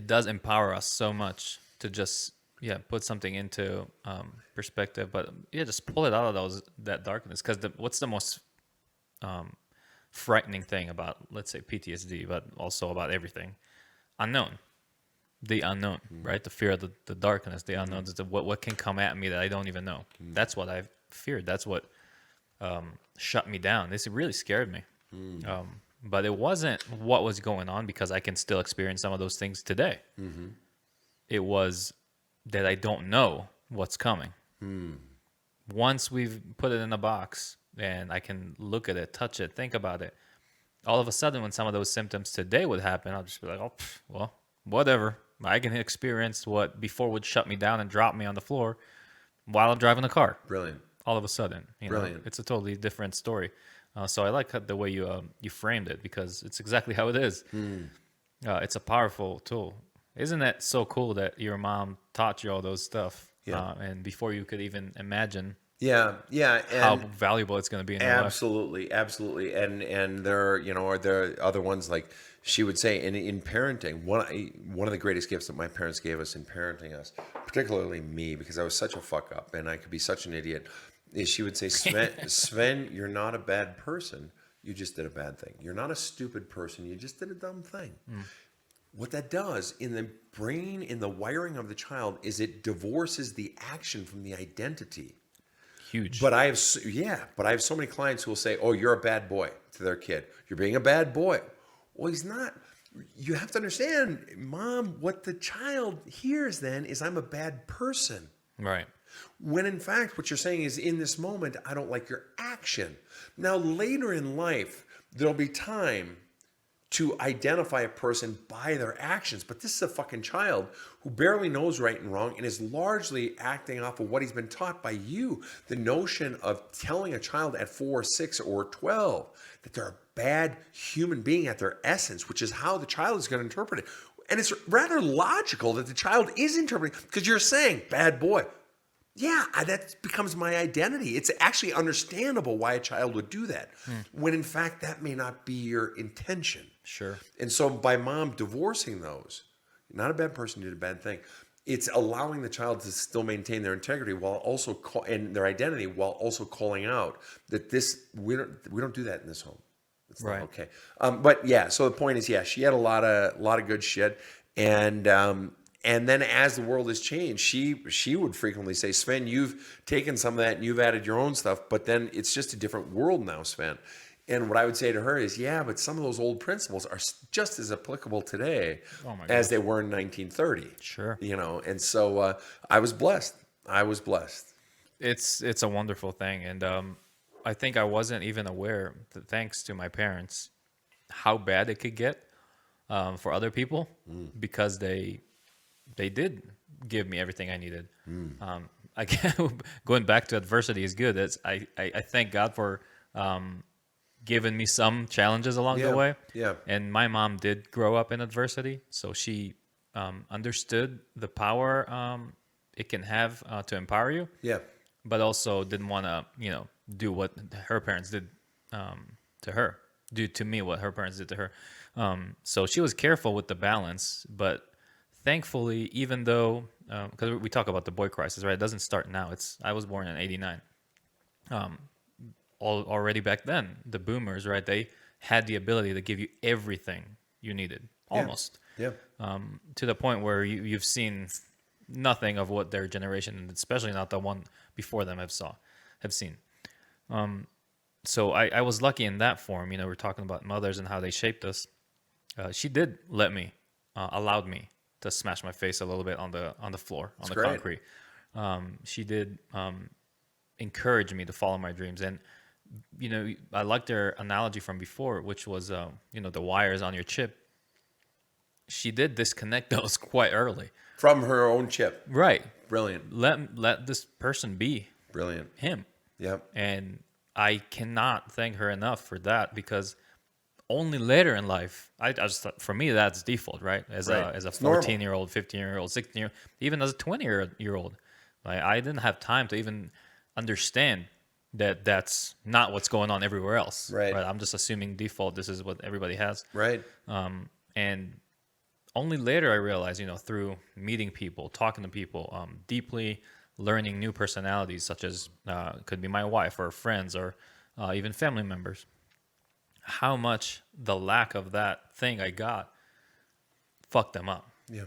[SPEAKER 1] does empower us so much to just put something into perspective, but just pull it out of that darkness. Because what's the most frightening thing about, let's say, PTSD, but also about everything? Unknown. The unknown, right? The fear of the darkness, the unknown. What can come at me that I don't even know. That's what I've feared. That's what shut me down. This really scared me. But it wasn't what was going on, because I can still experience some of those things today. It was that I don't know what's coming. Once we've put it in a box and I can look at it, touch it, think about it, all of a sudden when some of those symptoms today would happen, I'll just be like, oh, well, whatever. I can experience what before would shut me down and drop me on the floor while I'm driving the car.
[SPEAKER 2] Brilliant.
[SPEAKER 1] All of a sudden,
[SPEAKER 2] Brilliant.
[SPEAKER 1] It's a totally different story. So I like the way you framed it, because it's exactly how it is. It's a powerful tool. Isn't that so cool that your mom taught you all those stuff?
[SPEAKER 2] Yeah.
[SPEAKER 1] And before you could even imagine
[SPEAKER 2] Yeah.
[SPEAKER 1] how
[SPEAKER 2] And
[SPEAKER 1] valuable it's going to be in your life.
[SPEAKER 2] absolutely. And there are there other ones, like she would say in parenting, one of the greatest gifts that my parents gave us in parenting us, particularly me, because I was such a fuck up and I could be such an idiot, is she would say, Sven, you're not a bad person. You just did a bad thing. You're not a stupid person. You just did a dumb thing. What that does in the brain, in the wiring of the child, is it divorces the action from the identity.
[SPEAKER 1] Huge.
[SPEAKER 2] But I have so many clients who will say, "Oh, you're a bad boy," to their kid. You're being a bad boy. Well, he's not. You have to understand, Mom, what the child hears then is, I'm a bad person.
[SPEAKER 1] Right.
[SPEAKER 2] When in fact, what you're saying is, in this moment, I don't like your action. Now, later in life, there'll be time to identify a person by their actions. But this is a fucking child who barely knows right and wrong and is largely acting off of what he's been taught by you. The notion of telling a child at 4, 6, or 12 that they're a bad human being at their essence, which is how the child is going to interpret it. And it's rather logical that the child is interpreting, because you're saying, bad boy. Yeah, that becomes my identity. It's actually understandable why a child would do that, when in fact that may not be your intention.
[SPEAKER 1] Sure.
[SPEAKER 2] And so by mom divorcing those, not a bad person did a bad thing. It's allowing the child to still maintain their integrity while also and their identity while also calling out that we don't do that in this home. It's not
[SPEAKER 1] Right.
[SPEAKER 2] okay. But yeah, so the point is, yeah, she had a lot of good shit, and then as the world has changed, she would frequently say, Sven, you've taken some of that and you've added your own stuff, but then it's just a different world now, Sven. And what I would say to her is, yeah, but some of those old principles are just as applicable today
[SPEAKER 1] Oh my
[SPEAKER 2] as
[SPEAKER 1] gosh.
[SPEAKER 2] they were in 1930.
[SPEAKER 1] Sure.
[SPEAKER 2] And so I was blessed. I was blessed.
[SPEAKER 1] It's a wonderful thing, and I think I wasn't even aware, that thanks to my parents, how bad it could get for other people, because they did give me everything I needed. I going back to adversity is good. I thank God for giving me some challenges along
[SPEAKER 2] Yeah,
[SPEAKER 1] the way.
[SPEAKER 2] yeah.
[SPEAKER 1] And my mom did grow up in adversity, so she understood the power it can have to empower you,
[SPEAKER 2] Yeah.
[SPEAKER 1] but also didn't want to, do what her parents did to her, do to me what her parents did to her. So she was careful with the balance, but thankfully, even though, because we talk about the boy crisis, right? It doesn't start now. I was born in '89. Already back then, the boomers, right? They had the ability to give you everything you needed, almost,
[SPEAKER 2] Yeah.
[SPEAKER 1] to the point where you've seen nothing of what their generation, and especially not the one before them, have seen. So I was lucky in that form. We're talking about mothers and how they shaped us. She did allowed me to smash my face a little bit on the floor, on the
[SPEAKER 2] great.
[SPEAKER 1] concrete. She did encourage me to follow my dreams. And I liked their analogy from before, which was the wires on your chip. She did disconnect those quite early.
[SPEAKER 2] From her own chip.
[SPEAKER 1] Right.
[SPEAKER 2] Brilliant.
[SPEAKER 1] Let this person be
[SPEAKER 2] Brilliant.
[SPEAKER 1] him.
[SPEAKER 2] Yep.
[SPEAKER 1] And I cannot thank her enough for that, because only later in life, I just thought, for me, that's default, right? As
[SPEAKER 2] Right.
[SPEAKER 1] a
[SPEAKER 2] It's normal.
[SPEAKER 1] 14-year-old, 15-year-old, 16-year-old, even as a 20-year-old, like, I didn't have time to even understand that that's not what's going on everywhere else.
[SPEAKER 2] Right.
[SPEAKER 1] I'm just assuming default, this is what everybody has.
[SPEAKER 2] Right.
[SPEAKER 1] And only later I realized, through meeting people, talking to people, deeply learning new personalities, such as could be my wife or friends or even family members, how much the lack of that thing I got fucked them up,
[SPEAKER 2] Yeah.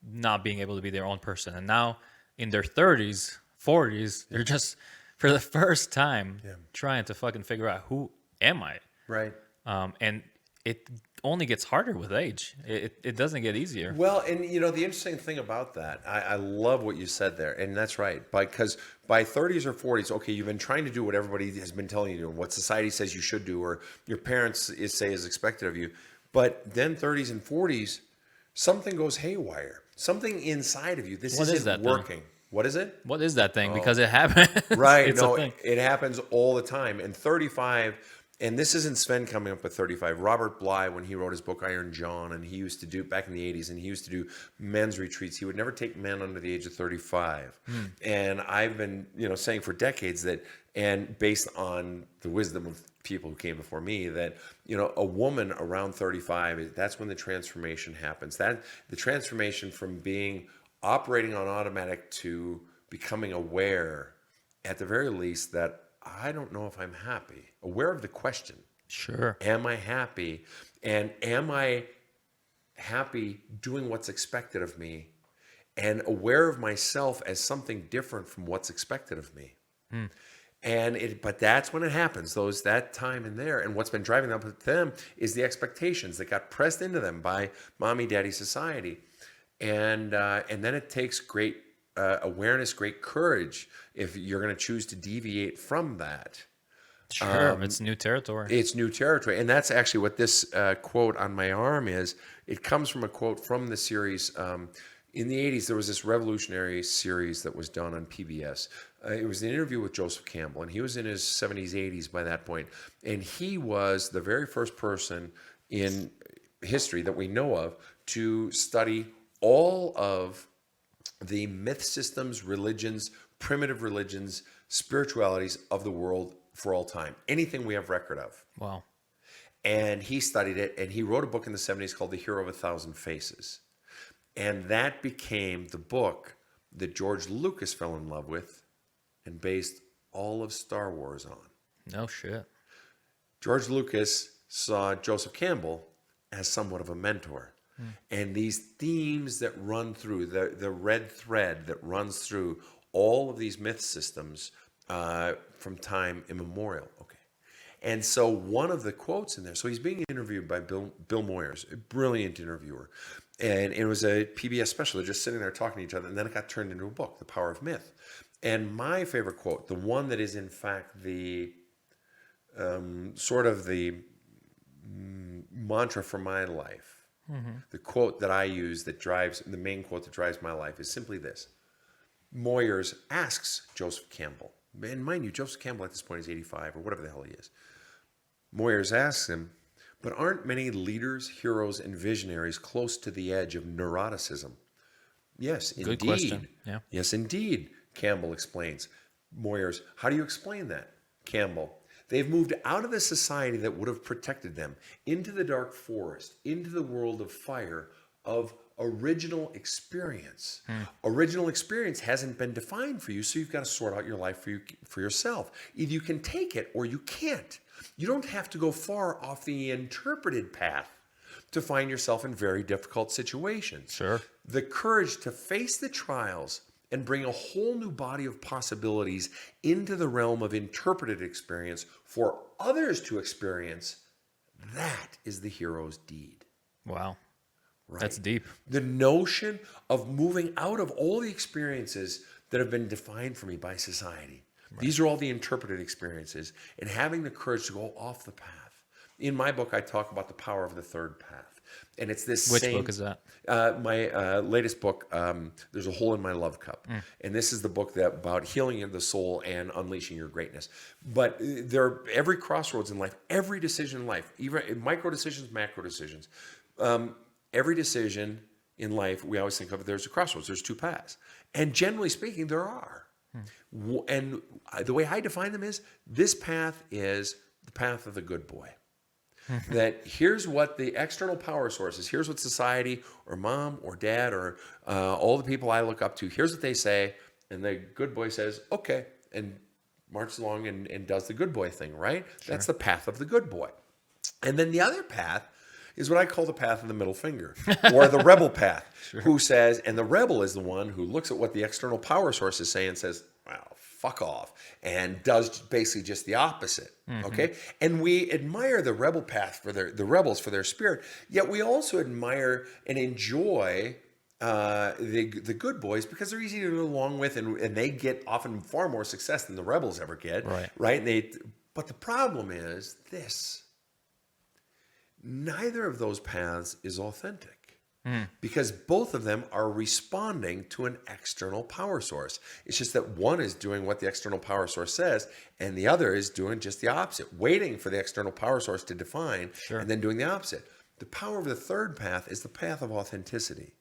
[SPEAKER 1] not being able to be their own person. And now in their 30s, 40s, they're just, for the first time, trying to fucking figure out, who am I?
[SPEAKER 2] Right.
[SPEAKER 1] And it only gets harder with age. It doesn't get easier.
[SPEAKER 2] Well, and the interesting thing about that, I love what you said there, and that's right. Because by 30s or 40s, okay, you've been trying to do what everybody has been telling you to do, what society says you should do, or your parents say is expected of you. But then 30s and 40s, something goes haywire. Something inside of you. This
[SPEAKER 1] What is
[SPEAKER 2] isn't
[SPEAKER 1] that, then?
[SPEAKER 2] working. What is it?
[SPEAKER 1] What is that thing? Because it happens.
[SPEAKER 2] Right.
[SPEAKER 1] It's
[SPEAKER 2] No,
[SPEAKER 1] a thing.
[SPEAKER 2] it happens all the time. And 35, and this isn't Sven coming up with 35. Robert Bly, when he wrote his book Iron John, and he used to do, back in the 80s, and he used to do men's retreats, he would never take men under the age of 35. And I've been, saying for decades that, and based on the wisdom of people who came before me, that, a woman around 35, that's when the transformation happens. That the transformation from operating on automatic to becoming aware, at the very least, that I don't know if I'm happy. Aware of the question.
[SPEAKER 1] Sure.
[SPEAKER 2] Am I happy? And am I happy doing what's expected of me? And aware of myself as something different from what's expected of me. But that's when it happens, that time in there. And what's been driving them is the expectations that got pressed into them by mommy, daddy, society. And then it takes great awareness, great courage if you're going to choose to deviate from that.
[SPEAKER 1] Sure. It's new territory.
[SPEAKER 2] It's new territory. And that's actually what this quote on my arm is. It comes from a quote from the series. In the 80s, there was this revolutionary series that was done on PBS. It was an interview with Joseph Campbell, and he was in his 70s, 80s by that point. And he was the very first person in history that we know of to study all of the myth systems, religions, primitive religions, spiritualities of the world for all time. Anything we have record of.
[SPEAKER 1] Wow.
[SPEAKER 2] And he studied it, and he wrote a book in the 70s called The Hero of a Thousand Faces. And that became the book that George Lucas fell in love with and based all of Star Wars on.
[SPEAKER 1] No shit.
[SPEAKER 2] George Lucas saw Joseph Campbell as somewhat of a mentor. And these themes that run through, the red thread that runs through all of these myth systems from time immemorial. Okay. And so one of the quotes in there, so he's being interviewed by Bill Moyers, a brilliant interviewer. And it was a PBS special. They're just sitting there talking to each other. And then it got turned into a book, The Power of Myth. And my favorite quote, the one that is in fact the sort of the mantra for my life, the quote that I use that drives, the main quote that drives my life is simply this. Moyers asks Joseph Campbell, and mind you, Joseph Campbell at this point is 85 or whatever the hell he is. Moyers asks him, but aren't many leaders, heroes, and visionaries close to the edge of neuroticism? Yes, indeed.
[SPEAKER 1] Good question. Yeah.
[SPEAKER 2] Yes, indeed, Campbell explains. Moyers, how do you explain that? Campbell, they've moved out of the society that would have protected them into the dark forest, into the world of fire, of original experience. Original experience hasn't been defined for you, so you've got to sort out your life for yourself. Either you can take it or you can't. You don't have to go far off the interpreted path to find yourself in very difficult situations.
[SPEAKER 1] Sure.
[SPEAKER 2] The courage to face the trials and bring a whole new body of possibilities into the realm of interpreted experience for others to experience, that is the hero's deed.
[SPEAKER 1] Wow.
[SPEAKER 2] Right?
[SPEAKER 1] That's deep.
[SPEAKER 2] The notion of moving out of all the experiences that have been defined for me by society. Right. These are all the interpreted experiences, and having the courage to go off the path. In my book, I talk about the power of the third path. And it's this
[SPEAKER 1] Which book is that?
[SPEAKER 2] My latest book, There's a Hole in My Love Cup. And this is the book that about healing the soul and unleashing your greatness. But every crossroads in life, every decision in life, even micro decisions, macro decisions, every decision in life, we always think of it, there's a crossroads, there's two paths. And generally speaking, there are. And the way I define them is, this path is the path of the good boy. That here's what the external power sources, here's what society or mom or dad or all the people I look up to, here's what they say, and the good boy says, okay, and marches along and does the good boy thing, right? Sure. That's the path of the good boy. And then the other path is what I call the path of the middle finger, or the rebel path, who says, and the rebel is the one who looks at what the external power sources say and says, well, fuck off, and does basically just the opposite. Okay, and we admire the rebel path for the rebels for their spirit. Yet we also admire and enjoy the good boys because they're easy to go along with, and they get often far more success than the rebels ever get. Right. But the problem is this: neither of those paths is authentic. Because both of them are responding to an external power source. It's just that one is doing what the external power source says, and the other is doing just the opposite, waiting for the external power source to define, and then doing the opposite. The power of the third path is the path of authenticity.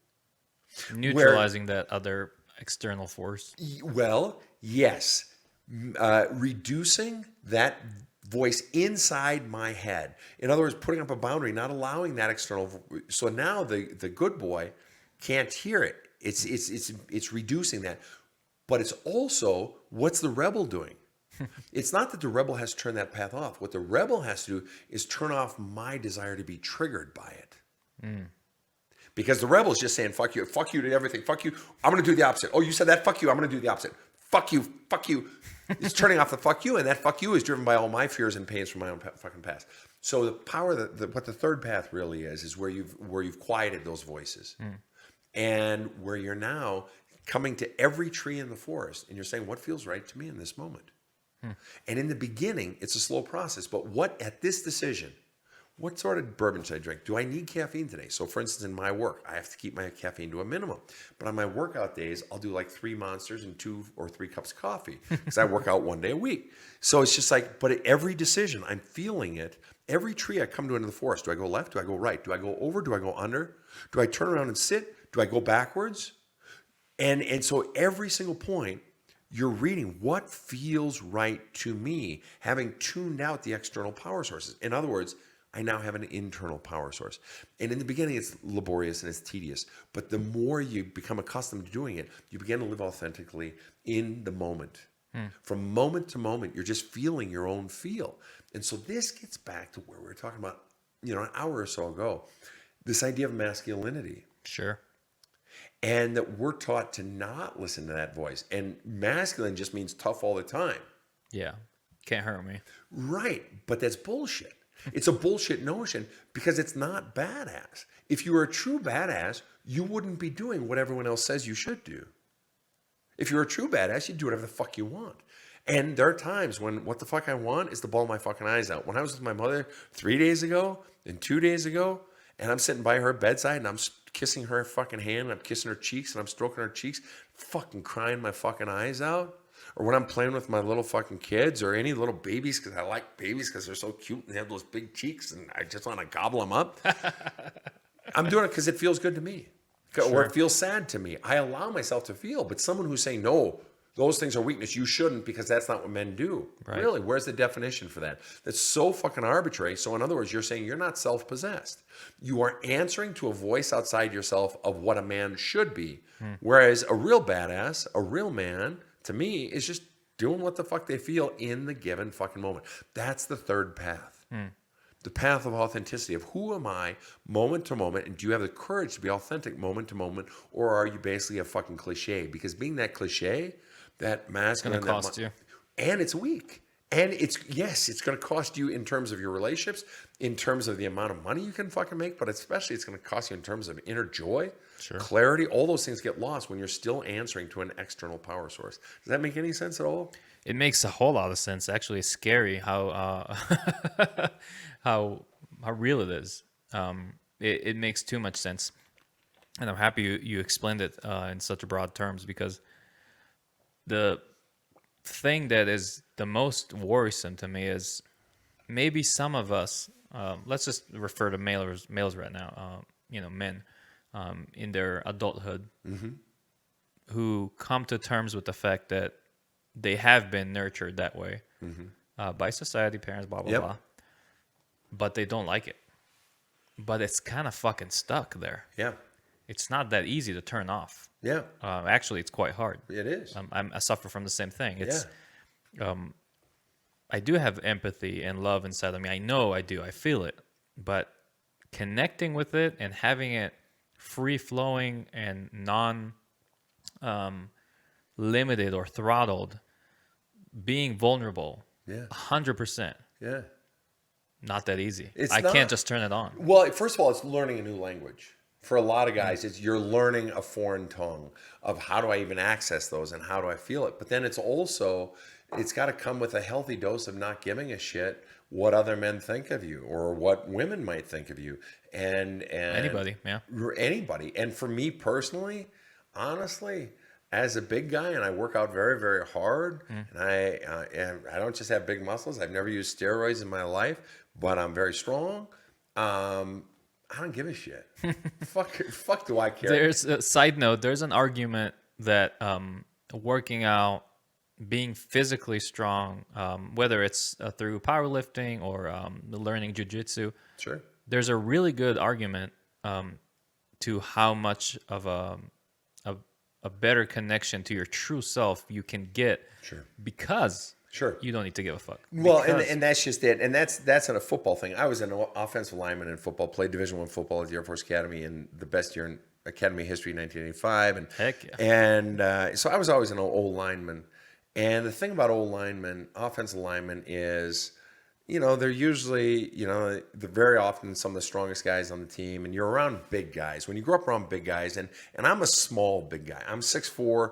[SPEAKER 1] Neutralizing that other external force.
[SPEAKER 2] Well, yes. Reducing that voice inside my head. In other words, putting up a boundary, not allowing that external. So now the good boy can't hear it. It's reducing that. But it's also, what's the rebel doing? It's not that the rebel has to turn that path off. What the rebel has to do is turn off my desire to be triggered by it. Because the rebel is just saying, fuck you to everything, fuck you, I'm going to do the opposite. Oh, you said that, fuck you, I'm going to do the opposite. Fuck you. It's turning off the fuck you, and that fuck you is driven by all my fears and pains from my own fucking past. So the power, what the third path really is where you've quieted those voices, and where you're now coming to every tree in the forest, and you're saying, what feels right to me in this moment? And in the beginning, it's a slow process. But at this decision, what sort of bourbon should I drink? Do I need caffeine today? So for instance, in my work, I have to keep my caffeine to a minimum. But on my workout days, I'll do like 3 Monsters and 2 or 3 cups of coffee because I work out 1 day a week. So it's just like, but at every decision, I'm feeling it. Every tree I come to into the forest, do I go left? Do I go right? Do I go over? Do I go under? Do I turn around and sit? Do I go backwards? And so every single point, You're reading what feels right to me, having tuned out the external power sources. In other words, I now have an internal power source. And in the beginning, it's laborious and it's tedious. But the more you become accustomed to doing it, you begin to live authentically in the moment. From moment to moment, you're just feeling your own feel. And so this gets back to where we were talking about, an hour or so ago, this idea of masculinity.
[SPEAKER 1] Sure.
[SPEAKER 2] And that we're taught to not listen to that voice. And masculine just means tough all the time.
[SPEAKER 1] Yeah. Can't hurt me.
[SPEAKER 2] Right. But that's bullshit. It's a bullshit notion because it's not badass. If you were a true badass, you wouldn't be doing what everyone else says you should do. If you're a true badass, you'd do whatever the fuck you want. And there are times when what the fuck I want is to bawl my fucking eyes out. When I was with my mother 3 days ago and 2 days ago, and I'm sitting by her bedside and I'm kissing her fucking hand, and I'm kissing her cheeks and I'm stroking her cheeks, fucking crying my fucking eyes out. Or when I'm playing with my little fucking kids or any little babies, because I like babies because they're so cute and they have those big cheeks and I just want to gobble them up. I'm doing it because it feels good to me. Sure. Or it feels sad to me. I allow myself to feel. But someone who's saying, no, those things are weakness, you shouldn't because that's not what men do. Right. Really, where's the definition for that? That's so fucking arbitrary. So in other words, you're saying you're not self-possessed. You are answering to a voice outside yourself of what a man should be. Whereas a real badass, a real man, to me, is just doing what the fuck they feel in the given fucking moment. That's the third path. The path of authenticity, of who am I moment to moment, and do you have the courage to be authentic moment to moment, or are you basically a fucking cliche? Because being that cliche, that masculine,
[SPEAKER 1] it's going to cost you.
[SPEAKER 2] And it's weak. And it's going to cost you in terms of your relationships, in terms of the amount of money you can fucking make, but especially it's going to cost you in terms of inner joy, clarity. All those things get lost when you're still answering to an external power source. Does that make any sense at all?
[SPEAKER 1] It makes a whole lot of sense. Actually, it's scary how how real it is. It makes too much sense, and I'm happy you explained it in such broad terms, because the thing that is the most worrisome to me is maybe some of us, let's just refer to males right now, men in their adulthood, who come to terms with the fact that they have been nurtured that way by society, parents, blah, blah, blah. But they don't like it. But it's kind of fucking stuck there. Yeah. It's not that easy to turn off. Yeah. Actually, it's quite hard.
[SPEAKER 2] It is.
[SPEAKER 1] I suffer from the same thing. It's, I do have empathy and love inside of me. I know I do. I feel it. But connecting with it and having it free-flowing and non-limited or throttled, being vulnerable, 100%. Yeah. Not that easy. I can't just turn it on.
[SPEAKER 2] Well, first of all, it's learning a new language. For a lot of guys, it's you're learning a foreign tongue of how do I even access those and how do I feel it. But then it's got to come with a healthy dose of not giving a shit what other men think of you or what women might think of you. And
[SPEAKER 1] anybody,
[SPEAKER 2] anybody. And for me personally, honestly, as a big guy, and I work out very, very hard, and I don't just have big muscles. I've never used steroids in my life, but I'm very strong. I don't give a shit. fuck do I care?
[SPEAKER 1] There's a side note. There's an argument that working out, being physically strong, whether it's through powerlifting or learning jiu-jitsu, there's a really good argument to how much of a better connection to your true self you can get because you don't need to give a fuck.
[SPEAKER 2] Well, and that's just it. And that's in a football thing. I was an offensive lineman in football, played Division I football at the Air Force Academy in the best year in Academy history, 1985. And,
[SPEAKER 1] heck yeah.
[SPEAKER 2] And so I was always an old lineman. And the thing about old linemen, offensive linemen, is, they're usually, they're very often some of the strongest guys on the team, and you're around big guys. When you grow up around big guys, and I'm a small big guy. I'm 6'4",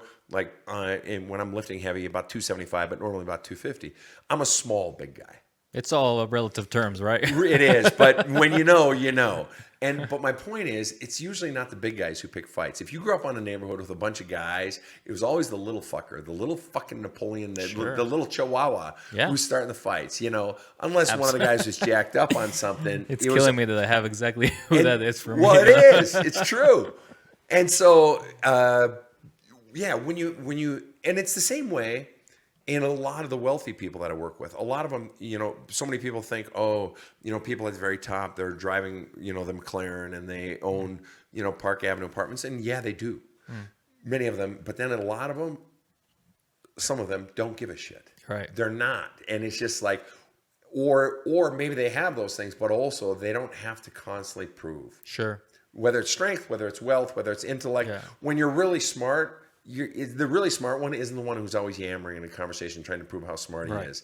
[SPEAKER 2] and when I'm lifting heavy, about 275, but normally about 250. I'm a small big guy.
[SPEAKER 1] It's all relative terms, right?
[SPEAKER 2] It is, but when you know, you know. But my point is, it's usually not the big guys who pick fights. If you grew up on a neighborhood with a bunch of guys, it was always the little fucker, the little fucking Napoleon, the little Chihuahua who's starting the fights, unless one of the guys was jacked up on something.
[SPEAKER 1] It's killing me that I have exactly who that is for me.
[SPEAKER 2] Well, it is. It's true. And so yeah, when you, and it's the same way in a lot of the wealthy people that I work with. A lot of them, so many people think, oh, people at the very top, they're driving, the McLaren and they own, Park Avenue apartments. And yeah, they do. Many of them. But then a lot of them, some of them don't give a shit.
[SPEAKER 1] Right.
[SPEAKER 2] They're not. And it's just like, or maybe they have those things, but also they don't have to constantly prove.
[SPEAKER 1] Sure.
[SPEAKER 2] Whether it's strength, whether it's wealth, whether it's intellect.
[SPEAKER 1] Yeah.
[SPEAKER 2] When you're really smart, the really smart one isn't the one who's always yammering in a conversation trying to prove how smart he is.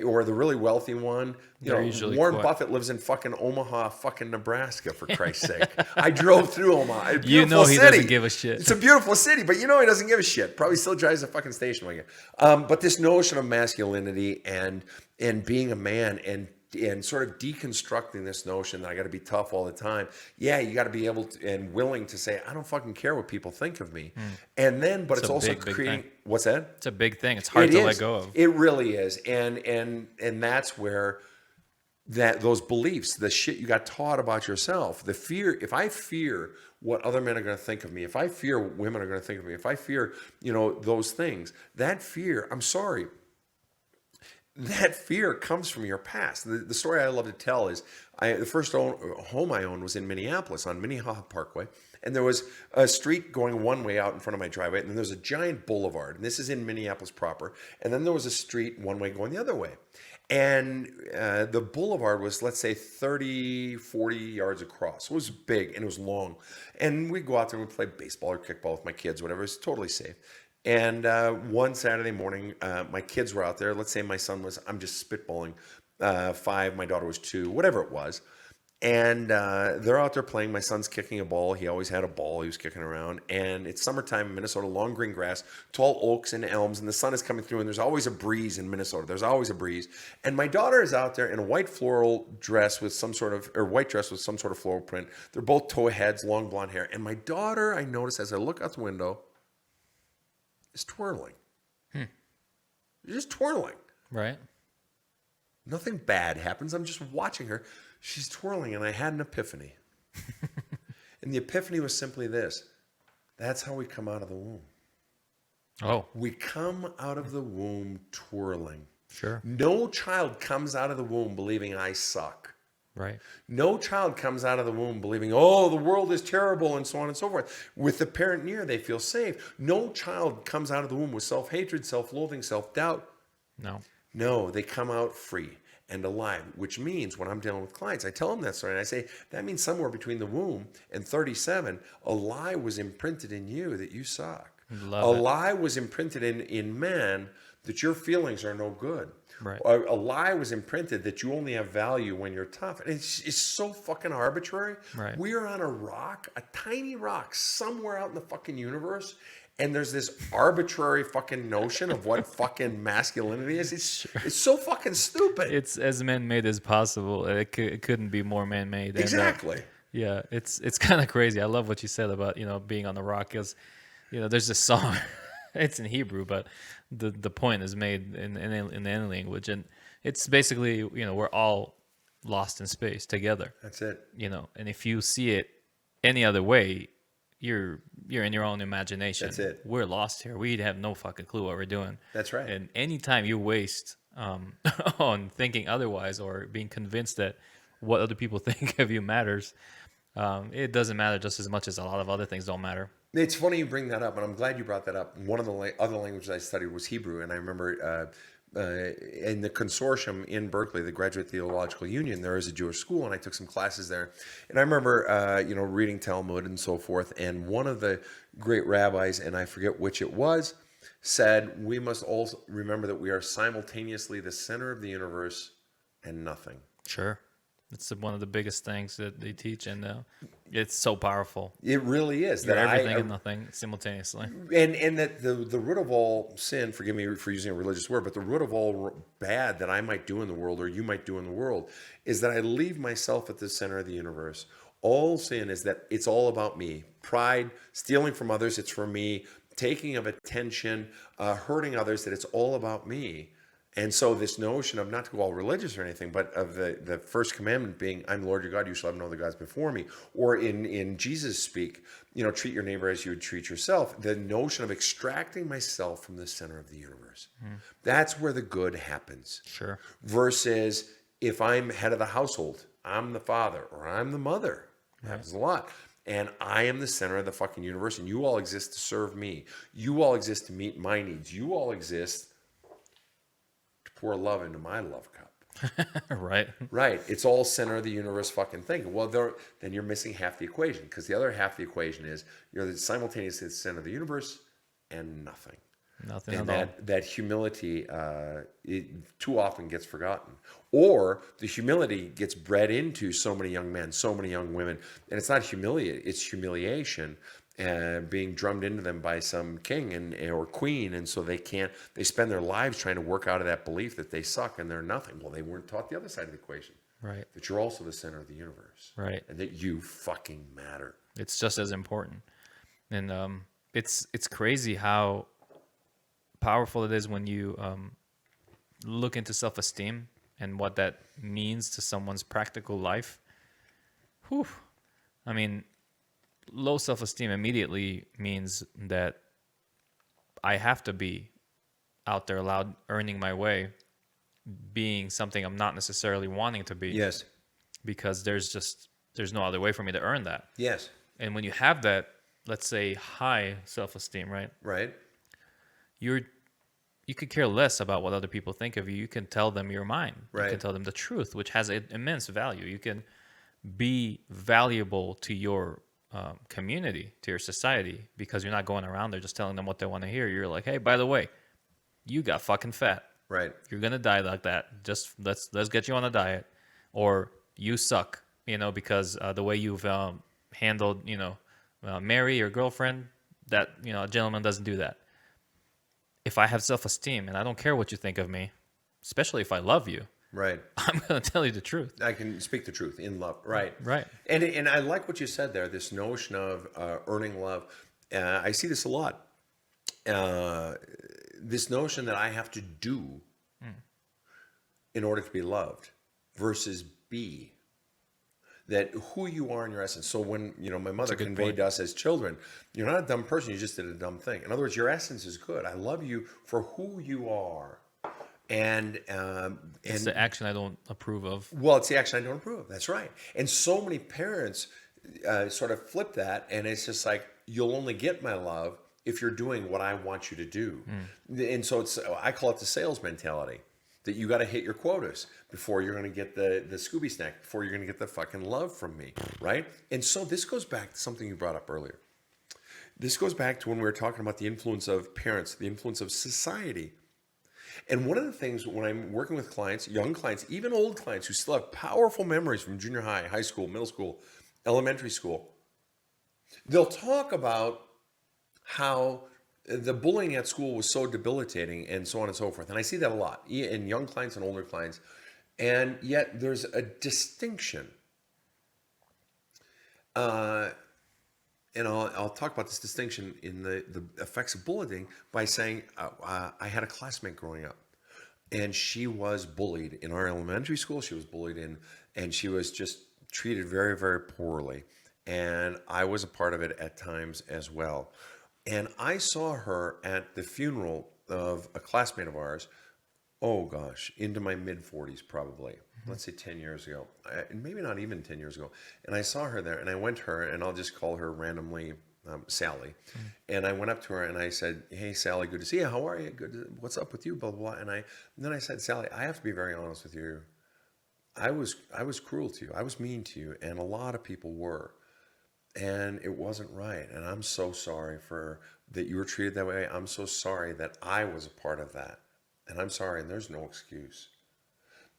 [SPEAKER 2] Or the really wealthy one, Warren Buffett lives in fucking Omaha, fucking Nebraska, for Christ's sake. I drove through Omaha. A beautiful
[SPEAKER 1] he
[SPEAKER 2] city.
[SPEAKER 1] doesn't give a shit.
[SPEAKER 2] It's a beautiful city, but he doesn't give a shit. Probably still drives a fucking station wagon. But this notion of masculinity and being a man and sort of deconstructing this notion that I got to be tough all the time. Yeah, you got to be able to and willing to say, I don't fucking care what people think of me. And then, but it's also creating, what's that?
[SPEAKER 1] It's a big thing. It's hard to let go of.
[SPEAKER 2] It really is. And that's where those beliefs, the shit you got taught about yourself, the fear, if I fear what other men are going to think of me, if I fear what women are going to think of me, if I fear, those things, that fear, I'm sorry, that fear comes from your past. The story I love to tell is the first home I owned was in Minneapolis on Minnehaha Parkway. And there was a street going one way out in front of my driveway. And then there was a giant boulevard. And this is in Minneapolis proper. And then there was a street one way going the other way. And the boulevard was, let's say, 30, 40 yards across. It was big and it was long. And we'd go out there and we'd play baseball or kickball with my kids, whatever. It was totally safe. And one Saturday morning, my kids were out there. Let's say my son was, I'm just spitballing, 5, my daughter was 2, whatever it was. And they're out there playing. My son's kicking a ball. He always had a ball he was kicking around. And it's summertime in Minnesota, long green grass, tall oaks and elms, and the sun is coming through. And there's always a breeze in Minnesota. There's always a breeze. And my daughter is out there in a white floral dress with some sort of, or white dress with some sort of floral print. They're both tow heads, long blonde hair. And my daughter, I notice as I look out the window, is twirling. Just twirling.
[SPEAKER 1] Right.
[SPEAKER 2] Nothing bad happens. I'm just watching her. She's twirling, and I had an epiphany. And the epiphany was simply this. That's how we come out of the womb.
[SPEAKER 1] Oh.
[SPEAKER 2] We come out of the womb twirling.
[SPEAKER 1] Sure.
[SPEAKER 2] No child comes out of the womb believing I suck.
[SPEAKER 1] Right.
[SPEAKER 2] No child comes out of the womb believing, oh, the world is terrible, and so on and so forth. With the parent near, they feel safe. No child comes out of the womb with self-hatred, self-loathing, self-doubt. No, they come out free and alive, which means when I'm dealing with clients, I tell them that story, and I say, that means somewhere between the womb and 37, a lie was imprinted in you that you suck. A lie was imprinted in man that your feelings are no good.
[SPEAKER 1] Right.
[SPEAKER 2] A lie was imprinted that you only have value when you're tough. And it's so fucking arbitrary.
[SPEAKER 1] Right.
[SPEAKER 2] We are on a rock, a tiny rock, somewhere out in the fucking universe. And there's this arbitrary fucking notion of what fucking masculinity is. It's so fucking stupid.
[SPEAKER 1] It's as man-made as possible. It couldn't be more man-made.
[SPEAKER 2] Exactly.
[SPEAKER 1] And, yeah, it's kind of crazy. I love what you said about, being on the rock, because, there's this song. It's in Hebrew, but the point is made in any language, and it's basically we're all lost in space together.
[SPEAKER 2] That's it.
[SPEAKER 1] And if you see it any other way, you're in your own imagination.
[SPEAKER 2] That's it.
[SPEAKER 1] We're lost here. We have no fucking clue what we're doing.
[SPEAKER 2] That's right.
[SPEAKER 1] And anytime you waste on thinking otherwise or being convinced that what other people think of you matters, it doesn't matter just as much as a lot of other things don't matter.
[SPEAKER 2] It's funny you bring that up, and I'm glad you brought that up. One of the other languages I studied was Hebrew, and I remember in the consortium in Berkeley, the Graduate Theological Union, there is a Jewish school, and I took some classes there. And I remember, reading Talmud and so forth, and one of the great rabbis, and I forget which it was, said, we must also remember that we are simultaneously the center of the universe and nothing.
[SPEAKER 1] Sure. It's one of the biggest things that they teach, and it's so powerful.
[SPEAKER 2] It really is.
[SPEAKER 1] You're everything and nothing simultaneously.
[SPEAKER 2] And that the root of all sin, forgive me for using a religious word, but the root of all bad that I might do in the world or you might do in the world is that I leave myself at the center of the universe. All sin is that it's all about me. Pride, stealing from others, it's for me. Taking of attention, hurting others, that it's all about me. And so this notion of, not to go all religious or anything, but of the first commandment being, I'm the Lord your God, you shall have no other gods before me. Or in Jesus speak, treat your neighbor as you would treat yourself. The notion of extracting myself from the center of the universe. That's where the good happens.
[SPEAKER 1] Sure.
[SPEAKER 2] Versus if I'm head of the household, I'm the father or I'm the mother. It happens a lot. And I am the center of the fucking universe, and you all exist to serve me. You all exist to meet my needs. You all exist pour love into my love cup.
[SPEAKER 1] Right.
[SPEAKER 2] Right. It's all center of the universe fucking thing. Well, then you're missing half the equation, because the other half of the equation is you're simultaneously at the center of the universe and nothing.
[SPEAKER 1] Nothing
[SPEAKER 2] And
[SPEAKER 1] at all.
[SPEAKER 2] that humility too often gets forgotten. Or the humility gets bred into so many young men, so many young women. And it's not humiliate, it's humiliation. Being drummed into them by some king or queen, and so they spend their lives trying to work out of that belief that they suck and they're nothing. Well, they weren't taught the other side of the equation,
[SPEAKER 1] Right.
[SPEAKER 2] that you're also the center of the universe,
[SPEAKER 1] Right.
[SPEAKER 2] and that you fucking matter.
[SPEAKER 1] It's just as important. And it's crazy how powerful it is when you look into self-esteem and what that means to someone's practical life. Whew. I mean, low self-esteem immediately means that I have to be out there loud, earning my way, being something I'm not necessarily wanting to be.
[SPEAKER 2] Yes.
[SPEAKER 1] Because there's no other way for me to earn that.
[SPEAKER 2] Yes.
[SPEAKER 1] And when you have that, let's say, high self-esteem, right?
[SPEAKER 2] Right.
[SPEAKER 1] You could care less about what other people think of you. You can tell them your mind.
[SPEAKER 2] Right.
[SPEAKER 1] You can tell them the truth, which has immense value. You can be valuable to your community, to your society, because you're not going around there just telling them what they want to hear. You're like, hey, by the way, you got fucking fat.
[SPEAKER 2] Right.
[SPEAKER 1] You're gonna die like that. Just let's get you on a diet, or you suck. Because the way you've handled, Mary, your girlfriend, that a gentleman doesn't do that. If I have self-esteem and I don't care what you think of me, especially if I love you,
[SPEAKER 2] Right.
[SPEAKER 1] I'm gonna tell you the truth.
[SPEAKER 2] I can speak the truth in love. Right.
[SPEAKER 1] Right.
[SPEAKER 2] And I like what you said there, this notion of earning love. I see this a lot. This notion that I have to do in order to be loved versus be. That who you are in your essence. So when, my mother conveyed to us as children, you're not a dumb person, you just did a dumb thing. In other words, your essence is good. I love you for who you are. And
[SPEAKER 1] It's the action I don't approve of.
[SPEAKER 2] well, it's the action I don't approve of. That's right. And so many parents sort of flip that, and it's just like, you'll only get my love if you're doing what I want you to do. And so I call it the sales mentality, that you got to hit your quotas before you're going to get the Scooby snack, before you're going to get the fucking love from me, right? And so this goes back to something you brought up earlier. This goes back to when we were talking about the influence of parents, the influence of society. And one of the things when I'm working with clients, young clients, even old clients who still have powerful memories from junior high, high school, middle school, elementary school, they'll talk about how the bullying at school was so debilitating and so on and so forth. And I see that a lot in young clients and older clients. And yet there's a distinction. And I'll talk about this distinction in the effects of bullying by saying I had a classmate growing up, and she was bullied in our elementary school. She was bullied and she was just treated very, very poorly. And I was a part of it at times as well. And I saw her at the funeral of a classmate of ours, oh gosh, into my mid-40s probably. Let's say 10 years ago, maybe not even 10 years ago. And I saw her there, and I went to her, and I'll just call her randomly Sally. And I went up to her, and I said, hey, Sally, good to see you. How are you? Good. What's up with you? Blah, blah, blah. And then I said, Sally, I have to be very honest with you. I was cruel to you. I was mean to you, and a lot of people were. And it wasn't right. And I'm so sorry that you were treated that way. I'm so sorry that I was a part of that. And I'm sorry, and there's no excuse.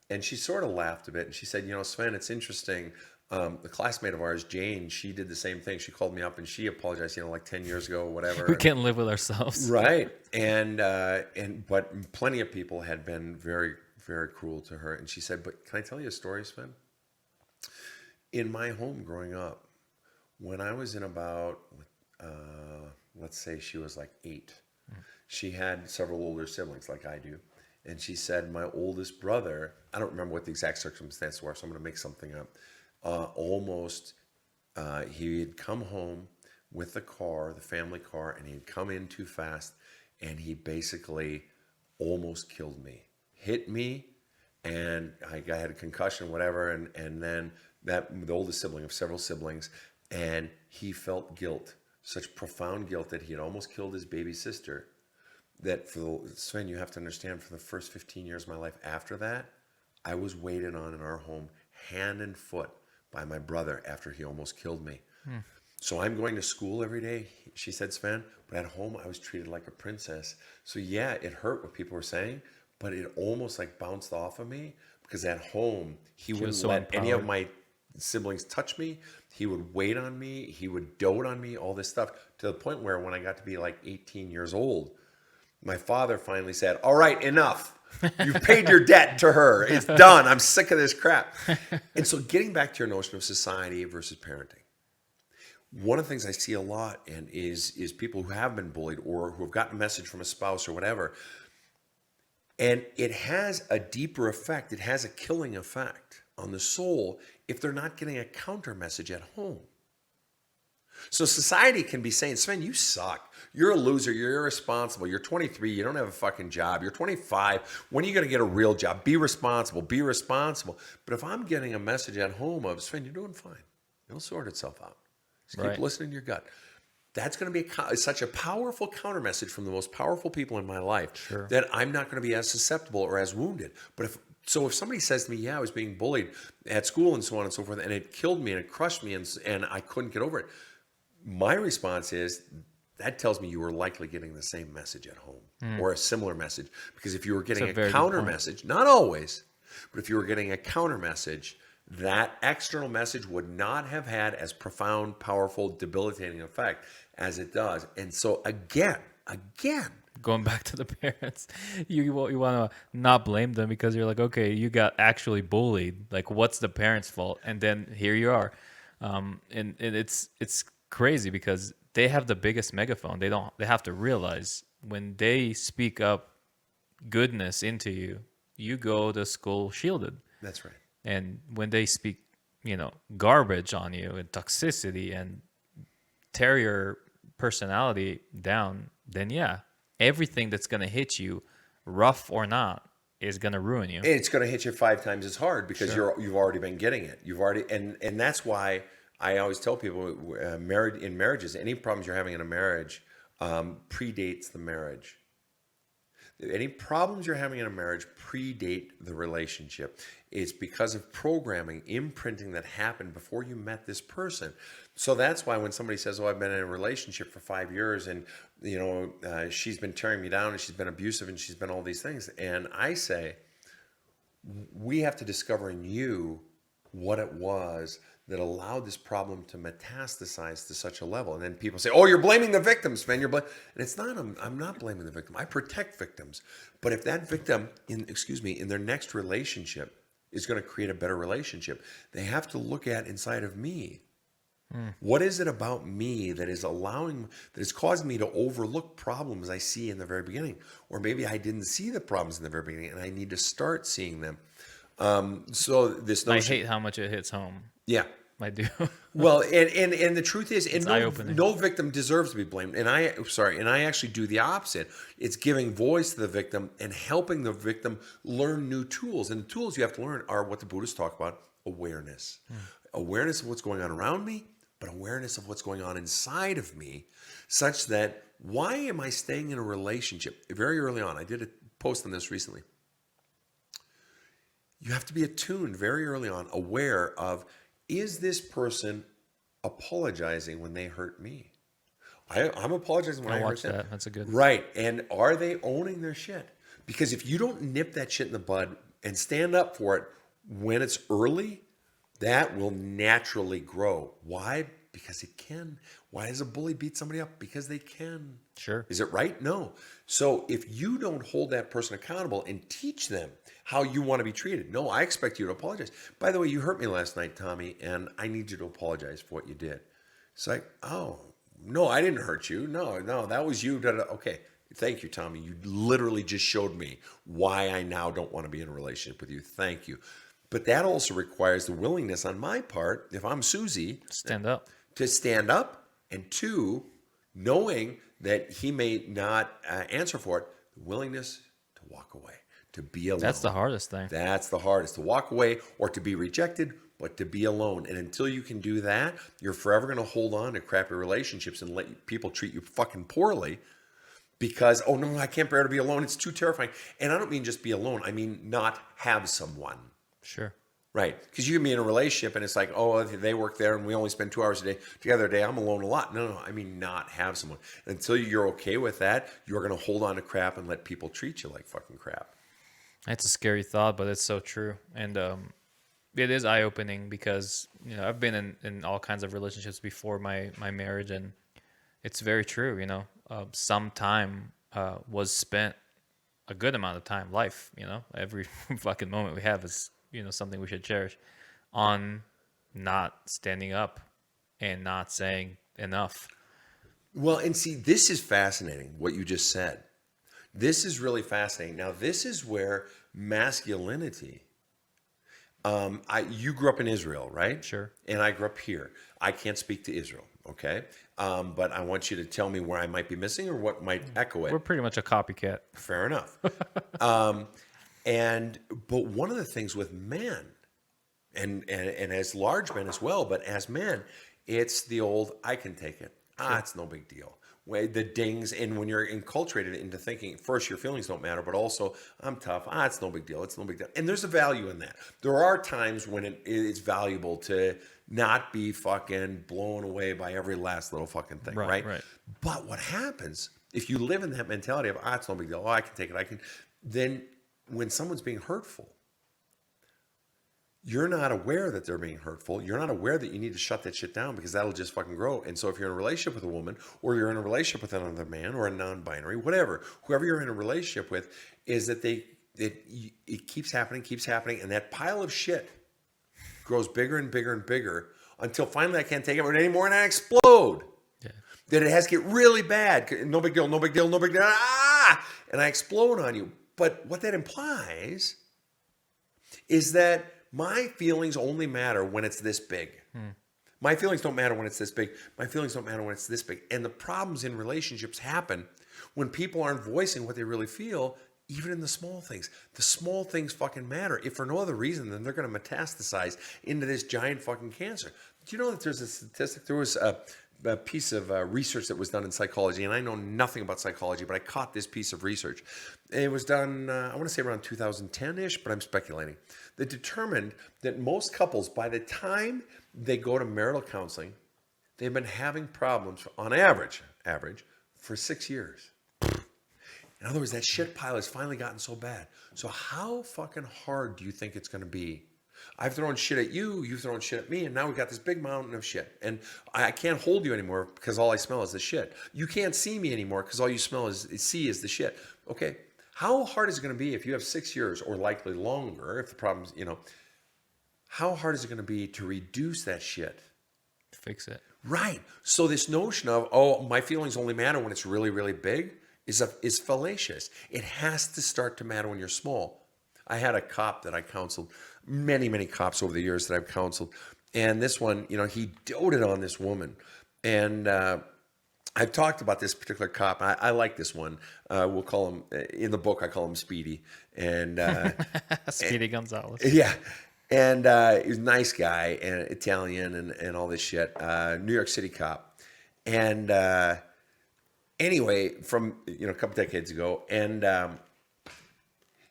[SPEAKER 2] And she sort of laughed a bit, and she said, Sven, it's interesting. The classmate of ours, Jane, she did the same thing. She called me up, and she apologized, like 10 years ago or whatever.
[SPEAKER 1] We can't live with ourselves.
[SPEAKER 2] Right. But plenty of people had been very, very cruel to her. And she said, but can I tell you a story, Sven? In my home growing up, when I was in about, let's say she was like 8, she had several older siblings like I do. And she said, my oldest brother, I don't remember what the exact circumstances were, so I'm going to make something up. He had come home with the car, the family car, and he'd come in too fast, and he basically almost killed me, hit me, and I had a concussion, whatever, and then the oldest sibling of several siblings, and he felt guilt, such profound guilt that he had almost killed his baby sister. That Sven, you have to understand, for the first 15 years of my life after that, I was waited on in our home hand and foot by my brother after he almost killed me. So I'm going to school every day, she said, Sven, but at home I was treated like a princess. So yeah, it hurt what people were saying, but it almost like bounced off of me, because at home he wouldn't let any of my siblings touch me. He would wait on me. He would dote on me, all this stuff, to the point where when I got to be like 18 years old, my father finally said, all right, enough. You've paid your debt to her. It's done. I'm sick of this crap. And so getting back to your notion of society versus parenting, one of the things I see a lot is people who have been bullied or who have gotten a message from a spouse or whatever, and it has a deeper effect. It has a killing effect on the soul if they're not getting a counter message at home. So society can be saying, Sven, you suck. You're a loser. You're irresponsible. You're 23. You don't have a fucking job. You're 25. When are you going to get a real job? Be responsible. Be responsible. But if I'm getting a message at home of, Sven, you're doing fine. It'll sort itself out. Just keep listening to your gut. That's going to be such a powerful counter message from the most powerful people in my life that I'm not going to be as susceptible or as wounded. But if somebody says to me, yeah, I was being bullied at school and so on and so forth, and it killed me and it crushed me and I couldn't get over it, my response is, that tells me you were likely getting the same message at home or a similar message. Because if you were getting a counter message, not always, but if you were getting a counter message, that external message would not have had as profound, powerful, debilitating effect as it does. And so again,
[SPEAKER 1] going back to the parents, you want to not blame them, because you're like, okay, you got actually bullied. Like, what's the parents' fault? And then here you are. And it's crazy, because they have the biggest megaphone. They have to realize, when they speak up goodness into you, you go to school shielded.
[SPEAKER 2] That's right.
[SPEAKER 1] And when they speak, garbage on you and toxicity and tear your personality down, then yeah, everything that's going to hit you, rough or not, is going to ruin you.
[SPEAKER 2] And it's going to hit you 5 times as hard, because you've already been getting it. And that's why I always tell people, in marriages, any problems you're having in a marriage predates the marriage. Any problems you're having in a marriage predate the relationship. It's because of programming, imprinting that happened before you met this person. So that's why when somebody says, oh, I've been in a relationship for 5 years and, she's been tearing me down and she's been abusive and she's been all these things. And I say, we have to discover in you what it was that allowed this problem to metastasize to such a level. And then people say, oh, you're blaming the victims, man. And it's not, I'm not blaming the victim. I protect victims. But if that victim, in their next relationship is going to create a better relationship, they have to look at inside of me. What is it about me that is causing me to overlook problems I see in the very beginning? Or maybe I didn't see the problems in the very beginning and I need to start seeing them. So this notion,
[SPEAKER 1] I hate how much it hits home.
[SPEAKER 2] Yeah.
[SPEAKER 1] I do.
[SPEAKER 2] Well, and the truth is, no victim deserves to be blamed. And I actually do the opposite. It's giving voice to the victim and helping the victim learn new tools. And the tools you have to learn are what the Buddhists talk about: awareness. Awareness of what's going on around me, but awareness of what's going on inside of me, such that, why am I staying in a relationship? Very early on, I did a post on this recently. You have to be attuned very early on, aware of, is this person apologizing when they hurt me? I'm apologizing when I hurt them.
[SPEAKER 1] That. That's a good.
[SPEAKER 2] Right. And are they owning their shit? Because if you don't nip that shit in the bud and stand up for it when it's early, that will naturally grow. Why? Because it can. Why does a bully beat somebody up? Because they can.
[SPEAKER 1] Sure.
[SPEAKER 2] Is it right? No. So if you don't hold that person accountable and teach them how you want to be treated, no, I expect you to apologize. By the way, you hurt me last night, Tommy, and I need you to apologize for what you did. It's like, oh, no, I didn't hurt you. No, that was you. Okay, Thank you, Tommy. You literally just showed me why I now don't want to be in a relationship with you. Thank you. But that also requires the willingness on my part, if I'm Susie,
[SPEAKER 1] Stand up.
[SPEAKER 2] to stand up, and two, knowing that he may not answer for it, the willingness to walk away, to be alone.
[SPEAKER 1] That's the hardest thing.
[SPEAKER 2] That's the hardest, to walk away or to be rejected, but to be alone. And until you can do that, you're forever going to hold on to crappy relationships and let people treat you fucking poorly because, oh no, I can't bear to be alone. It's too terrifying. And I don't mean just be alone. I mean not have someone.
[SPEAKER 1] Sure.
[SPEAKER 2] Right. Because you can be in a relationship and it's like, oh, they work there and we only spend 2 hours a day together a day. I'm alone a lot. No. I mean, not have someone. Until you're okay with that, you're going to hold on to crap and let people treat you like fucking crap.
[SPEAKER 1] It's a scary thought, but it's so true. And it is eye-opening because, I've been in all kinds of relationships before my marriage, and it's very true, some time was spent, a good amount of time, life, every fucking moment we have is, something we should cherish, on not standing up and not saying enough.
[SPEAKER 2] Well, and see, this is fascinating, what you just said. This is really fascinating. Now, this is where masculinity, you grew up in Israel, right?
[SPEAKER 1] Sure.
[SPEAKER 2] And I grew up here. I can't speak to Israel, okay? But I want you to tell me where I might be missing or what might echo it.
[SPEAKER 1] We're pretty much a copycat.
[SPEAKER 2] Fair enough. But one of the things with men, and as large men as well, but as men, it's the old, I can take it. Sure. It's no big deal. The dings, and when you're enculturated into thinking, first, your feelings don't matter, but also, I'm tough. It's no big deal. It's no big deal. And there's a value in that. There are times when it's valuable to not be fucking blown away by every last little fucking thing, right? But what happens if you live in that mentality of, it's no big deal. I can take it. Then when someone's being hurtful, you're not aware that they're being hurtful. You're not aware that you need to shut that shit down because that'll just fucking grow. And so if you're in a relationship with a woman or you're in a relationship with another man or a non-binary, whatever, whoever you're in a relationship with, is that it keeps happening. And that pile of shit grows bigger and bigger and bigger until finally I can't take it anymore and I explode. Yeah. That it has to get really bad. No big deal. And I explode on you. But what that implies is that my feelings only matter when it's this big. My feelings don't matter when it's this big. My feelings don't matter when it's this big. And the problems in relationships happen when people aren't voicing what they really feel, even in the small things. The small things fucking matter. If for no other reason, then they're going to metastasize into this giant fucking cancer. Do you know that there's a statistic? There was a piece of research that was done in psychology, and I know nothing about psychology, but I caught this piece of research. And it was done, I want to say around 2010-ish, but I'm speculating, that determined that most couples, by the time they go to marital counseling, they've been having problems, on average, for 6 years. In other words, that shit pile has finally gotten so bad. So how fucking hard do you think it's going to be? I've thrown shit at you, you've thrown shit at me, and now we've got this big mountain of shit. And I can't hold you anymore because all I smell is the shit. You can't see me anymore because all you see is the shit. Okay, how hard is it going to be if you have 6 years or likely longer, if the problem's, how hard is it going to be to reduce that shit?
[SPEAKER 1] Fix it.
[SPEAKER 2] Right. So this notion of, my feelings only matter when it's really, really big is fallacious. It has to start to matter when you're small. I had a cop that I counseled, many, many cops over the years that I've counseled. And this one, he doted on this woman. And I've talked about this particular cop. I like this one. We'll call him, in the book, I call him Speedy. And
[SPEAKER 1] Speedy Gonzalez.
[SPEAKER 2] Yeah. And he was a nice guy, and Italian and all this shit. New York City cop. And anyway, from, a couple decades ago. And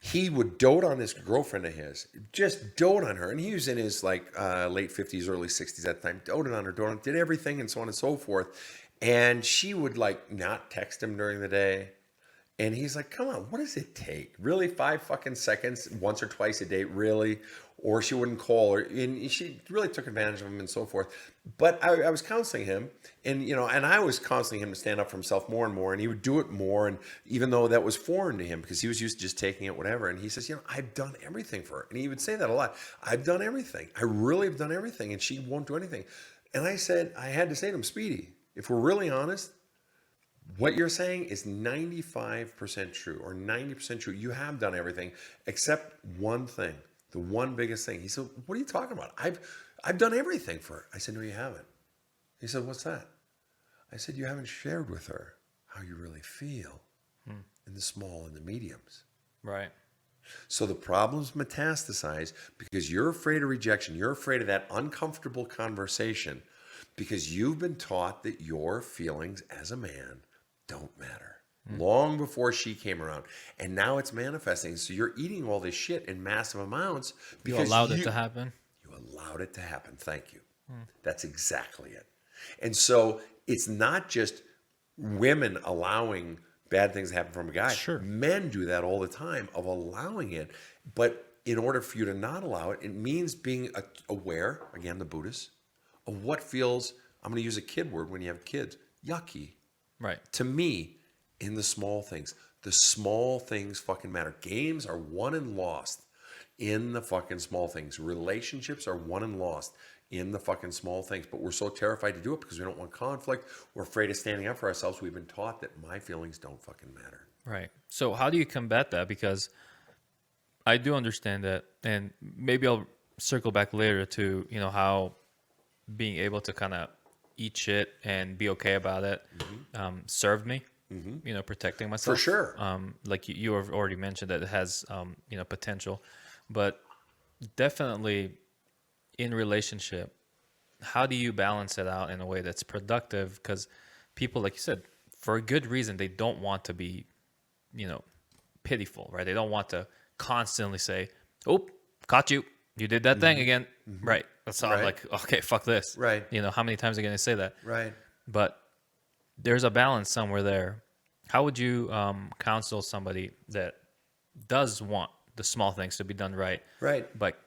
[SPEAKER 2] he would dote on this girlfriend of his, just dote on her. And he was in his late 50s, early 60s at the time, doted on her, did everything and so on and so forth. And she would not text him during the day. And he's like, come on, what does it take? Really, 5 fucking seconds, once or twice a day, really? Or she wouldn't call her. And she really took advantage of him and so forth. But I was counseling him, and I was counseling him to stand up for himself more and more, and he would do it more. And even though that was foreign to him, because he was used to just taking it, whatever. And he says, I've done everything for her. And he would say that a lot. I've done everything. I really have done everything, and she won't do anything. And I had to say to him, Speedy, if we're really honest, What you're saying is 95% true or 90% true. You have done everything except one thing, the one biggest thing. He said, what are you talking about? I've done everything for her. I said, no, you haven't. He said, what's that? I said, you haven't shared with her how you really feel in the small and the mediums.
[SPEAKER 1] Right.
[SPEAKER 2] So the problems metastasize because you're afraid of rejection. You're afraid of that uncomfortable conversation because you've been taught that your feelings as a man don't matter. Long before she came around. And now it's manifesting. So you're eating all this shit in massive amounts because
[SPEAKER 1] You allowed it to happen.
[SPEAKER 2] You allowed it to happen. Thank you. That's exactly it. And so it's not just women allowing bad things to happen from a guy.
[SPEAKER 1] Sure.
[SPEAKER 2] Men do that all the time of allowing it. But in order for you to not allow it, it means being aware, again, the Buddhists, of what feels, I'm going to use a kid word when you have kids, yucky.
[SPEAKER 1] Right.
[SPEAKER 2] To me, in the small things. The small things fucking matter. Games are won and lost in the fucking small things. Relationships are won and lost in the fucking small things. But we're so terrified to do it because we don't want conflict. We're afraid of standing up for ourselves. We've been taught that my feelings don't fucking matter.
[SPEAKER 1] Right. So how do you combat that? Because I do understand that, and maybe I'll circle back later to, how being able to kind of eat shit and be okay about it served me. Protecting myself.
[SPEAKER 2] For sure.
[SPEAKER 1] Like you have already mentioned that it has, potential, but definitely in relationship, how do you balance it out in a way that's productive? Because people, like you said, for a good reason, they don't want to be, pitiful, right? They don't want to constantly say, "Oh, caught you. You did that thing again." Right. That's all. I'm like, okay, fuck this.
[SPEAKER 2] Right.
[SPEAKER 1] How many times are you going to say that?
[SPEAKER 2] Right.
[SPEAKER 1] But there's a balance somewhere there. How would you counsel somebody that does want the small things to be done right?
[SPEAKER 2] Right.
[SPEAKER 1] But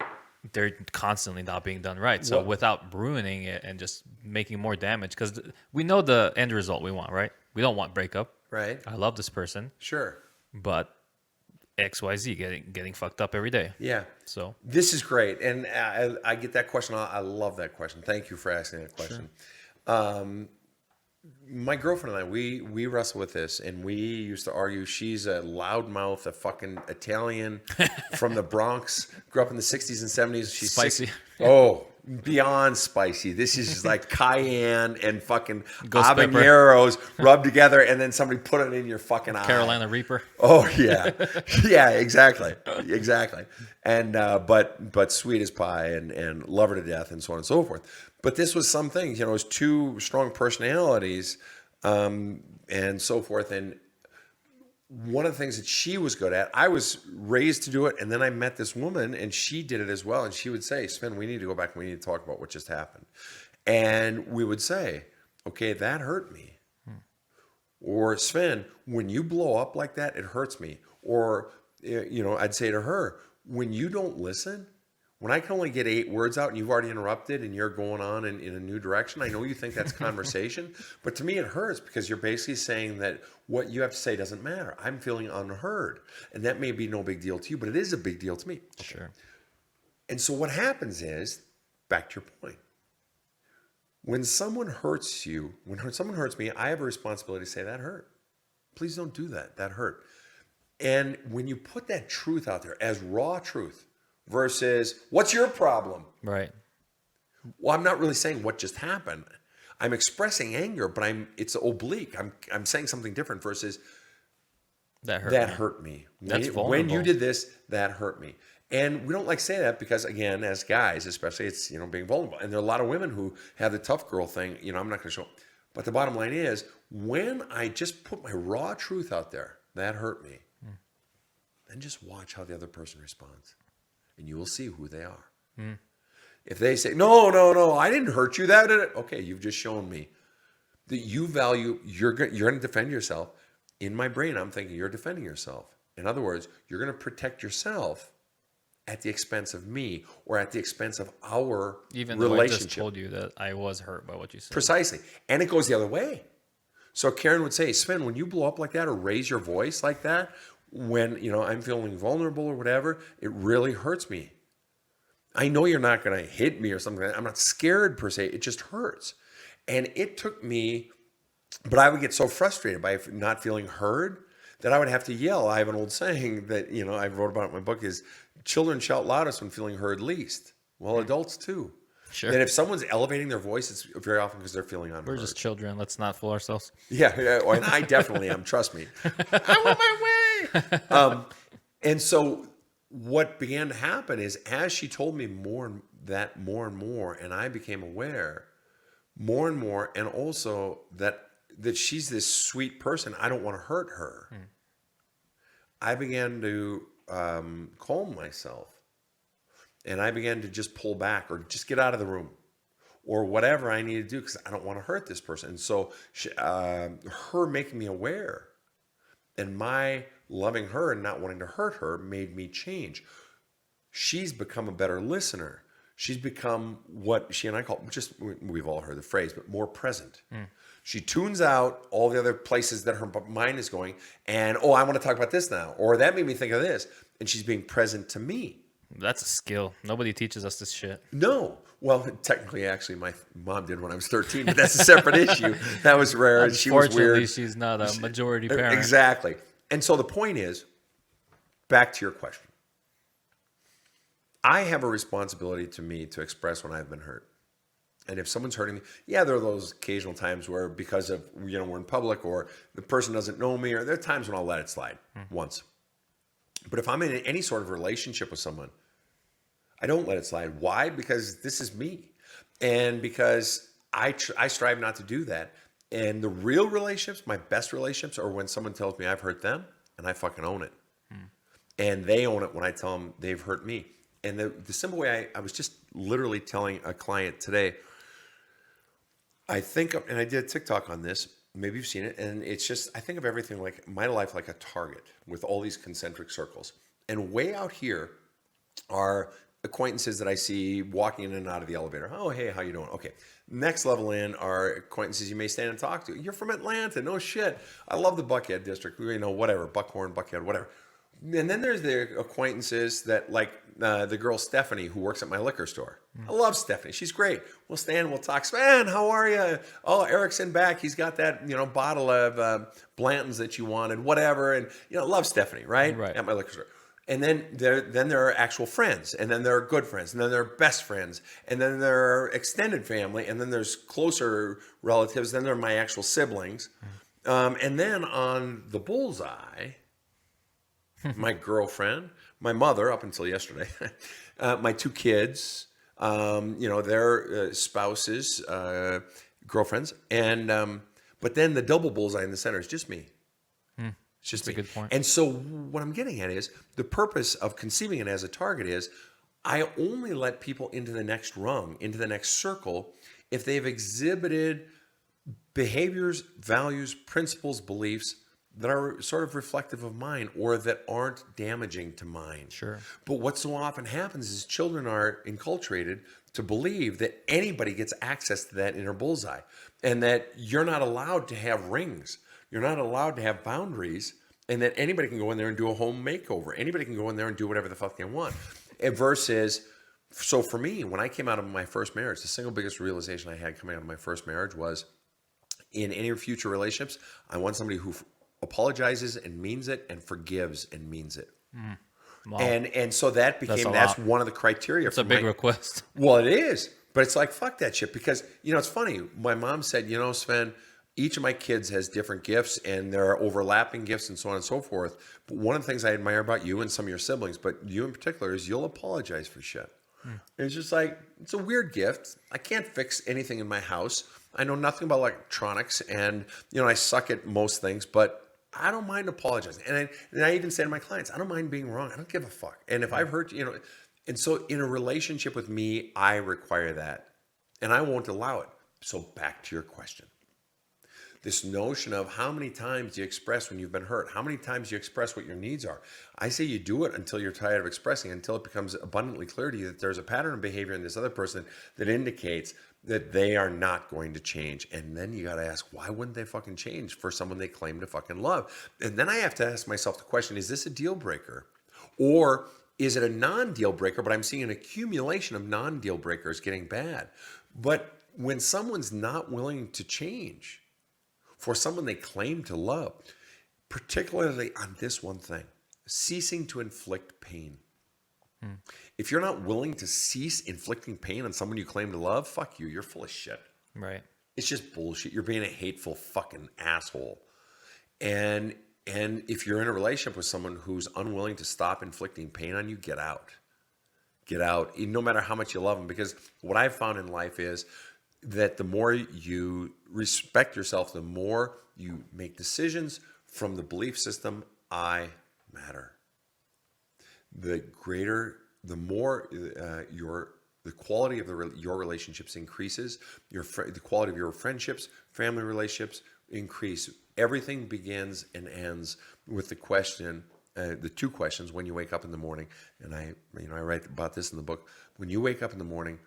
[SPEAKER 1] they're constantly not being done right. So without ruining it and just making more damage, because we know the end result we want, right? We don't want breakup.
[SPEAKER 2] Right.
[SPEAKER 1] I love this person,
[SPEAKER 2] Sure.
[SPEAKER 1] but XYZ getting fucked up every day.
[SPEAKER 2] Yeah.
[SPEAKER 1] So
[SPEAKER 2] This is great. And I get that question. I love that question. Thank you for asking that question. Sure. My girlfriend and I, we wrestle with this, and we used to argue. She's a loudmouth, a fucking Italian from the Bronx. Grew up in the 60s and 70s. She's
[SPEAKER 1] Spicy.
[SPEAKER 2] Beyond spicy. This is like cayenne and fucking
[SPEAKER 1] Ghost pepper.
[SPEAKER 2] habaneros rubbed together, and then somebody put it in your fucking eye.
[SPEAKER 1] Carolina Reaper.
[SPEAKER 2] Oh yeah, yeah, exactly. And but sweet as pie and love her to death and so on and so forth. But this was some things, it was two strong personalities, and so forth. And one of the things that she was good at, I was raised to do it, and then I met this woman, and she did it as well. And she would say, "Sven, we need to go back and we need to talk about what just happened." And we would say, "Okay, that hurt me." Or, "Sven, when you blow up like that, it hurts me." Or, I'd say to her, "When you don't listen, when I can only get 8 words out and you've already interrupted and you're going on in a new direction, I know you think that's conversation, but to me it hurts because you're basically saying that what you have to say doesn't matter. I'm feeling unheard. And that may be no big deal to you, but it is a big deal to me." Okay.
[SPEAKER 1] Sure.
[SPEAKER 2] And so what happens is, back to your point, when someone hurts you, when someone hurts me, I have a responsibility to say, "That hurt. Please don't do that. That hurt." And when you put that truth out there as raw truth versus, "What's your problem?"
[SPEAKER 1] Right.
[SPEAKER 2] Well, I'm not really saying what just happened. I'm expressing anger, but it's oblique. I'm saying something different versus,
[SPEAKER 1] That hurt.
[SPEAKER 2] "That hurt me.
[SPEAKER 1] That's
[SPEAKER 2] When
[SPEAKER 1] vulnerable.
[SPEAKER 2] you did this, that hurt me." And we don't like to say that because, again, as guys, especially, it's, being vulnerable. And there are a lot of women who have the tough girl thing, I'm not going to show. But the bottom line is, when I just put my raw truth out there, "That hurt me," then just watch how the other person responds. And you will see who they are. If they say, no, I didn't hurt you. Okay, you've just shown me that you value, you're going to defend yourself. In my brain, I'm thinking you're defending yourself. In other words, you're going to protect yourself at the expense of me or at the expense of our
[SPEAKER 1] Even though I
[SPEAKER 2] relationship.
[SPEAKER 1] just told you that I was hurt by what you said.
[SPEAKER 2] Precisely. And it goes the other way. So Karen would say, "Sven, when you blow up like that or raise your voice like that, when, I'm feeling vulnerable or whatever, it really hurts me. I know you're not going to hit me or something like that. I'm not scared per se. It just hurts." And it took me But I would get so frustrated by not feeling heard that I would have to yell. I have an old saying that, I wrote about in my book is children shout loudest when feeling heard least. Well, adults too.
[SPEAKER 1] Sure.
[SPEAKER 2] That if someone's elevating their voice, it's very often because they're feeling unheard.
[SPEAKER 1] We're just children. Let's not fool ourselves.
[SPEAKER 2] Yeah, and I definitely am. Trust me. I want my way. And so what began to happen is as she told me more and more, and I became aware more and more, and also that she's this sweet person. I don't want to hurt her. I began to calm myself, and I began to just pull back or just get out of the room or whatever I need to do because I don't want to hurt this person. And so her making me aware and my loving her and not wanting to hurt her made me change. She's become a better listener. She's become what she and I call, we've all heard the phrase, but more present. She tunes out all the other places that her mind is going and, I want to talk about this now, or that made me think of this. And she's being present to me.
[SPEAKER 1] That's a skill. Nobody teaches us this shit.
[SPEAKER 2] No. Well, technically, actually, my mom did when I was 13, but that's a separate issue. That was rare. She was weird.
[SPEAKER 1] Unfortunately, she's not a majority parent.
[SPEAKER 2] Exactly. And so the point is, back to your question. I have a responsibility to me to express when I've been hurt. And if someone's hurting me, there are those occasional times where because of, we're in public or the person doesn't know me, or there are times when I'll let it slide once. But if I'm in any sort of relationship with someone, I don't let it slide. Why? Because this is me. And because I strive not to do that. And the real relationships, my best relationships, are when someone tells me I've hurt them and I fucking own it. And they own it when I tell them they've hurt me. And the simple way I was just literally telling a client today, I think, and I did a TikTok on this, maybe you've seen it, and it's just, I think of everything like my life like a target with all these concentric circles. And way out here are acquaintances that I see walking in and out of the elevator. Oh, hey, how you doing? Okay. Next level in are acquaintances you may stand and talk to. You're from Atlanta. No shit. I love the Buckhead district. Whatever. Buckhorn, Buckhead, whatever. And then there's the acquaintances that like the girl Stephanie who works at my liquor store. I love Stephanie. She's great. We'll stand, we'll talk. Sven, how are you? Oh, Eric's in back. He's got that, bottle of Blanton's that you wanted, whatever. And, love Stephanie, right? At my liquor store. And then there are actual friends, and then there are good friends, and then there are best friends, and then there are extended family, and then there's closer relatives, then there are my actual siblings. And then on the bullseye, my girlfriend, my mother up until yesterday, my two kids, their spouses, girlfriends, and but then the double bullseye in the center is just me. It's just
[SPEAKER 1] That's
[SPEAKER 2] me.
[SPEAKER 1] a good point.
[SPEAKER 2] And so what I'm getting at is the purpose of conceiving it as a target is I only let people into the next rung, into the next circle, if they've exhibited behaviors, values, principles, beliefs that are sort of reflective of mine or that aren't damaging to mine.
[SPEAKER 1] Sure.
[SPEAKER 2] But what so often happens is children are enculturated to believe that anybody gets access to that inner bullseye and that you're not allowed to have rings. You're not allowed to have boundaries, and that anybody can go in there and do a home makeover. Anybody can go in there and do whatever the fuck they want. Versus, so for me, when I came out of my first marriage, the single biggest realization I had coming out of my first marriage was in any future relationships, I want somebody who apologizes and means it and forgives and means it. Wow. And so that's one of the criteria.
[SPEAKER 1] It's a big request.
[SPEAKER 2] Well, it is, but it's like, fuck that shit. Because, it's funny. My mom said, Sven, each of my kids has different gifts and there are overlapping gifts and so on and so forth. But one of the things I admire about you and some of your siblings, but you in particular, is you'll apologize for shit. It's just like, it's a weird gift. I can't fix anything in my house. I know nothing about electronics and, I suck at most things, but I don't mind apologizing. And I even say to my clients, I don't mind being wrong. I don't give a fuck. And if I've hurt you, and so in a relationship with me, I require that and I won't allow it. So back to your question. This notion of how many times you express when you've been hurt, how many times you express what your needs are. I say you do it until you're tired of expressing, until it becomes abundantly clear to you that there's a pattern of behavior in this other person that indicates that they are not going to change. And then you got to ask, why wouldn't they fucking change for someone they claim to fucking love? And then I have to ask myself the question, is this a deal breaker? Or is it a non-deal breaker, but I'm seeing an accumulation of non-deal breakers getting bad? But when someone's not willing to change, for someone they claim to love, particularly on this one thing, ceasing to inflict pain. If you're not willing to cease inflicting pain on someone you claim to love, fuck you. You're full of shit.
[SPEAKER 1] Right.
[SPEAKER 2] It's just bullshit. You're being a hateful fucking asshole. And if you're in a relationship with someone who's unwilling to stop inflicting pain on you, get out. Get out, no matter how much you love them. Because what I've found in life is that the more you respect yourself, the more you make decisions from the belief system, I matter. The more the quality of your relationships increases, the quality of your friendships, family relationships increase. Everything begins and ends with the question, the two questions when you wake up in the morning. And I write about this in the book. When you wake up in the morning,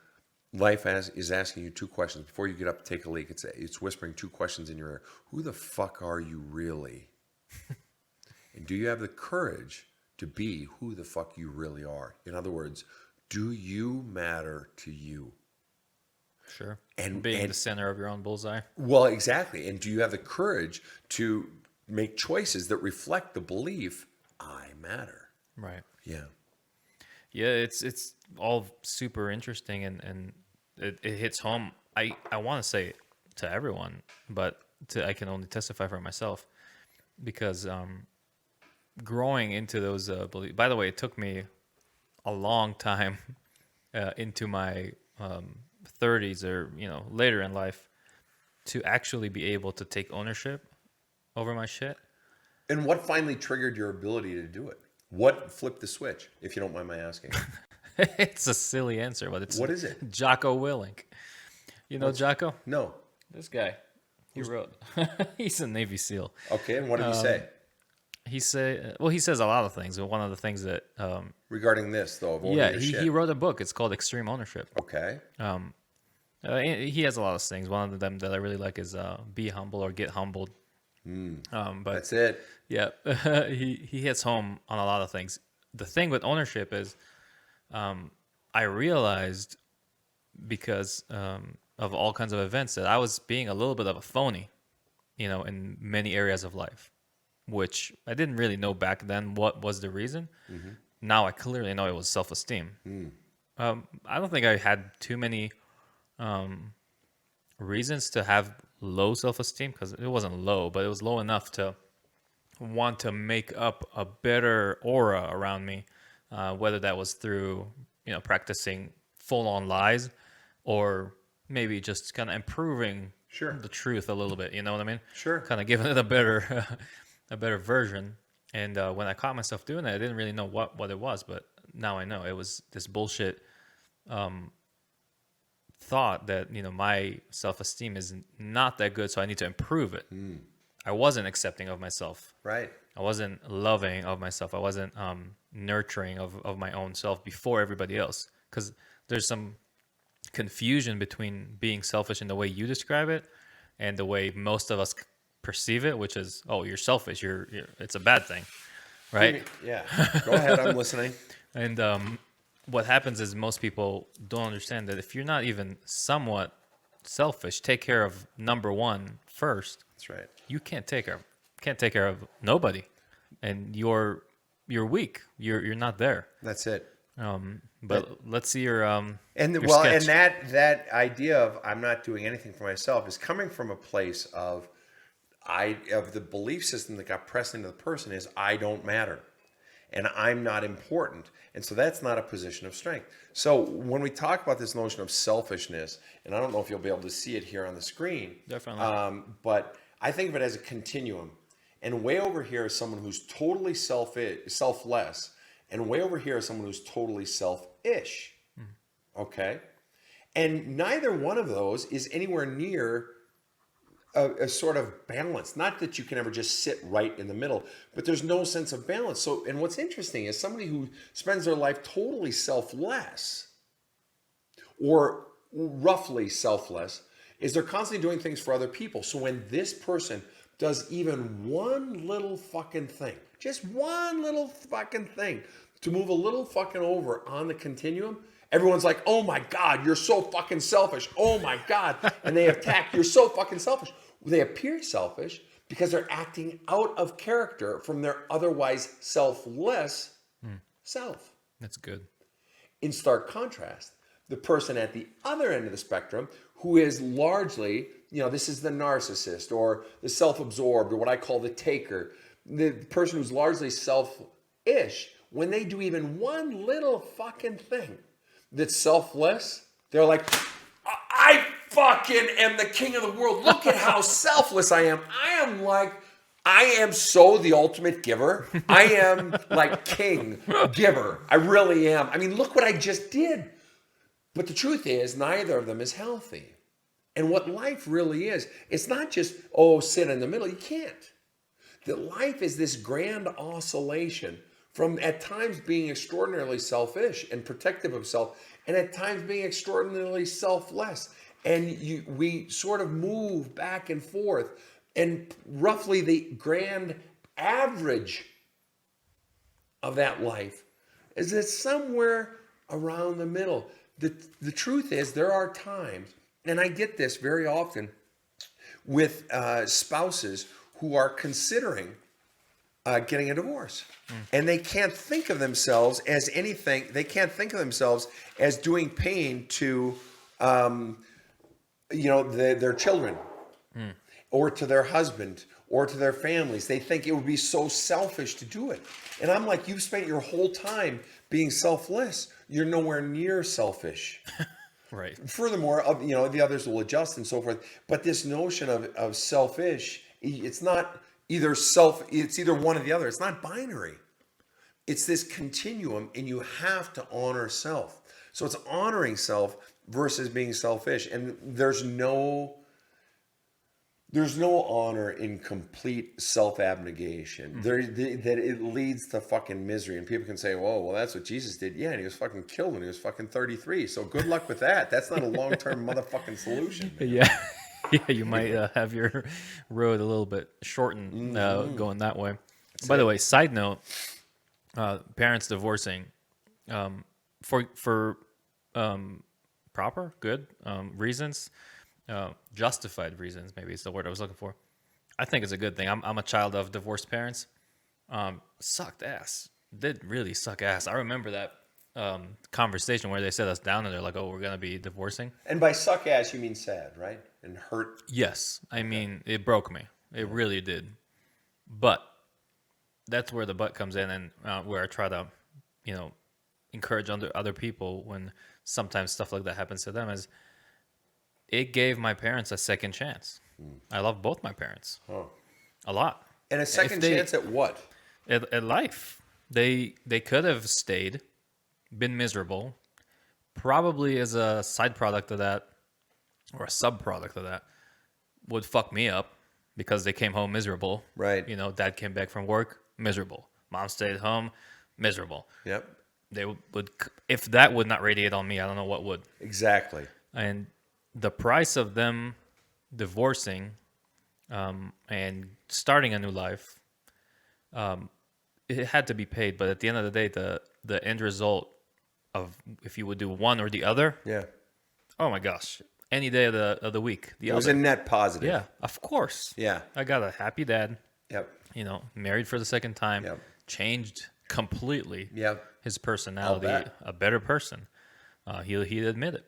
[SPEAKER 2] life is asking you two questions before you get up to take a leak. It's whispering two questions in your ear. Who the fuck are you really? And do you have the courage to be who the fuck you really are? In other words, do you matter to you?
[SPEAKER 1] Sure. And being the center of your own bullseye. Well,
[SPEAKER 2] exactly. And do you have the courage to make choices that reflect the belief, I matter?
[SPEAKER 1] Right.
[SPEAKER 2] Yeah.
[SPEAKER 1] Yeah, it's all super interesting, and it hits home. I want to say to everyone, but I can only testify for myself, because growing into those beliefs. By the way, it took me a long time into my 30s or later in life to actually be able to take ownership over my shit.
[SPEAKER 2] And what finally triggered your ability to do it? What flipped the switch, if you don't mind my asking?
[SPEAKER 1] It's a silly answer, but
[SPEAKER 2] what is it?
[SPEAKER 1] Jocko Willink. You know Jocko?
[SPEAKER 2] No.
[SPEAKER 1] This guy. He wrote. He's a Navy SEAL.
[SPEAKER 2] Okay, and what did he say?
[SPEAKER 1] He says a lot of things, but one of the things that
[SPEAKER 2] regarding this though,
[SPEAKER 1] he wrote a book. It's called Extreme Ownership.
[SPEAKER 2] Okay.
[SPEAKER 1] He has a lot of things. One of them that I really like is be humble or get humbled.
[SPEAKER 2] But that's it.
[SPEAKER 1] Yeah, he hits home on a lot of things. The thing with ownership is, I realized because of all kinds of events that I was being a little bit of a phony, in many areas of life, which I didn't really know back then what was the reason. Mm-hmm. Now I clearly know it was self-esteem. I don't think I had too many reasons to have low self-esteem, because it wasn't low, but it was low enough to want to make up a better aura around me, whether that was through practicing full-on lies, or maybe just kind of improving the truth a little bit. You know what I mean?
[SPEAKER 2] Sure.
[SPEAKER 1] Kind of giving it a better version. And when I caught myself doing that, I didn't really know what it was, but now I know it was this bullshit thought that my self-esteem is not that good, so I need to improve it. I wasn't accepting of myself.
[SPEAKER 2] Right.
[SPEAKER 1] I wasn't loving of myself. I wasn't nurturing of my own self before everybody else, because there's some confusion between being selfish in the way you describe it and the way most of us perceive it, which is, oh, you're selfish, you're it's a bad thing, right?
[SPEAKER 2] Yeah. Go ahead, I'm listening.
[SPEAKER 1] And what happens is most people don't understand that if you're not even somewhat selfish, take care of number one first.
[SPEAKER 2] That's right.
[SPEAKER 1] You can't take care of nobody, and you're weak. You're not there.
[SPEAKER 2] That's it.
[SPEAKER 1] But let's see your
[SPEAKER 2] and
[SPEAKER 1] your
[SPEAKER 2] well,
[SPEAKER 1] sketch.
[SPEAKER 2] and that idea of I'm not doing anything for myself is coming from a place of the belief system that got pressed into the person is I don't matter, and I'm not important, and so that's not a position of strength. So when we talk about this notion of selfishness, and I don't know if you'll be able to see it here on the screen,
[SPEAKER 1] Definitely.
[SPEAKER 2] but I think of it as a continuum, and way over here is someone who's totally selfless. And way over here is someone who's totally selfish, okay? And neither one of those is anywhere near a sort of balance. Not that you can ever just sit right in the middle, but there's no sense of balance. So, and what's interesting is somebody who spends their life totally selfless, or roughly selfless, is they're constantly doing things for other people. So when this person does even one little fucking thing, just one little fucking thing, to move a little fucking over on the continuum, everyone's like, oh my God, you're so fucking selfish. Oh my God. And they attack, you're so fucking selfish. They appear selfish because they're acting out of character from their otherwise selfless self.
[SPEAKER 1] That's good.
[SPEAKER 2] In stark contrast, the person at the other end of the spectrum, who is largely, this is the narcissist or the self-absorbed or what I call the taker, the person who's largely selfish, when they do even one little fucking thing that's selfless, they're like, I fucking am the king of the world. Look at how selfless I am. I am so the ultimate giver. I am like king giver. I really am. I mean, look what I just did. But the truth is, neither of them is healthy. And what life really is, it's not just, sit in the middle. You can't. That life is this grand oscillation from at times being extraordinarily selfish and protective of self, and at times being extraordinarily selfless. And we sort of move back and forth. And roughly the grand average of that life is that somewhere around the middle. The truth is, there are times, and I get this very often with spouses who are considering getting a divorce. And they can't think of themselves as anything. They can't think of themselves as doing pain to, their children or to their husband or to their families. They think it would be so selfish to do it. And I'm like, you've spent your whole time being selfless. You're nowhere near selfish.
[SPEAKER 1] Right.
[SPEAKER 2] Furthermore, the others will adjust and so forth. But this notion of selfish, it's not either it's either one or the other. It's not binary. It's this continuum, and you have to honor self. So it's honoring self versus being selfish. And there's no honor in complete self-abnegation. That it leads to fucking misery. And people can say, well, that's what Jesus did. Yeah, and he was fucking killed when he was fucking 33. So good luck with that. That's not a long-term motherfucking solution. Man.
[SPEAKER 1] Yeah. Yeah, you might have your road a little bit shortened going that way. By the way, side note, parents divorcing for proper, good reasons, justified reasons, maybe is the word I was looking for. I think it's a good thing. I'm a child of divorced parents. Sucked ass. Did really suck ass. I remember that conversation where they set us down and they're like, we're going to be divorcing.
[SPEAKER 2] And by suck ass, you mean sad, right? And hurt.
[SPEAKER 1] Yes. I mean, it broke me. It really did. But that's where the but comes in, and where I try to, encourage other people when sometimes stuff like that happens to them, is it gave my parents a second chance. I love both my parents a lot.
[SPEAKER 2] And a second chance at what?
[SPEAKER 1] At life. They could have stayed, been miserable, probably as a side product of that, or a sub-product of that, would fuck me up because they came home miserable.
[SPEAKER 2] Right.
[SPEAKER 1] Dad came back from work, miserable. Mom stayed home, miserable.
[SPEAKER 2] Yep.
[SPEAKER 1] They would, if that would not radiate on me, I don't know what would.
[SPEAKER 2] Exactly.
[SPEAKER 1] And the price of them divorcing and starting a new life, it had to be paid. But at the end of the day, the end result of if you would do one or the other, oh my gosh, any day of the week,
[SPEAKER 2] it was a net positive.
[SPEAKER 1] Yeah, of course.
[SPEAKER 2] Yeah,
[SPEAKER 1] I got a happy dad.
[SPEAKER 2] Yep.
[SPEAKER 1] Married for the second time.
[SPEAKER 2] Yep.
[SPEAKER 1] Changed completely.
[SPEAKER 2] Yep.
[SPEAKER 1] His personality, a better person. He'd admit it.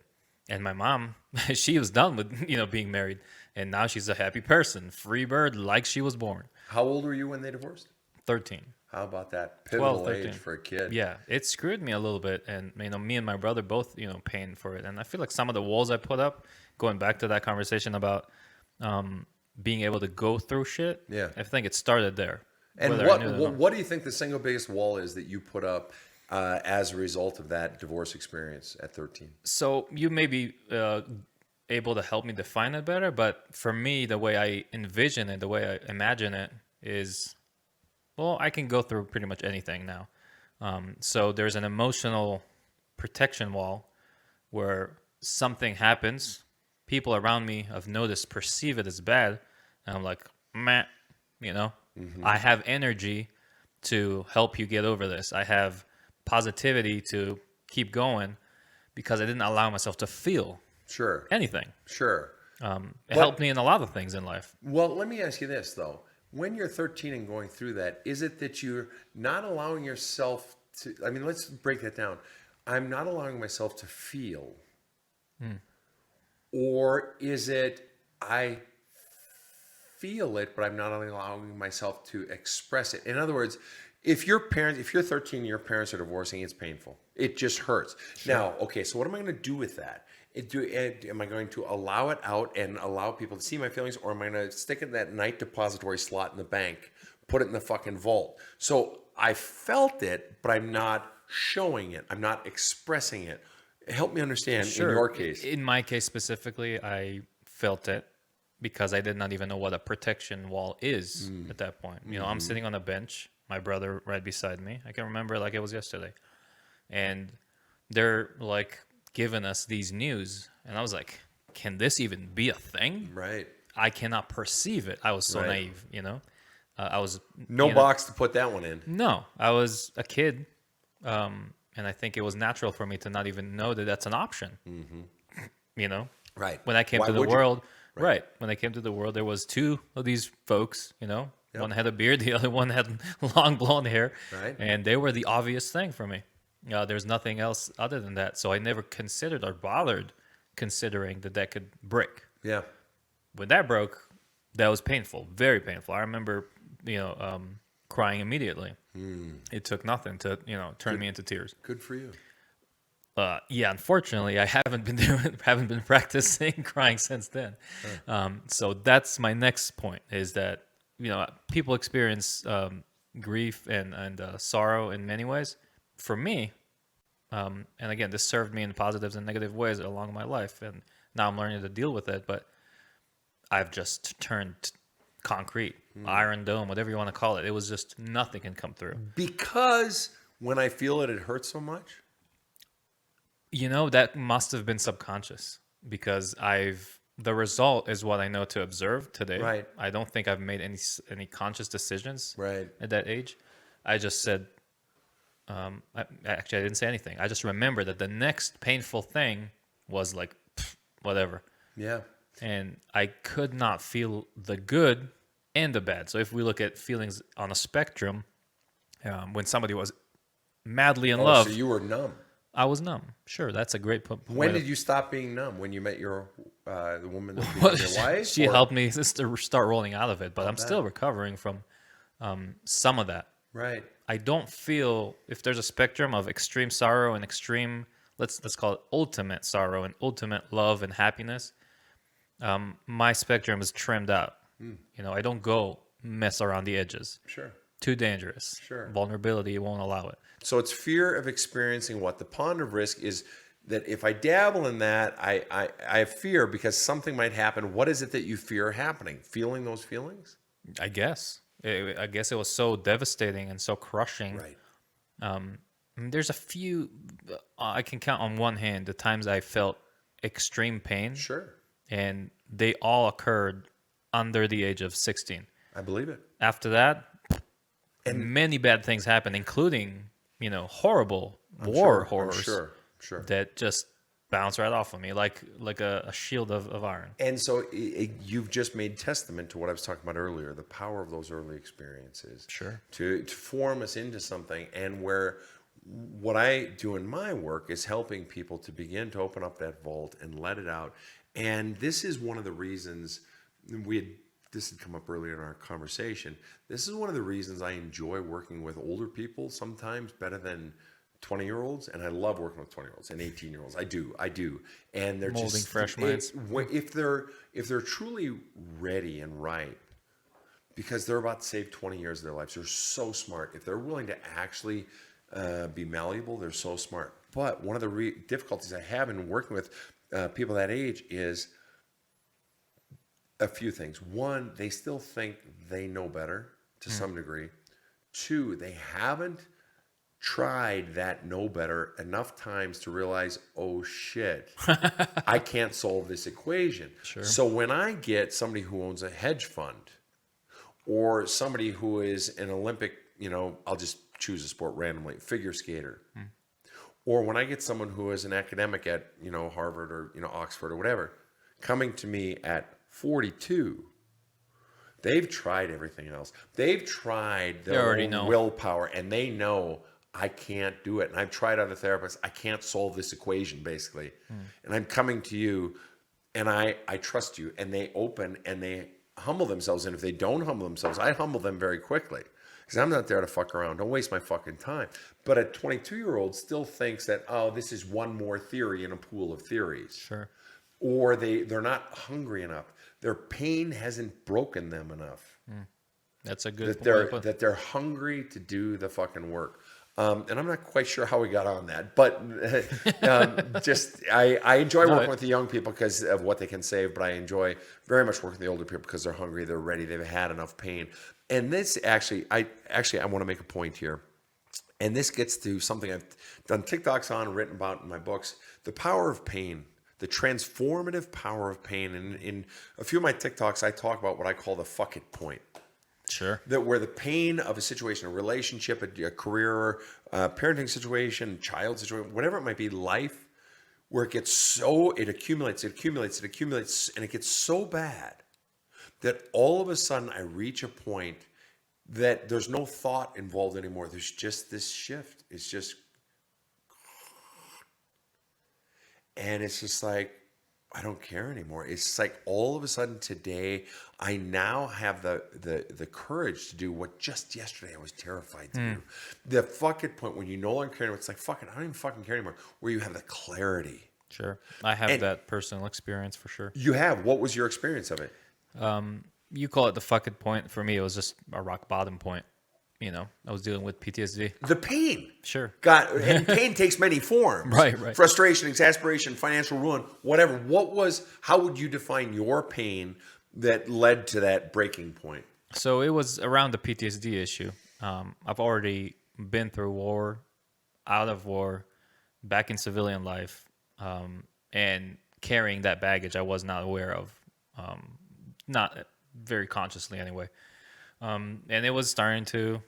[SPEAKER 1] And my mom, she was done with being married, and now she's a happy person, free bird, like she was born.
[SPEAKER 2] How old were you when they divorced?
[SPEAKER 1] 13.
[SPEAKER 2] How about that pivotal
[SPEAKER 1] 12, 13.
[SPEAKER 2] age for a kid?
[SPEAKER 1] Yeah, it screwed me a little bit, and me and my brother both paying for it. And I feel like some of the walls I put up, going back to that conversation about being able to go through shit.
[SPEAKER 2] Yeah,
[SPEAKER 1] I think it started there.
[SPEAKER 2] And what do you think the single biggest wall is that you put up as a result of that divorce experience at 13?
[SPEAKER 1] So you may be able to help me define it better, but for me, the way I envision it, the way I imagine it is, well, I can go through pretty much anything now. So there's an emotional protection wall where something happens, people around me I've noticed perceive it as bad, and I'm like, meh, I have energy to help you get over this. I have positivity to keep going because I didn't allow myself to feel anything.
[SPEAKER 2] Sure.
[SPEAKER 1] It helped me in a lot of things in life.
[SPEAKER 2] Well, let me ask you this, though. When you're 13 and going through that, is it that you're not allowing yourself to, I mean, let's break that down. I'm not allowing myself to feel. Or is it I feel it, but I'm not allowing myself to express it? In other words, if you're 13 and your parents are divorcing, it's painful. It just hurts. Sure. Now, okay, so what am I going to do with that? Am I going to allow it out and allow people to see my feelings, or am I going to stick it in that night depository slot in the bank, put it in the fucking vault? So I felt it, but I'm not showing it. I'm not expressing it. Help me understand in your case.
[SPEAKER 1] In my case specifically, I felt it because I did not even know what a protection wall is at that point. You know, I'm sitting on a bench, my brother right beside me. I can remember like it was yesterday. And they're like giving us these news. And I was like, can this even be a thing?
[SPEAKER 2] Right.
[SPEAKER 1] I cannot perceive it. I was so naive, you know. I was
[SPEAKER 2] no box to put that one in.
[SPEAKER 1] No, I was a kid. And I think it was natural for me to not even know that that's an option. You know?
[SPEAKER 2] Right.
[SPEAKER 1] When I came to the world, right. When I came to the world, there was two of these folks, you know? Yep. One had a beard, the other one had long blonde hair.
[SPEAKER 2] Right.
[SPEAKER 1] And they were the obvious thing for me. There's nothing else other than that. So I never considered or bothered considering that could break.
[SPEAKER 2] Yeah.
[SPEAKER 1] When that broke, that was painful, very painful. I remember, crying immediately. It took nothing to, turn me into tears.
[SPEAKER 2] Good for you.
[SPEAKER 1] Yeah, unfortunately, I haven't been practicing crying since then. So that's my next point is that, people experience grief and sorrow in many ways. For me, and again, this served me in positives and negative ways along my life, and now I'm learning to deal with it, but I've just turned concrete, iron dome, whatever you want to call it. It was just nothing can come through.
[SPEAKER 2] Because when I feel it, it hurts so much?
[SPEAKER 1] That must have been subconscious because the result is what I know to observe today.
[SPEAKER 2] Right.
[SPEAKER 1] I don't think I've made any conscious decisions at that age. I just said, I didn't say anything. I just remember that the next painful thing was like, whatever.
[SPEAKER 2] Yeah.
[SPEAKER 1] And I could not feel the good and the bad. So if we look at feelings on a spectrum, when somebody was madly in love.
[SPEAKER 2] So you were numb.
[SPEAKER 1] I was numb. Sure, that's a great point.
[SPEAKER 2] When did you stop being numb? When you met the woman that became your wife?
[SPEAKER 1] She helped me just to start rolling out of it, but I'm still recovering from some of that.
[SPEAKER 2] Right.
[SPEAKER 1] I don't feel, if there's a spectrum of extreme sorrow and extreme, let's call it ultimate sorrow and ultimate love and happiness, my spectrum is trimmed out. I don't go mess around the edges.
[SPEAKER 2] Sure.
[SPEAKER 1] Too dangerous.
[SPEAKER 2] Sure.
[SPEAKER 1] Vulnerability won't allow it.
[SPEAKER 2] So it's fear of experiencing what? The pond of risk is that if I dabble in that, I have fear because something might happen. What is it that you fear happening? Feeling those feelings?
[SPEAKER 1] I guess. I guess it was so devastating and so crushing.
[SPEAKER 2] Right.
[SPEAKER 1] There's a few, I can count on one hand the times I felt extreme pain.
[SPEAKER 2] Sure.
[SPEAKER 1] And they all occurred under the age of 16.
[SPEAKER 2] I believe it.
[SPEAKER 1] After that, and many bad things happened, including, horrible war horrors.
[SPEAKER 2] Sure.
[SPEAKER 1] That just bounce right off of me like a shield of iron.
[SPEAKER 2] And so you've just made testament to what I was talking about earlier, the power of those early experiences.
[SPEAKER 1] Sure.
[SPEAKER 2] To form us into something, and where what I do in my work is helping people to begin to open up that vault and let it out. And this is one of the reasons this had come up earlier in our conversation. This is one of the reasons I enjoy working with older people sometimes better than 20-year-olds, and I love working with 20-year-olds and 18-year-olds. I do. And they're
[SPEAKER 1] molding
[SPEAKER 2] just
[SPEAKER 1] fresh minds.
[SPEAKER 2] If they're truly ready and right, because they're about to save 20 years of their lives. They're so smart. If they're willing to actually be malleable, they're so smart. But one of the difficulties I have in working with people that age is a few things. One, they still think they know better to some degree. Two, they haven't tried that know better enough times to realize, oh shit, I can't solve this equation.
[SPEAKER 1] Sure.
[SPEAKER 2] So when I get somebody who owns a hedge fund or somebody who is an Olympic, I'll just choose a sport randomly, figure skater. Or when I get someone who is an academic at, Harvard or, Oxford or whatever, coming to me at 42, they've tried everything else. They've tried their
[SPEAKER 1] already
[SPEAKER 2] own
[SPEAKER 1] know.
[SPEAKER 2] willpower, and they know I can't do it. And I've tried other therapists. I can't solve this equation, basically. And I'm coming to you, and I trust you. And they open and they humble themselves. And if they don't humble themselves, I humble them very quickly. Because I'm not there to fuck around. Don't waste my fucking time. But a 22-year-old still thinks that, oh, this is one more theory in a pool of theories.
[SPEAKER 1] Sure.
[SPEAKER 2] Or they're not hungry enough. Their pain hasn't broken them enough.
[SPEAKER 1] That's a good
[SPEAKER 2] That they're hungry to do the fucking work. And I'm not quite sure how we got on that, but I enjoy working with the young people because of what they can save, but I enjoy very much working with the older people because they're hungry, they're ready, they've had enough pain. And this I want to make a point here. And this gets to something I've done TikToks on, written about in my books, the power of pain. The transformative power of pain. And in a few of my TikToks, I talk about what I call the fuck it point.
[SPEAKER 1] Sure.
[SPEAKER 2] That where the pain of a situation, a relationship, a career, parenting situation, child situation, whatever it might be, life, where it accumulates, and it gets so bad that all of a sudden I reach a point that there's no thought involved anymore. There's just this shift. It's just, and it's just like, I don't care anymore. It's like all of a sudden today, I now have the courage to do what just yesterday I was terrified to do. The fuck it point when you no longer care anymore. It's like, fuck it, I don't even fucking care anymore. Where you have the clarity.
[SPEAKER 1] Sure. I have that personal experience for sure.
[SPEAKER 2] You have. What was your experience of it?
[SPEAKER 1] You call it the fuck it point. For me, it was just a rock bottom point. You know, I was dealing with PTSD.
[SPEAKER 2] The pain.
[SPEAKER 1] Sure.
[SPEAKER 2] And pain takes many forms.
[SPEAKER 1] Right.
[SPEAKER 2] Frustration, exasperation, financial ruin, whatever. How would you define your pain that led to that breaking point?
[SPEAKER 1] So it was around the PTSD issue. I've already been through war, out of war, back in civilian life, and carrying that baggage I was not aware of, not very consciously anyway. And it was starting to,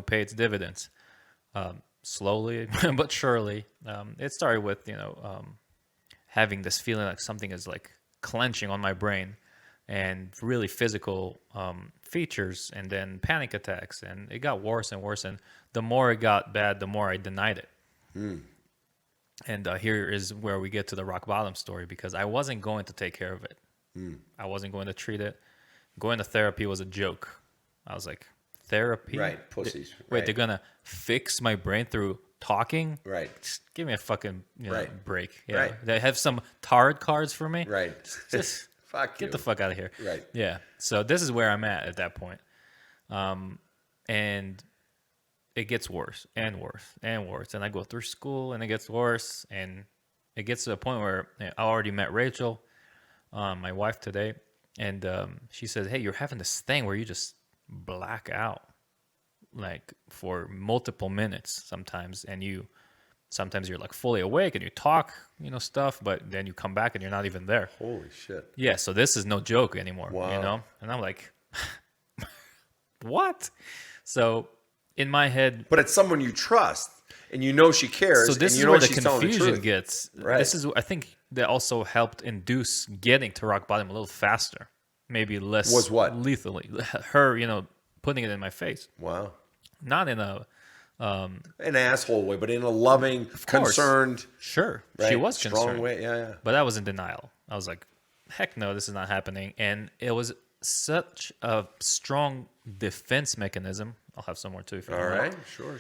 [SPEAKER 1] pay its dividends, slowly but surely. It started with, having this feeling like something is like clenching on my brain, and really physical features, and then panic attacks, and it got worse and worse. And the more it got bad, the more I denied it. And here is where we get to the rock bottom story, because I wasn't going to take care of it. I wasn't going to treat it. Going to therapy was a joke. I was like, therapy?
[SPEAKER 2] Right, pussies.
[SPEAKER 1] Wait, they're going to fix my brain through talking?
[SPEAKER 2] Right.
[SPEAKER 1] Just give me a fucking break. Yeah.
[SPEAKER 2] Right.
[SPEAKER 1] They have some tarot cards for me?
[SPEAKER 2] Right.
[SPEAKER 1] Just
[SPEAKER 2] fuck
[SPEAKER 1] get the fuck out of here.
[SPEAKER 2] Right.
[SPEAKER 1] Yeah. So this is where I'm at that point. And it gets worse and worse and worse. And I go through school and it gets worse. And it gets to the point where I already met Rachel, my wife today. And she says, hey, you're having this thing where you just black out like for multiple minutes sometimes. And sometimes you're like fully awake and you talk, stuff, but then you come back and you're not even there.
[SPEAKER 2] Holy shit.
[SPEAKER 1] Yeah. So this is no joke anymore,
[SPEAKER 2] Wow.
[SPEAKER 1] And I'm like, what? So in my head,
[SPEAKER 2] But it's someone you trust, and she cares.
[SPEAKER 1] so this
[SPEAKER 2] and
[SPEAKER 1] is where the
[SPEAKER 2] she's telling the
[SPEAKER 1] confusion
[SPEAKER 2] truth.
[SPEAKER 1] gets.
[SPEAKER 2] Right.
[SPEAKER 1] This is, I think, that also helped induce getting to rock bottom a little faster, maybe less
[SPEAKER 2] Was what?
[SPEAKER 1] lethally. Her, putting it in my face,
[SPEAKER 2] Wow.
[SPEAKER 1] not in a
[SPEAKER 2] An asshole way, but in a loving,
[SPEAKER 1] course.
[SPEAKER 2] concerned,
[SPEAKER 1] sure.
[SPEAKER 2] right?
[SPEAKER 1] She was
[SPEAKER 2] strong
[SPEAKER 1] concerned,
[SPEAKER 2] way. Yeah.
[SPEAKER 1] but I was in denial. I was like, heck no, this is not happening, and it was such a strong defense mechanism. I'll have some more too if you
[SPEAKER 2] All
[SPEAKER 1] want.
[SPEAKER 2] right. Sure.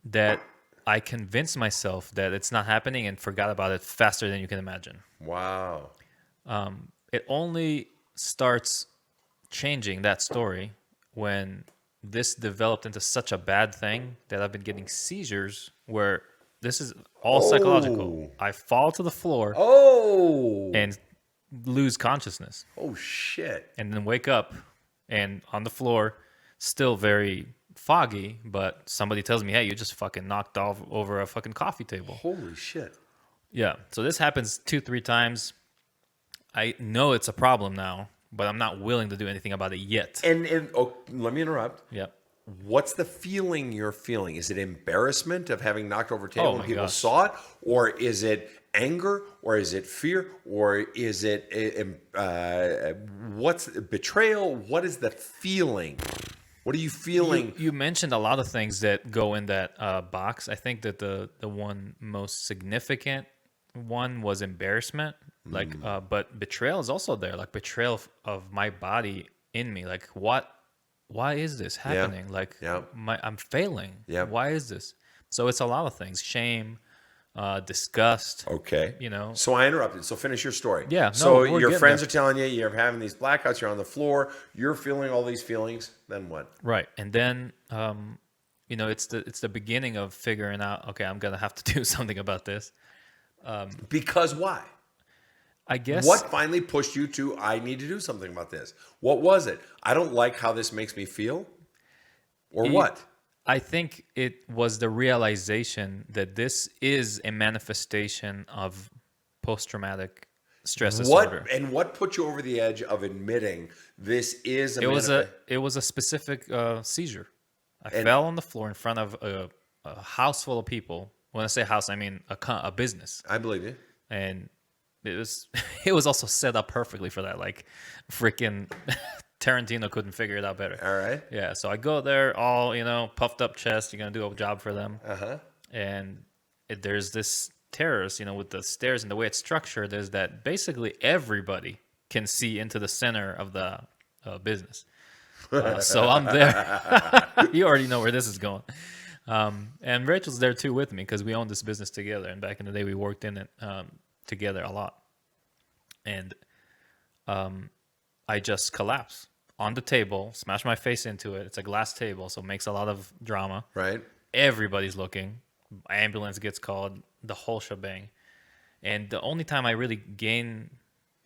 [SPEAKER 1] That I convinced myself that it's not happening and forgot about it faster than you can imagine.
[SPEAKER 2] Wow.
[SPEAKER 1] It only starts changing that story when this developed into such a bad thing that I've been getting seizures where this is all psychological. I fall to the floor and lose consciousness.
[SPEAKER 2] Oh, shit.
[SPEAKER 1] And then wake up and on the floor, still very foggy, but somebody tells me, hey, you just fucking knocked off over a fucking coffee table.
[SPEAKER 2] Holy shit.
[SPEAKER 1] Yeah. So this happens 2-3 times. I know it's a problem now, but I'm not willing to do anything about it yet.
[SPEAKER 2] And let me interrupt.
[SPEAKER 1] Yep.
[SPEAKER 2] what's the feeling you're feeling? Is it embarrassment of having knocked over a table
[SPEAKER 1] Oh
[SPEAKER 2] and
[SPEAKER 1] my
[SPEAKER 2] people
[SPEAKER 1] gosh.
[SPEAKER 2] saw it? Or is it anger? Or is it fear? Or is it what's betrayal? What is the feeling? What are you feeling?
[SPEAKER 1] You mentioned a lot of things that go in that box. I think that the one most significant one was embarrassment. Like, but betrayal is also there. Like betrayal of my body in me. Like, what? Why is this happening? Like,
[SPEAKER 2] Yeah.
[SPEAKER 1] I'm failing.
[SPEAKER 2] Yeah.
[SPEAKER 1] Why is this? So it's a lot of things. Shame, disgust.
[SPEAKER 2] Okay.
[SPEAKER 1] You know.
[SPEAKER 2] So I interrupted. So finish your story.
[SPEAKER 1] Yeah.
[SPEAKER 2] So
[SPEAKER 1] No, we're
[SPEAKER 2] your
[SPEAKER 1] getting
[SPEAKER 2] friends
[SPEAKER 1] there.
[SPEAKER 2] are telling you you're having these blackouts. You're on the floor. You're feeling all these feelings. Then what?
[SPEAKER 1] Right. And then, it's the beginning of figuring out. Okay, I'm gonna have to do something about this.
[SPEAKER 2] Because why?
[SPEAKER 1] I guess.
[SPEAKER 2] What finally pushed you to, I need to do something about this? What was it? I don't like how this makes me feel? Or what?
[SPEAKER 1] I think it was the realization that this is a manifestation of post-traumatic stress disorder.
[SPEAKER 2] What put you over the edge of admitting this is
[SPEAKER 1] It was a specific seizure. I fell on the floor in front of a house full of people. When I say house, I mean a business,
[SPEAKER 2] I believe you.
[SPEAKER 1] and it was also set up perfectly for that. Like freaking Tarantino couldn't figure it out better.
[SPEAKER 2] All right.
[SPEAKER 1] Yeah, so I go there all, puffed up chest. You're going to do a job for them.
[SPEAKER 2] Uh-huh.
[SPEAKER 1] And there's this terrace, with the stairs and the way it's structured is that basically everybody can see into the center of the business. So I'm there. You already know where this is going. And Rachel's there too with me because we own this business together. And back in the day, we worked in it together a lot. And I just collapse on the table, smash my face into it. It's a glass table, so it makes a lot of drama.
[SPEAKER 2] Right.
[SPEAKER 1] Everybody's looking. Ambulance gets called, the whole shebang. And the only time I really gain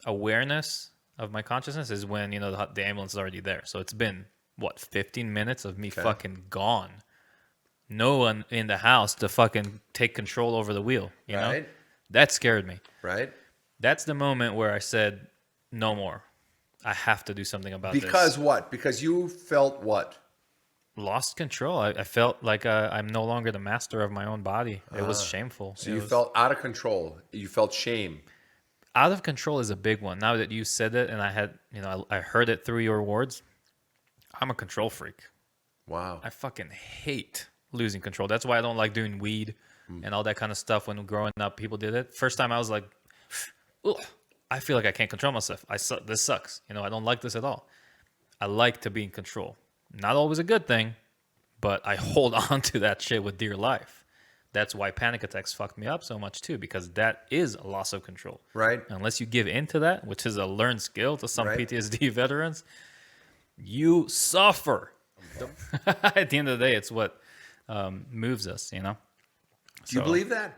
[SPEAKER 1] awareness of my consciousness is when, the ambulance is already there. So it's been, 15 minutes of me fucking gone. No one in the house to fucking take control over the wheel, you know?
[SPEAKER 2] Right.
[SPEAKER 1] That scared me.
[SPEAKER 2] Right.
[SPEAKER 1] That's the moment where I said, no more. I have to do something about this.
[SPEAKER 2] Because what? Because you felt what?
[SPEAKER 1] Lost control. I felt like I'm no longer the master of my own body. It was shameful.
[SPEAKER 2] So you felt out of control. You felt shame.
[SPEAKER 1] Out of control is a big one. Now that you said it and I had, I heard it through your words, I'm a control freak.
[SPEAKER 2] Wow.
[SPEAKER 1] I fucking hate losing control. That's why I don't like doing weed and all that kind of stuff. When growing up, people did it. First time I was like, ugh, I feel like I can't control myself. This sucks. I don't like this at all. I like to be in control. Not always a good thing, but I hold on to that shit with dear life. That's why panic attacks fucked me up so much too, because that is a loss of control.
[SPEAKER 2] Right.
[SPEAKER 1] Unless you give into that, which is a learned skill to some
[SPEAKER 2] Right.
[SPEAKER 1] PTSD veterans, you suffer. At the end of the day, it's what moves us,
[SPEAKER 2] Do you believe that?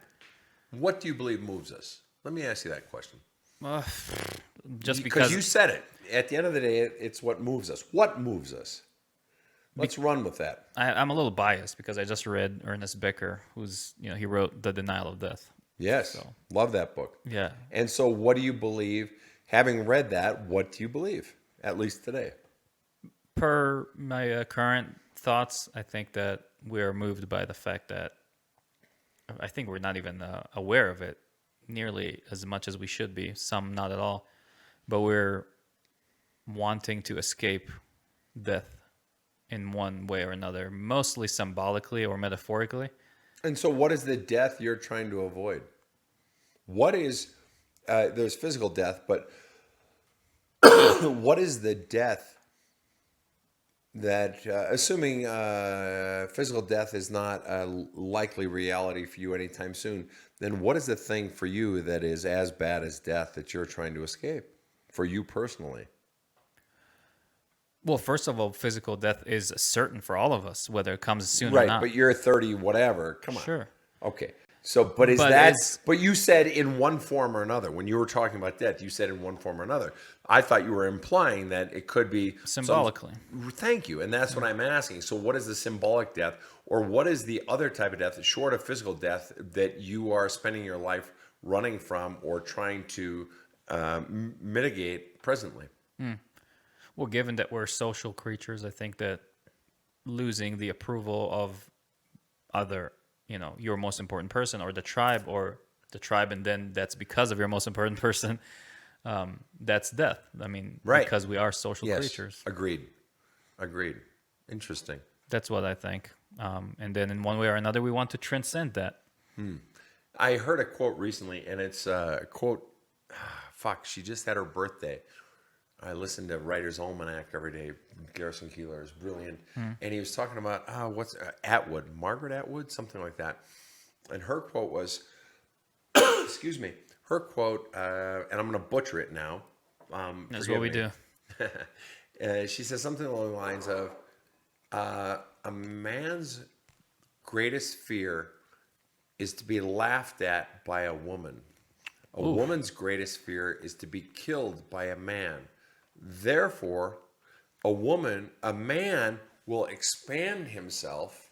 [SPEAKER 2] What do you believe moves us? Let me ask you that question.
[SPEAKER 1] Just
[SPEAKER 2] Because
[SPEAKER 1] because
[SPEAKER 2] you said it. At the end of the day, it's what moves us. What moves us? Let's run with that.
[SPEAKER 1] I'm a little biased because I just read Ernest Becker, who's, he wrote The Denial of Death.
[SPEAKER 2] Yes. Love that book.
[SPEAKER 1] Yeah.
[SPEAKER 2] And so what do you believe? Having read that, what do you believe? At least today.
[SPEAKER 1] Per my current thoughts, I think that we're moved by the fact that I think we're not even aware of it nearly as much as we should be. Some not at all. But we're wanting to escape death in one way or another, mostly symbolically or metaphorically.
[SPEAKER 2] And so what is the death you're trying to avoid? What is, there's physical death, but what is the death that, assuming physical death is not a likely reality for you anytime soon, then what is the thing for you that is as bad as death that you're trying to escape for you personally?
[SPEAKER 1] Well, first of all, physical death is certain for all of us, whether it comes soon or
[SPEAKER 2] Right,
[SPEAKER 1] not.
[SPEAKER 2] but you're 30, whatever. Come on.
[SPEAKER 1] Sure.
[SPEAKER 2] Okay. So, but you said in one form or another, when you were talking about death, you said in one form or another. I thought you were implying that it could be
[SPEAKER 1] Symbolically.
[SPEAKER 2] Thank you. And that's what I'm asking. So what is the symbolic death, or what is the other type of death, short of physical death, that you are spending your life running from or trying to mitigate presently?
[SPEAKER 1] Well, given that we're social creatures, I think that losing the approval of other, your most important person, or the tribe, and then that's because of your most important person. That's death. I mean,
[SPEAKER 2] Right.
[SPEAKER 1] because we are social
[SPEAKER 2] Yes.
[SPEAKER 1] creatures.
[SPEAKER 2] Agreed. Interesting.
[SPEAKER 1] That's what I think. And then in one way or another, we want to transcend that.
[SPEAKER 2] I heard a quote recently, and it's a quote. Fuck, she just had her birthday. I listen to Writer's Almanac every day. Garrison Keillor is brilliant. And he was talking about, Atwood, Margaret Atwood, something like that. And her quote was, excuse me, her quote, and I'm going to butcher it now.
[SPEAKER 1] That's what we do.
[SPEAKER 2] She says something along the lines of, a man's greatest fear is to be laughed at by a woman. A woman's greatest fear is to be killed by a man. Therefore, a man will expand himself,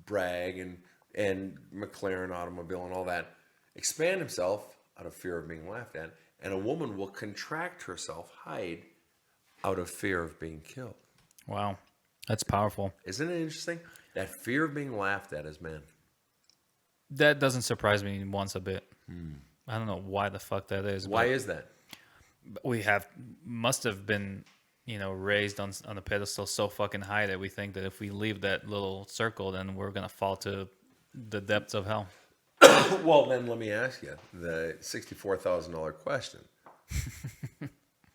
[SPEAKER 2] brag and McLaren automobile and all that, expand himself out of fear of being laughed at, and a woman will contract herself, hide, out of fear of being killed.
[SPEAKER 1] Wow. That's powerful.
[SPEAKER 2] Isn't it interesting? That fear of being laughed at as men.
[SPEAKER 1] That doesn't surprise me once a bit. I don't know why the fuck that is.
[SPEAKER 2] Why is that?
[SPEAKER 1] We must have been, raised on a pedestal so fucking high that we think that if we leave that little circle, then we're going to fall to the depths of hell.
[SPEAKER 2] Well, then let me ask you the $64,000 question.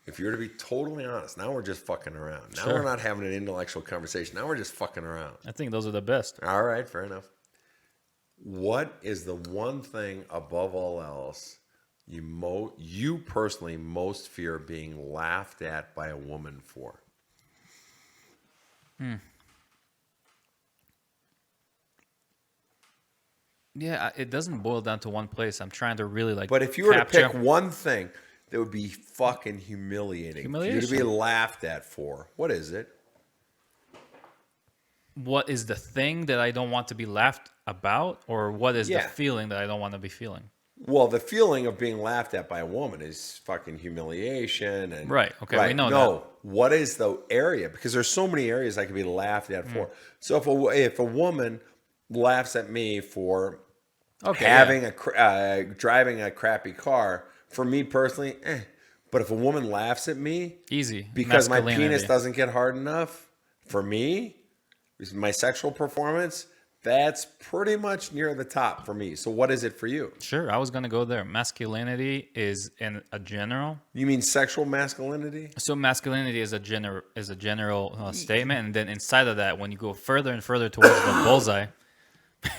[SPEAKER 2] If you're to be totally honest, now we're just fucking around. Now
[SPEAKER 1] Sure.
[SPEAKER 2] we're not having an intellectual conversation. Now we're just fucking around.
[SPEAKER 1] I think those are the best.
[SPEAKER 2] All right, fair enough. What is the one thing above all else you personally most fear being laughed at by a woman for?
[SPEAKER 1] Yeah, it doesn't boil down to one place. I'm trying to really
[SPEAKER 2] But if you were
[SPEAKER 1] capture.
[SPEAKER 2] to pick one thing that would be fucking humiliating for you to be laughed at for, what is it?
[SPEAKER 1] What is the thing that I don't want to be laughed about, or what is the
[SPEAKER 2] Yeah.
[SPEAKER 1] feeling that I don't want to be feeling?
[SPEAKER 2] Well, the feeling of being laughed at by a woman is fucking humiliation. And
[SPEAKER 1] Right, okay, we know that.
[SPEAKER 2] What is the area? Because there's so many areas I could be laughed at for. So if a woman laughs at me for driving a crappy car, for me personally, But if a woman laughs at me,
[SPEAKER 1] easy,
[SPEAKER 2] because my penis
[SPEAKER 1] masculinity.
[SPEAKER 2] doesn't get hard enough, for me, my sexual performance, that's pretty much near the top for me. So what is it for you?
[SPEAKER 1] Sure, I was gonna go there. Masculinity is in a general.
[SPEAKER 2] You mean sexual masculinity?
[SPEAKER 1] So masculinity is a general statement, and then inside of that, when you go further and further towards the bullseye,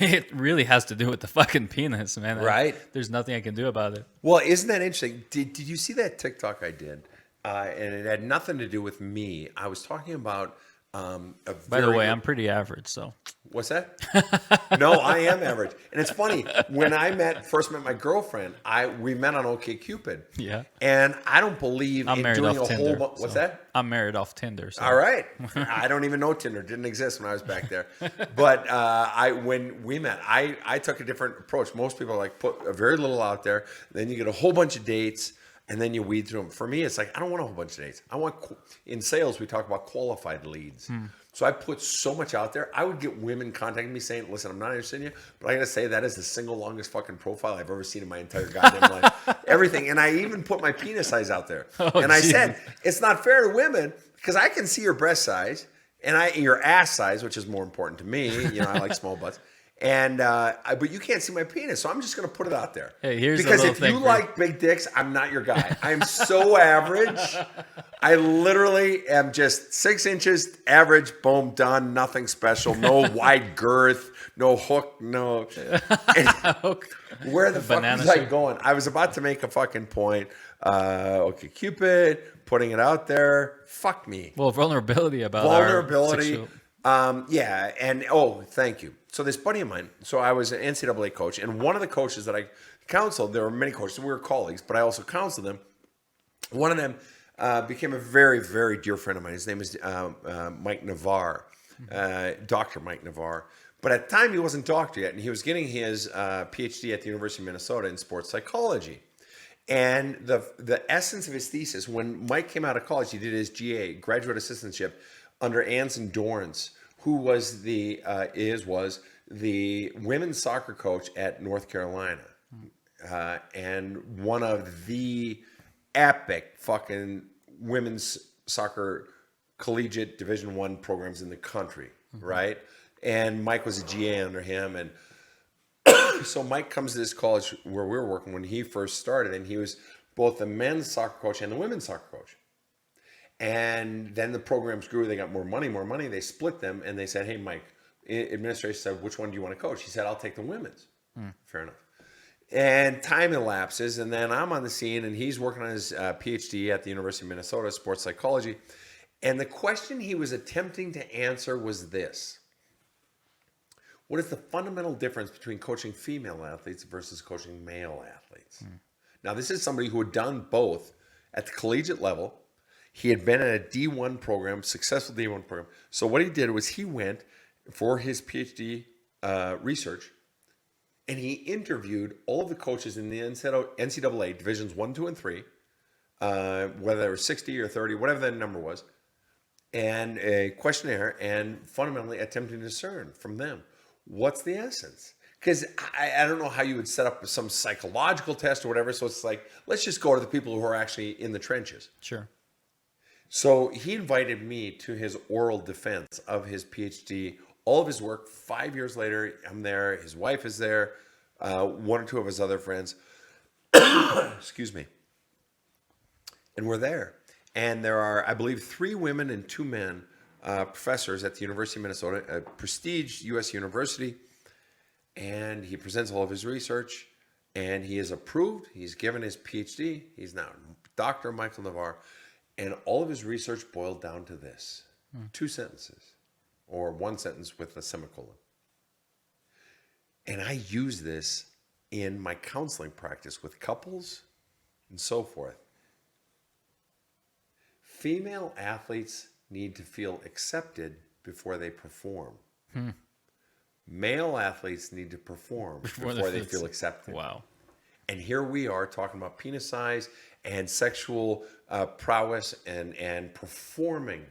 [SPEAKER 1] it really has to do with the fucking penis, man.
[SPEAKER 2] Right.
[SPEAKER 1] There's nothing I can do about it.
[SPEAKER 2] Well, isn't that interesting? Did you see that TikTok I did? And it had nothing to do with me. I was talking about
[SPEAKER 1] By the way, I'm pretty average, so.
[SPEAKER 2] What's that? No, I am average. And it's funny, when I first met my girlfriend, we met on OkCupid.
[SPEAKER 1] Yeah.
[SPEAKER 2] And I don't believe
[SPEAKER 1] I'm
[SPEAKER 2] in
[SPEAKER 1] married
[SPEAKER 2] doing
[SPEAKER 1] off
[SPEAKER 2] a
[SPEAKER 1] Tinder.
[SPEAKER 2] whole what's
[SPEAKER 1] so
[SPEAKER 2] that?
[SPEAKER 1] I'm married off Tinder. So.
[SPEAKER 2] All right. I don't even know Tinder. Didn't exist when I was back there. But when we met, I took a different approach. Most people like put very little out there. Then you get a whole bunch of dates. And then you weed through them. For me, it's like, I don't want a whole bunch of dates. In sales, we talk about qualified leads. So I put so much out there. I would get women contacting me saying, listen, I'm not interested in you, but I got to say that is the single longest fucking profile I've ever seen in my entire goddamn life. Everything. And I even put my penis size out there. And I said, it's not fair to women because I can see your breast size and your ass size, which is more important to me. You know, I like small butts. And but you can't see my penis, so I'm just going to put it out there.
[SPEAKER 1] Hey, here's
[SPEAKER 2] because
[SPEAKER 1] a
[SPEAKER 2] if you like big dicks, I'm not your guy. I'm so average. I literally am just 6 inches, average, boom, done, nothing special, no wide girth, no hook, no. Where the fuck was I going? I was about to make a fucking point. Okay, Cupid, putting it out there. Fuck me.
[SPEAKER 1] Well, vulnerability about
[SPEAKER 2] vulnerability. Yeah, and thank you. So this buddy of mine, so I was an NCAA coach, and one of the coaches that I counseled, there were many coaches, we were colleagues, but I also counseled them. One of them became a very, very dear friend of mine. His name is Mike Navarre, Dr. Mike Navarre. But at the time, he wasn't doctor yet, and he was getting his PhD at the University of Minnesota in sports psychology. And the essence of his thesis, when Mike came out of college, he did his GA, graduate assistantship, under Anson Dorrance, who was the women's soccer coach at North Carolina, and one of the epic fucking women's soccer collegiate Division I programs in the country, right? And Mike was a GA under him, and so Mike comes to this college where we were working when he first started, and he was both the men's soccer coach and the women's soccer coach. And then the programs grew. They got more money. They split them, and they said, hey, Mike, administration said, which one do you want to coach? He said, I'll take the women's. Fair enough. And time elapses, and then I'm on the scene, and he's working on his PhD at the University of Minnesota, sports psychology. And the question he was attempting to answer was this. What is the fundamental difference between coaching female athletes versus coaching male athletes? Now, this is somebody who had done both at the collegiate level. He had been in a D1 program, successful D1 program. So what he did was he went for his PhD research, and he interviewed all of the coaches in the NCAA Divisions 1, 2, and 3, whether they were 60 or 30, whatever that number was, and a questionnaire, and fundamentally attempting to discern from them what's the essence. Because I don't know how you would set up some psychological test or whatever, so it's like, let's just go to the people who are actually in the trenches.
[SPEAKER 1] Sure.
[SPEAKER 2] So he invited me to his oral defense of his PhD, all of his work. 5 years later, I'm there. His wife is there. One or two of his other friends. Excuse me. And we're there. And there are, I believe, 3 women and 2 men professors at the University of Minnesota, a prestige U.S. university. And he presents all of his research. And he is approved. He's given his PhD. He's now Dr. Michael Navarre. And all of his research boiled down to this. 2 sentences. Or 1 sentence with a semicolon. And I use this in my counseling practice with couples and so forth. Female athletes need to feel accepted before they perform. Male athletes need to perform before they feel accepted.
[SPEAKER 1] Wow.
[SPEAKER 2] And here we are talking about penis size and sexual prowess and performing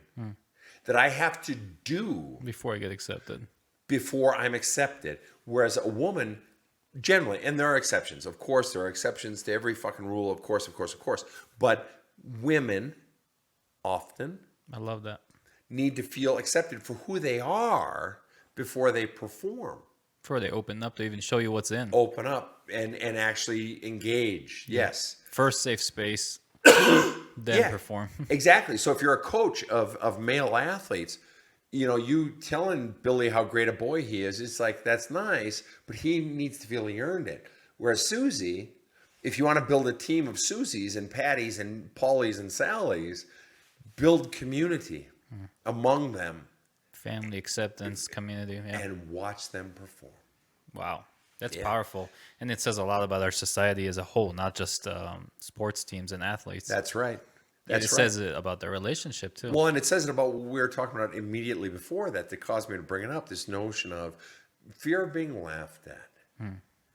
[SPEAKER 2] that I have to do
[SPEAKER 1] Before I get accepted.
[SPEAKER 2] before I'm accepted. Whereas a woman, generally, and there are exceptions. Of course, there are exceptions to every fucking rule. Of course. But women often
[SPEAKER 1] I love that.
[SPEAKER 2] need to feel accepted for who they are before they perform.
[SPEAKER 1] Before they open up to even show you what's in.
[SPEAKER 2] Open up and actually engage. Yes.
[SPEAKER 1] First safe space, then perform.
[SPEAKER 2] Exactly. So if you're a coach of male athletes, you know, you telling Billy how great a boy he is, it's like, that's nice, but he needs to feel he earned it. Whereas Susie, if you want to build a team of Susies and Patties and Paulies and Sallys, build community among them.
[SPEAKER 1] Family acceptance, community. Yeah.
[SPEAKER 2] And watch them perform.
[SPEAKER 1] Wow. That's powerful. And it says a lot about our society as a whole, not just sports teams and athletes.
[SPEAKER 2] That's right.
[SPEAKER 1] It says it about their relationship, too.
[SPEAKER 2] Well, and it says it about what we were talking about immediately before that caused me to bring it up, this notion of fear of being laughed at.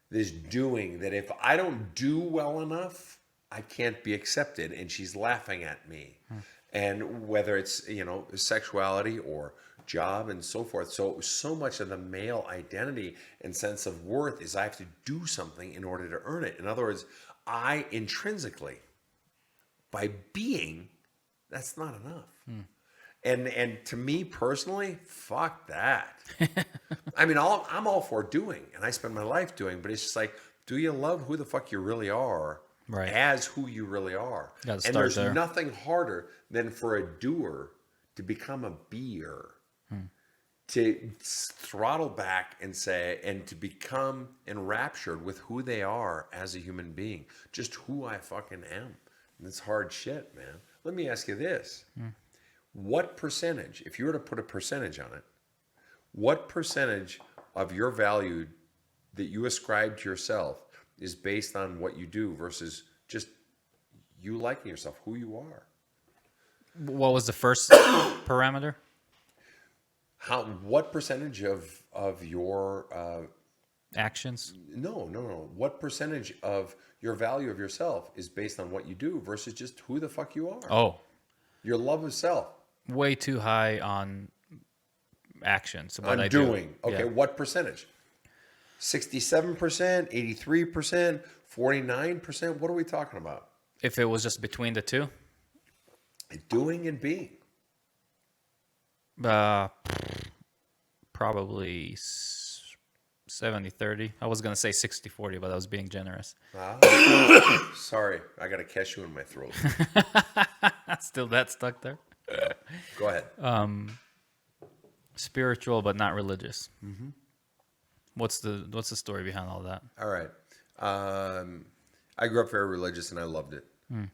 [SPEAKER 2] This doing, that if I don't do well enough, I can't be accepted, and she's laughing at me. And whether it's, you know, sexuality or job and so forth. So much of the male identity and sense of worth is I have to do something in order to earn it. In other words, I intrinsically, by being, that's not enough. And to me personally, fuck that. I mean, I'm all for doing, and I spend my life doing, but it's just like, do you love who the fuck you really are?
[SPEAKER 1] Right.
[SPEAKER 2] As who you really are.
[SPEAKER 1] Gotta
[SPEAKER 2] And
[SPEAKER 1] start
[SPEAKER 2] there's
[SPEAKER 1] there.
[SPEAKER 2] nothing harder than for a doer to become a beer. To throttle back and say, and to become enraptured with who they are as a human being. Just who I fucking am. And it's hard shit, man. Let me ask you this. What percentage, if you were to put a percentage on it, what percentage of your value that you ascribe to yourself is based on what you do versus just you liking yourself, who you are?
[SPEAKER 1] What was the first parameter?
[SPEAKER 2] What percentage of your
[SPEAKER 1] Actions?
[SPEAKER 2] no. What percentage of your value of yourself is based on what you do versus just who the fuck you are?
[SPEAKER 1] Oh,
[SPEAKER 2] Your love of self.
[SPEAKER 1] way too high on actions, what
[SPEAKER 2] On
[SPEAKER 1] I do.
[SPEAKER 2] doing. Okay,
[SPEAKER 1] Yeah.
[SPEAKER 2] what percentage? 67%, 83%, 49%? What are we talking about?
[SPEAKER 1] If it was just between the two,
[SPEAKER 2] Doing and being.
[SPEAKER 1] uh, probably 70-30. I was going to say 60-40, but I was being generous.
[SPEAKER 2] Sorry, I got a cashew in my throat.
[SPEAKER 1] Still that stuck there.
[SPEAKER 2] Go ahead.
[SPEAKER 1] Spiritual, but not religious. Mm-hmm. What's the story behind all that?
[SPEAKER 2] All right. I grew up very religious and I loved it.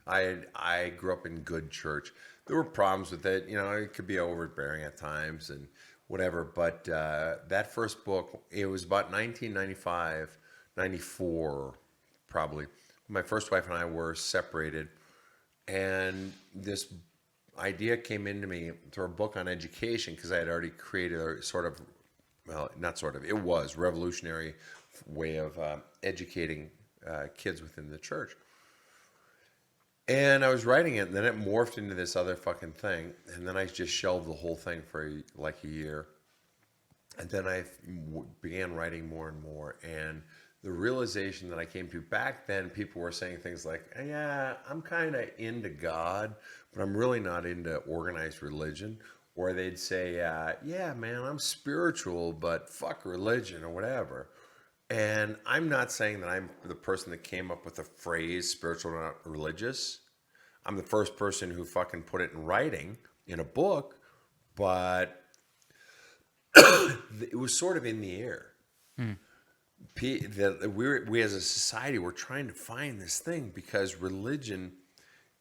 [SPEAKER 2] I grew up in good church. There were problems with it. You know, it could be overbearing at times and whatever. But that first book, it was about 1995, 94, probably. My first wife and I were separated. And this idea came into me through a book on education because I had already created a sort of, well, not sort of, it was revolutionary way of educating kids within the church. And I was writing it, and then it morphed into this other fucking thing. And then I just shelved the whole thing for like a year. And then I began writing more and more. And the realization that I came to back then, people were saying things like, yeah, I'm kind of into God, but I'm really not into organized religion. Or they'd say, yeah, man, I'm spiritual, but fuck religion or whatever. And I'm not saying that I'm the person that came up with the phrase spiritual, not religious. I'm the first person who fucking put it in writing in a book, but it was sort of in the air. We as a society, we're trying to find this thing because religion,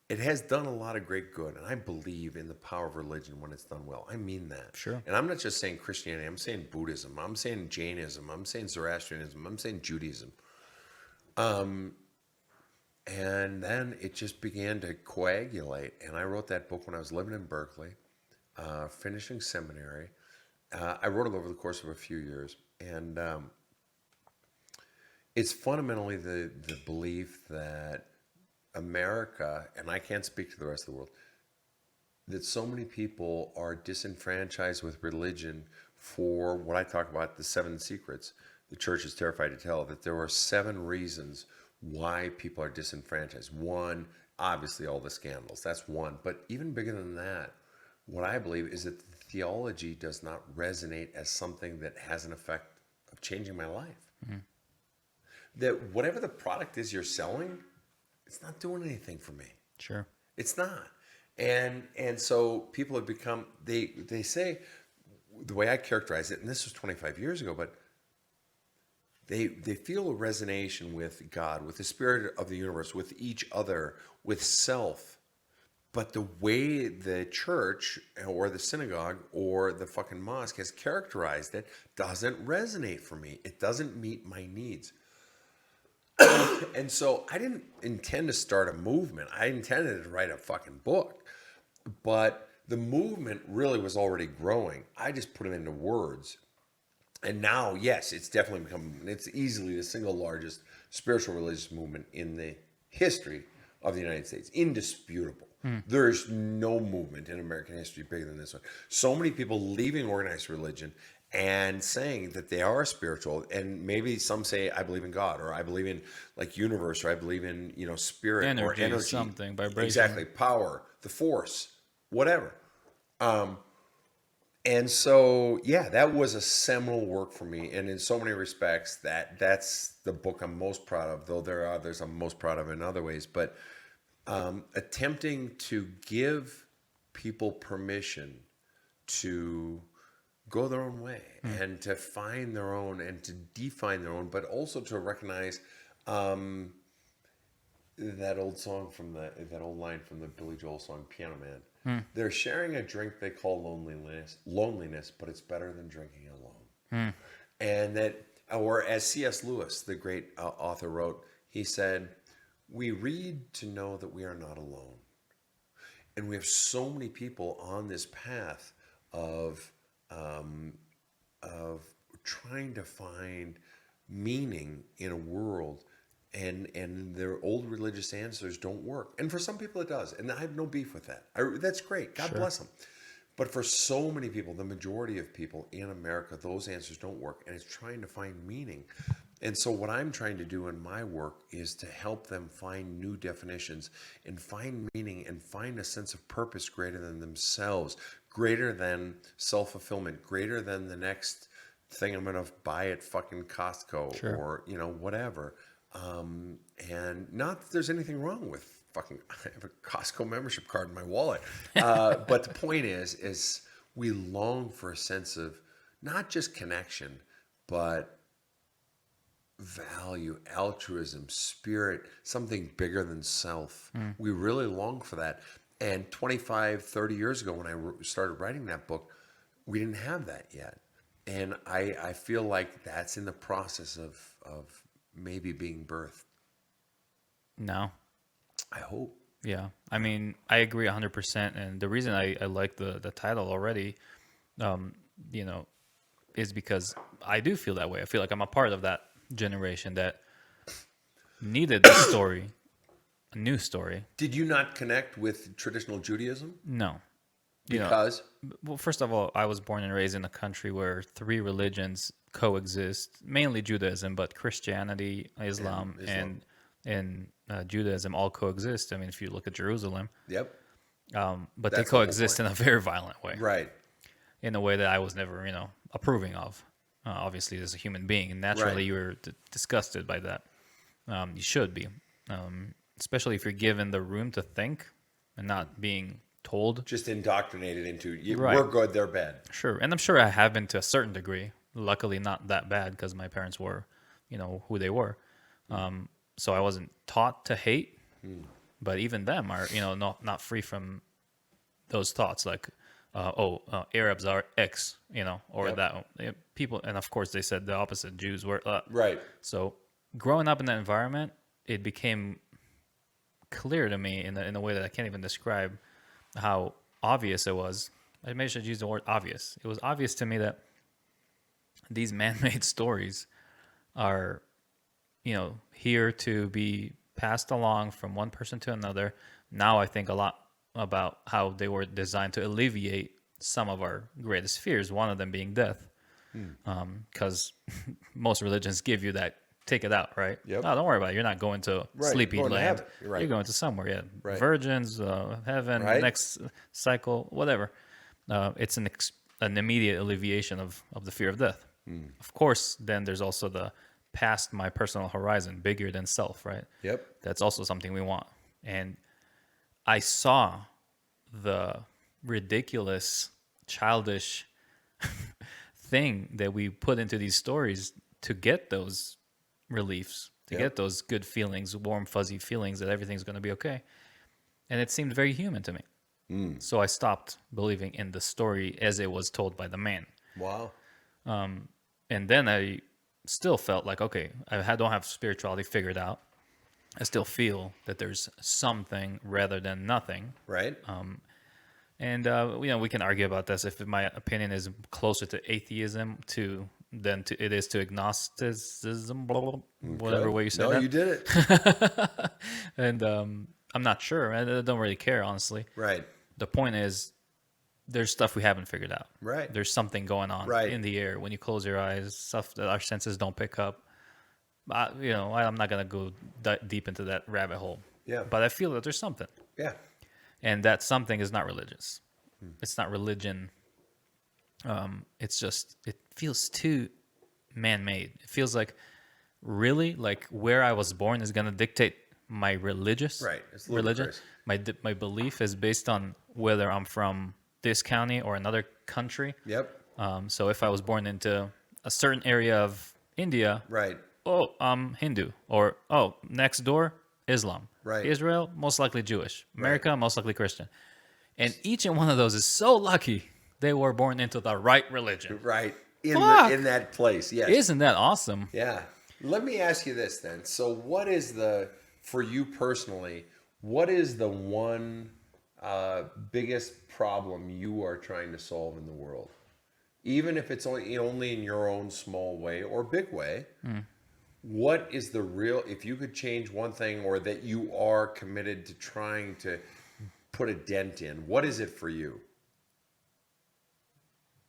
[SPEAKER 2] it has done a lot of great good. And I believe in the power of religion when it's done well. I mean that.
[SPEAKER 1] Sure.
[SPEAKER 2] And I'm not just saying Christianity. I'm saying Buddhism. I'm saying Jainism. I'm saying Zoroastrianism. I'm saying Judaism. And then it just began to coagulate. And I wrote that book when I was living in Berkeley, finishing seminary. I wrote it over the course of a few years. And it's fundamentally the belief that America, and I can't speak to the rest of the world, that so many people are disenfranchised with religion for what I talk about, the 7 secrets the church is terrified to tell, that there are 7 reasons why people are disenfranchised. One, obviously all the scandals, that's one. But even bigger than that, what I believe is that the theology does not resonate as something that has an effect of changing my life. Mm-hmm. That whatever the product is you're selling, it's not doing anything for me.
[SPEAKER 1] Sure.
[SPEAKER 2] It's not. And so people have become, they say, the way I characterize it, and this was 25 years ago, but they feel a resonance with God, with the spirit of the universe, with each other, with self. But the way the church or the synagogue or the fucking mosque has characterized it doesn't resonate for me. It doesn't meet my needs. And so I didn't intend to start a movement. I intended to write a fucking book. But the movement really was already growing. I just put it into words. And now, yes, it's definitely become, it's easily the single largest spiritual religious movement in the history of the United States. Indisputable. There's no movement in American history bigger than this one. So many people leaving organized religion and saying that they are spiritual, and maybe some say I believe in God, or I believe in like universe, or I believe in spirit, or energy,
[SPEAKER 1] something, vibration,
[SPEAKER 2] exactly, power, the force, whatever. And so yeah, that was a seminal work for me, and in so many respects, that's the book I'm most proud of. Though there are others I'm most proud of in other ways, but attempting to give people permission to go their own way and to find their own and to define their own, but also to recognize that old line from the Billy Joel song Piano Man. They're sharing a drink they call loneliness, but it's better than drinking alone. And that, or as C.S. Lewis, the great author, wrote, he said, we read to know that we are not alone. And we have so many people on this path of trying to find meaning in a world, and their old religious answers don't work. And for some people it does, and I have no beef with that. That's great. God bless them. But for so many people, the majority of people in America, those answers don't work, and it's trying to find meaning. And so what I'm trying to do in my work is to help them find new definitions and find meaning and find a sense of purpose greater than themselves, greater than self-fulfillment, greater than the next thing I'm going to buy at fucking Costco or, whatever. And not that there's anything wrong with fucking, I have a Costco membership card in my wallet. But the point is we long for a sense of not just connection, but value, altruism, spirit, something bigger than self. We really long for that. And 25, 30 years ago when I started writing that book, we didn't have that yet. And I feel like that's in the process of maybe being birthed.
[SPEAKER 1] No.
[SPEAKER 2] I hope.
[SPEAKER 1] Yeah. I mean, I agree 100%. And the reason I like the title already, is because I do feel that way. I feel like I'm a part of that generation that needed a story, a new story.
[SPEAKER 2] Did you not connect with traditional Judaism?
[SPEAKER 1] No.
[SPEAKER 2] Because?
[SPEAKER 1] Well, first of all, I was born and raised in a country where 3 religions coexist, mainly Judaism, but Christianity, Islam. And Judaism all coexist. I mean, if you look at Jerusalem.
[SPEAKER 2] Yep.
[SPEAKER 1] But
[SPEAKER 2] That's
[SPEAKER 1] they coexist in a very violent way.
[SPEAKER 2] Right.
[SPEAKER 1] In a way that I was never, approving of. Obviously, as a human being, and naturally you're disgusted by that. You should be, especially if you're given the room to think and not being told.
[SPEAKER 2] Just indoctrinated into,
[SPEAKER 1] Right.
[SPEAKER 2] We're good, they're bad.
[SPEAKER 1] Sure, and I'm sure I have been to a certain degree. Luckily, not that bad because my parents were, who they were. So I wasn't taught to hate, but even them are, not free from those thoughts like, Arabs are X, or that people, and of course they said the opposite. Jews were
[SPEAKER 2] Right.
[SPEAKER 1] So growing up in that environment, it became clear to me in a way that I can't even describe how obvious it was. I maybe should use the word obvious. It was obvious to me that these man-made stories are, here to be passed along from one person to another. Now I think a lot about how they were designed to alleviate some of our greatest fears, one of them being death. Because most religions give you that, take it out, right?
[SPEAKER 2] Yep.
[SPEAKER 1] No, don't worry about it. You're not going to sleepy
[SPEAKER 2] Going to
[SPEAKER 1] land.
[SPEAKER 2] heaven. Right.
[SPEAKER 1] You're going to somewhere, yeah.
[SPEAKER 2] Right.
[SPEAKER 1] Virgins, heaven,
[SPEAKER 2] Right.
[SPEAKER 1] next cycle, whatever. It's an immediate alleviation of the fear of death. Of course, then there's also the past my personal horizon, bigger than self, right?
[SPEAKER 2] Yep.
[SPEAKER 1] That's also something we want. And I saw the ridiculous, childish thing that we put into these stories to get those reliefs, to get those good feelings, warm, fuzzy feelings that everything's going to be okay. And it seemed very human to me. So I stopped believing in the story as it was told by the man.
[SPEAKER 2] Wow.
[SPEAKER 1] And then I still felt like, okay, don't have spirituality figured out. I still feel that there's something rather than nothing.
[SPEAKER 2] Right.
[SPEAKER 1] And we can argue about this if my opinion is closer to atheism than it is to agnosticism, blah, blah, whatever way you say that.
[SPEAKER 2] No, you did it.
[SPEAKER 1] And I'm not sure. I don't really care, honestly.
[SPEAKER 2] Right.
[SPEAKER 1] The point is, there's stuff we haven't figured out.
[SPEAKER 2] Right.
[SPEAKER 1] There's something going on in the air when you close your eyes, stuff that our senses don't pick up. I'm not going to go deep into that rabbit hole.
[SPEAKER 2] Yeah.
[SPEAKER 1] But I feel that there's something.
[SPEAKER 2] Yeah.
[SPEAKER 1] And that something is not religious. It's not religion. It's just, it feels too man-made. It feels like where I was born is going to dictate my religious
[SPEAKER 2] It's
[SPEAKER 1] religion. My belief is based on whether I'm from this county or another country.
[SPEAKER 2] Yep.
[SPEAKER 1] So if I was born into a certain area of India,
[SPEAKER 2] Right.
[SPEAKER 1] I'm Hindu. Or, next door, Islam.
[SPEAKER 2] Right.
[SPEAKER 1] Israel, most likely Jewish. America, most likely Christian. And each and one of those is so lucky they were born into the right religion.
[SPEAKER 2] Right. In that place, yes.
[SPEAKER 1] Isn't that awesome?
[SPEAKER 2] Yeah. Let me ask you this then. So what is for you personally, what is the one biggest problem you are trying to solve in the world? Even if it's only in your own small way or big way, what is the real, if you could change one thing or that you are committed to trying to put a dent in, what is it for you?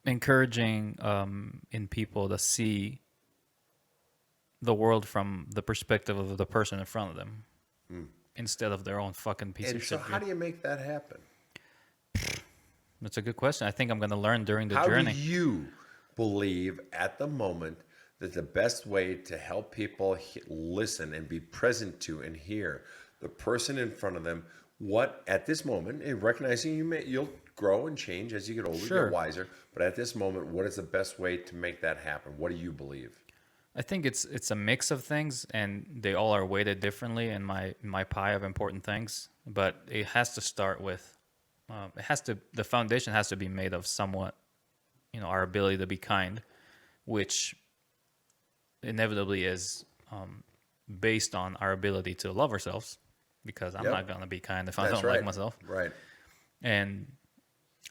[SPEAKER 1] encouraging in people to see the world from the perspective of the person in front of them instead of their own fucking piece
[SPEAKER 2] And
[SPEAKER 1] of
[SPEAKER 2] so
[SPEAKER 1] shit
[SPEAKER 2] how
[SPEAKER 1] view.
[SPEAKER 2] do you make that happen?
[SPEAKER 1] That's a good question. I think I'm going to learn during the
[SPEAKER 2] How do
[SPEAKER 1] journey.
[SPEAKER 2] you believe at the moment that the best way to help people listen and be present to and hear the person in front of them, what at this moment, and recognizing you'll grow and change as you get older,
[SPEAKER 1] Sure.
[SPEAKER 2] get wiser, but at this moment, what is the best way to make that happen? What do you believe?
[SPEAKER 1] I think it's a mix of things, and they all are weighted differently in my pie of important things. But it has to start with, the foundation has to be made of somewhat, our ability to be kind, which inevitably is based on our ability to love ourselves. Because I'm
[SPEAKER 2] Yep.
[SPEAKER 1] not gonna be kind if I
[SPEAKER 2] That's
[SPEAKER 1] don't like
[SPEAKER 2] right.
[SPEAKER 1] myself.
[SPEAKER 2] Right.
[SPEAKER 1] And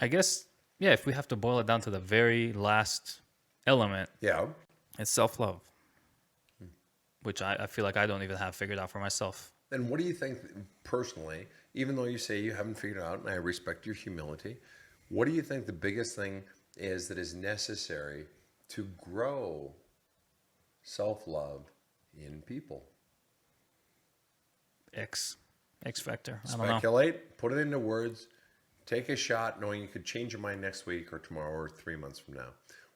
[SPEAKER 1] I guess, yeah, if we have to boil it down to the very last element,
[SPEAKER 2] Yeah.
[SPEAKER 1] it's self-love, which I feel like I don't even have figured out for myself.
[SPEAKER 2] And what do you think personally, even though you say you haven't figured it out, and I respect your humility, what do you think the biggest thing is that is necessary to grow self-love in people?
[SPEAKER 1] X factor. I don't know.
[SPEAKER 2] Speculate, put it into words, take a shot knowing you could change your mind next week or tomorrow or 3 months from now.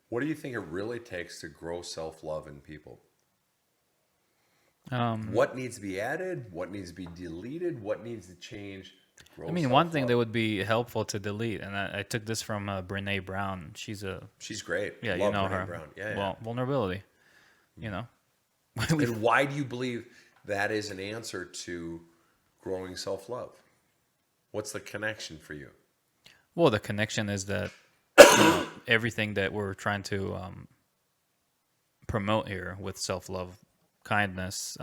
[SPEAKER 2] What do you think it really takes to grow self-love in people? What needs to be added? What needs to be deleted? What needs to change to grow
[SPEAKER 1] I mean, one thing
[SPEAKER 2] self-love?
[SPEAKER 1] that would be helpful to delete, and I took this from Brene Brown. She's
[SPEAKER 2] She's great.
[SPEAKER 1] yeah,
[SPEAKER 2] Love
[SPEAKER 1] you know
[SPEAKER 2] Brene
[SPEAKER 1] her.
[SPEAKER 2] Brown. Yeah,
[SPEAKER 1] Well, vulnerability. You know,
[SPEAKER 2] And why do you believe that is an answer to growing self-love? What's the connection for you?
[SPEAKER 1] well, the connection is that everything that we're trying to promote here with self-love, kindness,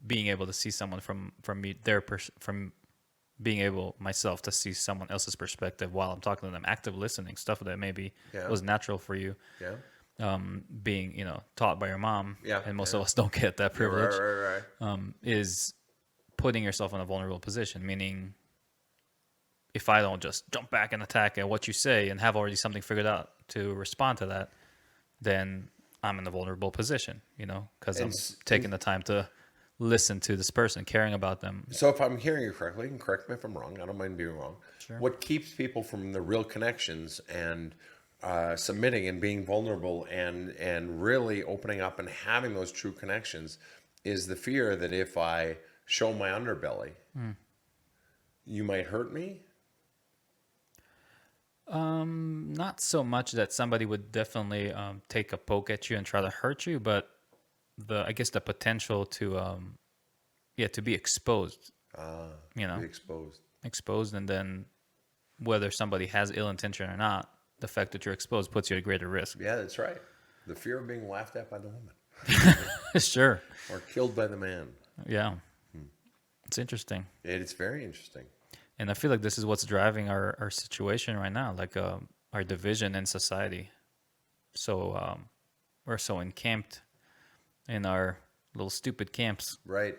[SPEAKER 1] being able to see someone from me from being able myself to see someone else's perspective while I'm talking to them, active listening, stuff that maybe
[SPEAKER 2] Yeah.
[SPEAKER 1] was natural for you,
[SPEAKER 2] Yeah.
[SPEAKER 1] being taught by your mom,
[SPEAKER 2] Yeah,
[SPEAKER 1] and most
[SPEAKER 2] yeah.
[SPEAKER 1] of us don't get that privilege,
[SPEAKER 2] Right.
[SPEAKER 1] is putting yourself in a vulnerable position, meaning if I don't just jump back and attack at what you say and have already something figured out to respond to that, then I'm in a vulnerable position, because I'm taking the time to listen to this person, caring about them.
[SPEAKER 2] So if I'm hearing you correctly, and correct me if I'm wrong, I don't mind being wrong.
[SPEAKER 1] Sure.
[SPEAKER 2] What keeps people from the real connections and submitting and being vulnerable and really opening up and having those true connections is the fear that if I show my underbelly, you might hurt me.
[SPEAKER 1] Not so much that somebody would definitely take a poke at you and try to hurt you, but I guess the potential to to be exposed,
[SPEAKER 2] Be exposed.
[SPEAKER 1] and then whether somebody has ill intention or not, the fact that you're exposed puts you at greater risk.
[SPEAKER 2] Yeah, that's right. The fear of being laughed at by the woman
[SPEAKER 1] Sure.
[SPEAKER 2] or killed by the man.
[SPEAKER 1] Yeah. It's interesting.
[SPEAKER 2] It's very interesting.
[SPEAKER 1] And I feel like this is what's driving our situation right now, like our division in society. So we're so encamped in our little stupid camps.
[SPEAKER 2] Right.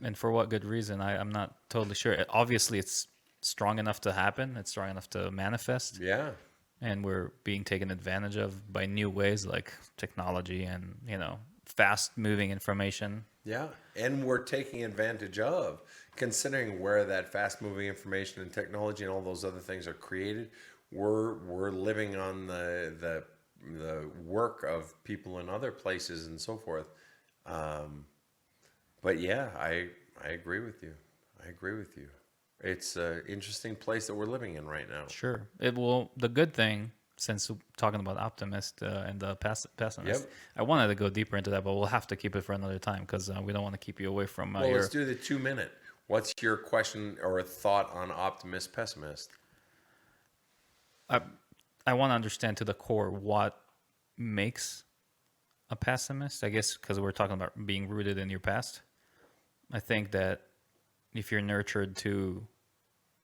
[SPEAKER 1] And for what good reason, I'm not totally sure. Obviously, it's strong enough to happen. It's strong enough to manifest.
[SPEAKER 2] Yeah.
[SPEAKER 1] And we're being taken advantage of by new ways like technology and, fast-moving information.
[SPEAKER 2] Yeah, and we're taking advantage of, considering where that fast-moving information and technology and all those other things are created. We're living on the work of people in other places and so forth. But yeah, I agree with you. I agree with you. It's an interesting place that we're living in right now.
[SPEAKER 1] Sure. The good thing, since we're talking about optimist and the pessimist,
[SPEAKER 2] Yep.
[SPEAKER 1] I wanted to go deeper into that, but we'll have to keep it for another time because we don't want to keep you away from
[SPEAKER 2] Well, let's do the 2 minute. What's your question or thought on optimist, pessimist?
[SPEAKER 1] I want to understand to the core what makes a pessimist, I guess, because we're talking about being rooted in your past. I think that if you're nurtured to,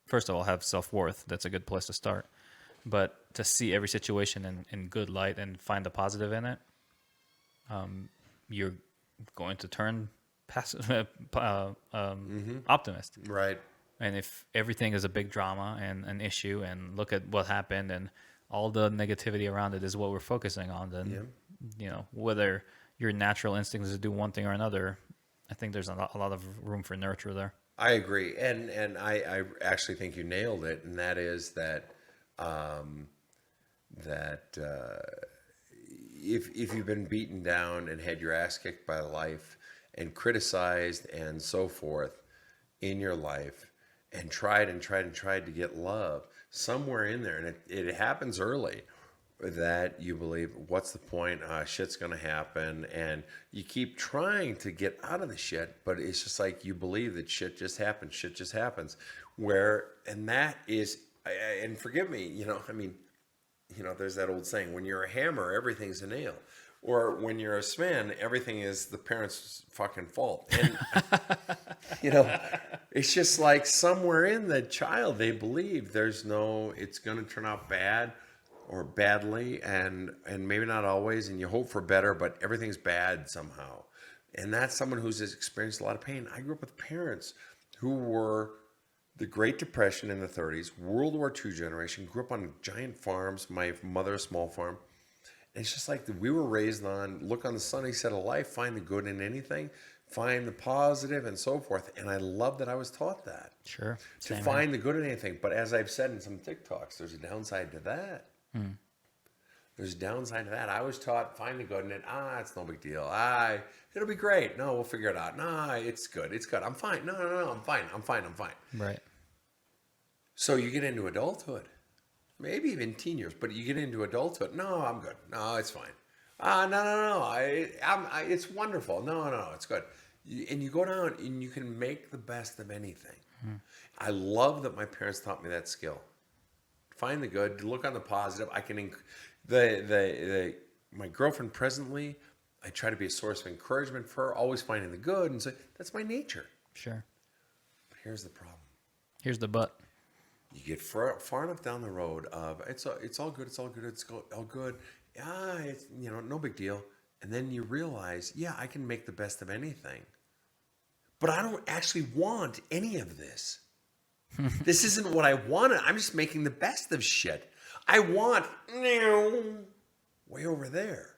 [SPEAKER 1] first of all, have self-worth, that's a good place to start. But to see every situation in good light and find the positive in it, you're going to turn optimist.
[SPEAKER 2] Right.
[SPEAKER 1] And if everything is a big drama and an issue, and look at what happened, and all the negativity around it is what we're focusing on, then, whether your natural instinct is to do one thing or another, I think there's a lot of room for nurture there.
[SPEAKER 2] I agree, and I actually think you nailed it, and that is that that if you've been beaten down and had your ass kicked by life and criticized and so forth in your life, and tried to get love somewhere in there, and it happens early, that you believe, what's the point? Shit's gonna happen, and you keep trying to get out of the shit, but it's just like you believe that shit just happens. And that is, and forgive me, there's that old saying: when you're a hammer, everything's a nail, or when you're a Sven, everything is the parents' fucking fault. And it's just like somewhere in the child they believe it's gonna turn out bad or badly, and maybe not always, and you hope for better, but everything's bad somehow. And that's someone who's experienced a lot of pain. I grew up with parents who were the Great Depression in the 30s, World War II generation, grew up on giant farms, my mother a small farm. And it's just like we were raised on, look on the sunny side of life, find the good in anything, find the positive, and so forth. And I love that I was taught that.
[SPEAKER 1] Sure.
[SPEAKER 2] To find the good in anything. But as I've said in some TikToks, there's a downside to that. There's a downside to that. I was taught, find the good in it. It's no big deal. It'll be great. No, we'll figure it out. No, it's good. I'm fine. No, I'm fine.
[SPEAKER 1] Right.
[SPEAKER 2] So you get into adulthood, maybe even teen years, but you get into adulthood. No, I'm good. No, it's fine. No. It's wonderful. No, it's good. And you go down and you can make the best of anything. I love that my parents taught me that skill. Find the good, look on the positive. I can, my girlfriend presently, I try to be a source of encouragement for her, always finding the good, and so that's my nature.
[SPEAKER 1] Sure.
[SPEAKER 2] But here's the problem.
[SPEAKER 1] Here's the but.
[SPEAKER 2] You get far enough down the road of it's all good, it's all good. It's no big deal, and then you realize, I can make the best of anything, but I don't actually want any of this. This isn't what I wanted. I'm just making the best of shit. I want way over there.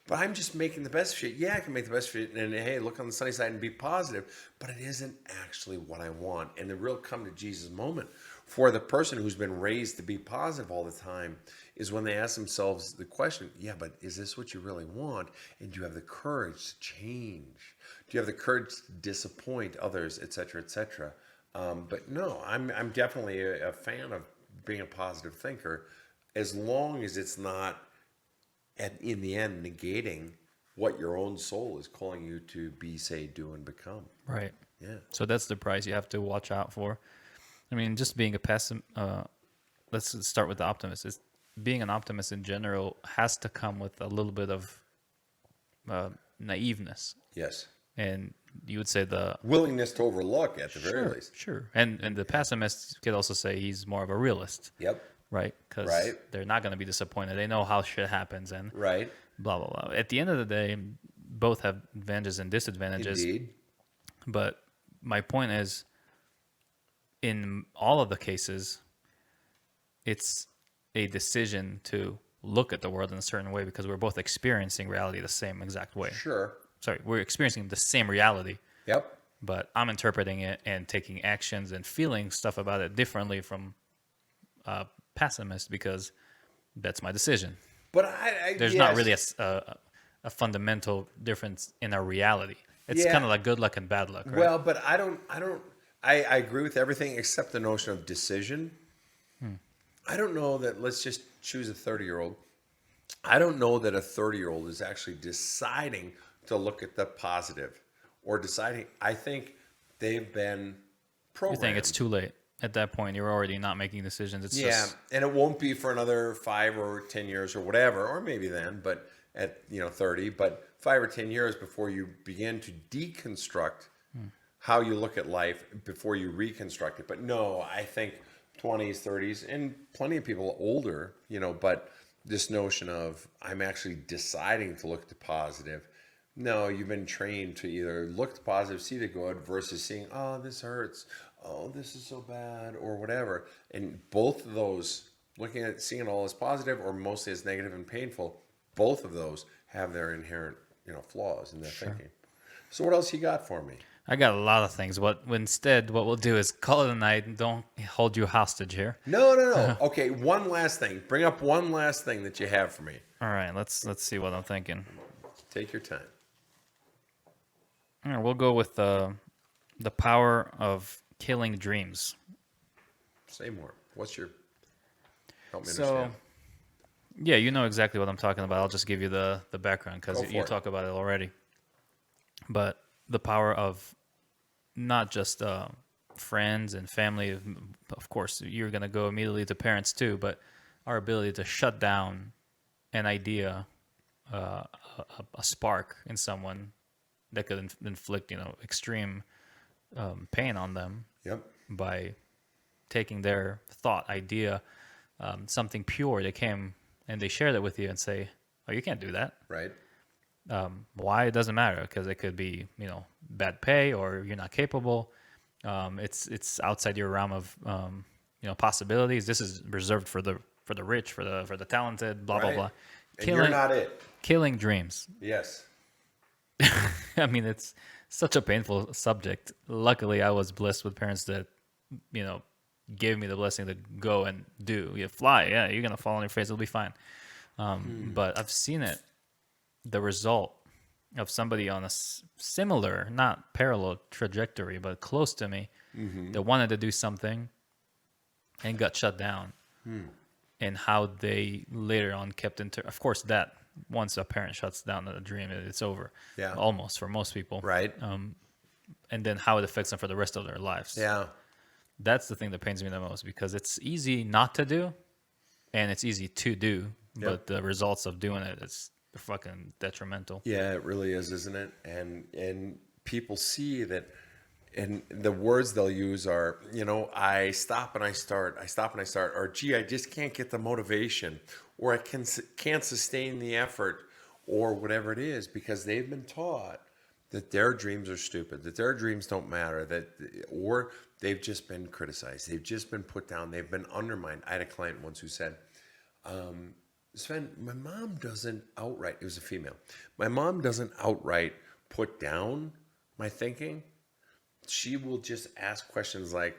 [SPEAKER 2] But I'm just making the best of shit. Yeah, I can make the best of shit. And hey, look on the sunny side and be positive. But it isn't actually what I want. And the real come to Jesus moment for the person who's been raised to be positive all the time is when they ask themselves the question, but is this what you really want? And do you have the courage to change? Do you have the courage to disappoint others, et cetera, et cetera? But no, I'm definitely a fan of being a positive thinker, as long as it's not, in the end, negating what your own soul is calling you to be, say, do, and become.
[SPEAKER 1] Right.
[SPEAKER 2] Yeah.
[SPEAKER 1] So that's the price you have to watch out for. I mean, just being a pessimist, let's start with the optimist. Being an optimist in general has to come with a little bit of naiveness.
[SPEAKER 2] Yes.
[SPEAKER 1] And you would say the
[SPEAKER 2] willingness to overlook at the very least.
[SPEAKER 1] Sure. And the pessimist could also say he's more of a realist.
[SPEAKER 2] Yep.
[SPEAKER 1] Right? Because they're not going to be disappointed. They know how shit happens and blah, blah, blah. At the end of the day, both have advantages and disadvantages.
[SPEAKER 2] Indeed.
[SPEAKER 1] But my point is, in all of the cases, it's a decision to look at the world in a certain way because we're both experiencing reality the same exact way.
[SPEAKER 2] Sure.
[SPEAKER 1] Sorry, we're experiencing the same reality.
[SPEAKER 2] Yep.
[SPEAKER 1] But I'm interpreting it and taking actions and feeling stuff about it differently from a pessimist because that's my decision.
[SPEAKER 2] But
[SPEAKER 1] there's not really a fundamental difference in our reality. It's kind of like good luck and bad luck, right?
[SPEAKER 2] Well, but I agree with everything except the notion of decision. I don't know that, let's just choose a 30-year-old. I don't know that a 30-year-old is actually deciding to look at the positive or deciding. I think they've been programmed.
[SPEAKER 1] You think it's too late. At that point, you're already not making decisions. It's just...
[SPEAKER 2] and it won't be for another 5 or 10 years or whatever, or maybe then, but at 30, but 5 or 10 years before you begin to deconstruct how you look at life before you reconstruct it. But no, I think 20s, 30s, and plenty of people older, but this notion of I'm actually deciding to look at the positive. No, you've been trained to either look at the positive, see the good, versus seeing, oh, this hurts, oh, this is so bad, or whatever. And both of those looking at seeing it all as positive or mostly as negative and painful, both of those have their inherent, flaws in their thinking. So what else you got for me?
[SPEAKER 1] I got a lot of things. Instead, what we'll do is call it a night and don't hold you hostage here.
[SPEAKER 2] No. Okay, one last thing. Bring up one last thing that you have for me.
[SPEAKER 1] All right, let's see what I'm thinking.
[SPEAKER 2] Take your time.
[SPEAKER 1] All right, we'll go with the power of killing dreams.
[SPEAKER 2] Say more. Help me
[SPEAKER 1] So,
[SPEAKER 2] understand.
[SPEAKER 1] yeah, you know exactly what I'm talking about. I'll just give you the background
[SPEAKER 2] Go
[SPEAKER 1] because
[SPEAKER 2] for
[SPEAKER 1] you
[SPEAKER 2] it.
[SPEAKER 1] talk about it already. But the power of not just friends and family. Of course, you're going to go immediately to parents too, but our ability to shut down an idea, a spark in someone that could inflict, extreme pain on them
[SPEAKER 2] Yep.
[SPEAKER 1] by taking their thought, idea, something pure. They came and they shared it with you and say, "Oh, you can't do that."
[SPEAKER 2] Right.
[SPEAKER 1] Why? It doesn't matter because it could be, bad pay or you're not capable. It's outside your realm of possibilities. This is reserved for the rich, for the talented. Blah blah
[SPEAKER 2] Right.
[SPEAKER 1] blah.
[SPEAKER 2] And you're not it.
[SPEAKER 1] Killing dreams.
[SPEAKER 2] Yes.
[SPEAKER 1] I mean, it's such a painful subject. Luckily, I was blessed with parents that gave me the blessing to go and do. You fly, yeah, you're gonna fall on your face. It'll be fine. But I've seen it. The result of somebody on a similar, not parallel trajectory, but close to me, that wanted to do something and got shut down, and how they later on kept of course, that once a parent shuts down a dream, it's over.
[SPEAKER 2] Yeah.
[SPEAKER 1] Almost for most people.
[SPEAKER 2] Right.
[SPEAKER 1] And then how it affects them for the rest of their lives.
[SPEAKER 2] Yeah.
[SPEAKER 1] That's the thing that pains me the most because it's easy not to do, and it's easy to do, but the results of doing it is fucking detrimental.
[SPEAKER 2] Yeah, it really is, isn't it? And people see that, and the words they'll use are, I stop and I start, or gee, I just can't get the motivation, or I can't sustain the effort, or whatever it is, because they've been taught that their dreams are stupid, that their dreams don't matter, or they've just been criticized, they've just been put down, they've been undermined. I had a client once who said, Sven, my mom doesn't outright, it was a female, my mom doesn't outright put down my thinking. She will just ask questions like,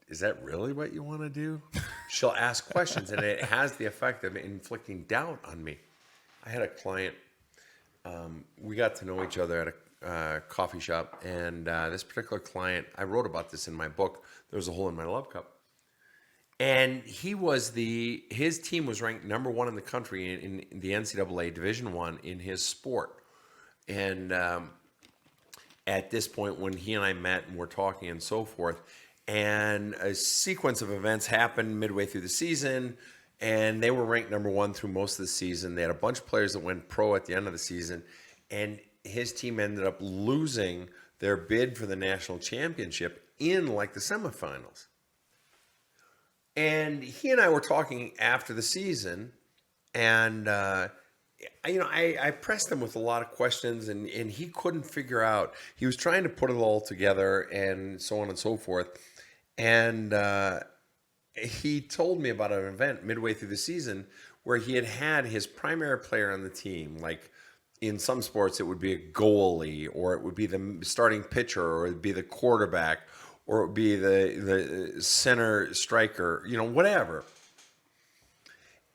[SPEAKER 2] is that really what you want to do? She'll ask questions, and it has the effect of inflicting doubt on me. I had a client, we got to know each other at a coffee shop, and this particular client, I wrote about this in my book, There's a Hole in My Love Cup. And his team was ranked number one in the country in the NCAA Division I in his sport. And at this point, when he and I met and were talking and so forth, and a sequence of events happened midway through the season, and they were ranked number one through most of the season. They had a bunch of players that went pro at the end of the season, and his team ended up losing their bid for the national championship in like the semifinals. And he and I were talking after the season, and I pressed him with a lot of questions, and he couldn't figure out. He was trying to put it all together, and so on and so forth. And he told me about an event midway through the season where he had his primary player on the team. Like in some sports, it would be a goalie, or it would be the starting pitcher, or it would be the quarterback, or it would be the center striker, whatever.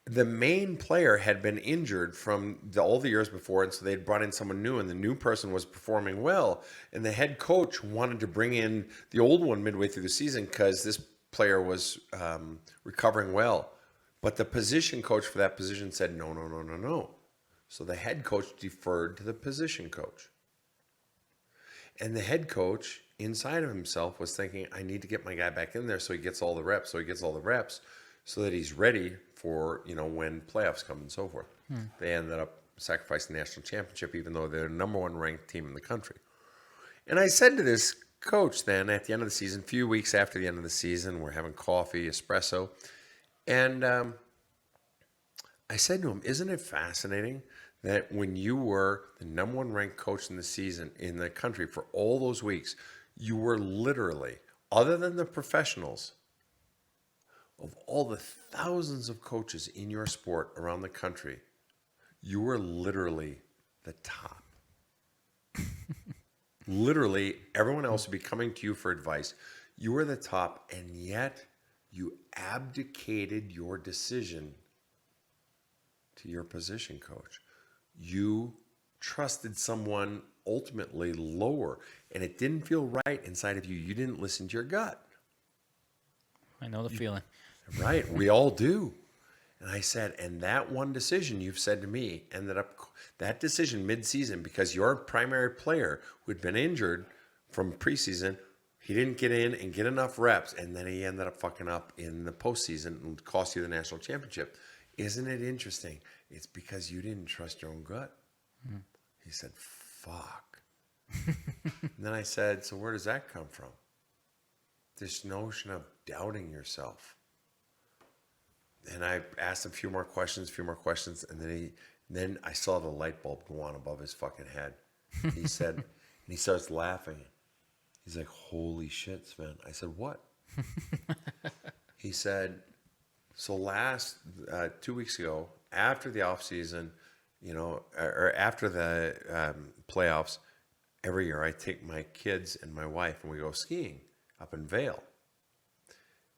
[SPEAKER 2] The main player had been injured from all the years before, and so they'd brought in someone new, and the new person was performing well. And the head coach wanted to bring in the old one midway through the season because this player was recovering well. But the position coach for that position said, no, no, no, no, no. So the head coach deferred to the position coach. And the head coach inside of himself was thinking, I need to get my guy back in there so he gets all the reps, so that he's ready for, when playoffs come and so forth. They ended up sacrificing the national championship, even though they're the number one ranked team in the country. And I said to this coach then at the end of the season, a few weeks after the end of the season, we're having coffee, espresso. And I said to him, isn't it fascinating that when you were the number one ranked coach in the season in the country for all those weeks, you were literally, other than the professionals, of all the thousands of coaches in your sport around the country, you were literally the top. Literally, everyone else would be coming to you for advice. You were the top, and yet you abdicated your decision to your position coach. You trusted someone ultimately lower, and it didn't feel right inside of you. You didn't listen to your gut.
[SPEAKER 1] I know the feeling.
[SPEAKER 2] Right, we all do. And I said, and that one decision you've said to me ended up, that decision mid-season, because your primary player who had been injured from preseason, he didn't get in and get enough reps, and then he ended up fucking up in the postseason and cost you the national championship. Isn't it interesting? It's because you didn't trust your own gut. He said, fuck. And then I said, so where does that come from? This notion of doubting yourself. And I asked him a few more questions, and then I saw the light bulb go on above his fucking head. He said, and he starts laughing. He's like, holy shit, Sven. I said, what? He said, so last 2 weeks ago, after the off season, or after the playoffs, every year I take my kids and my wife and we go skiing up in Vail.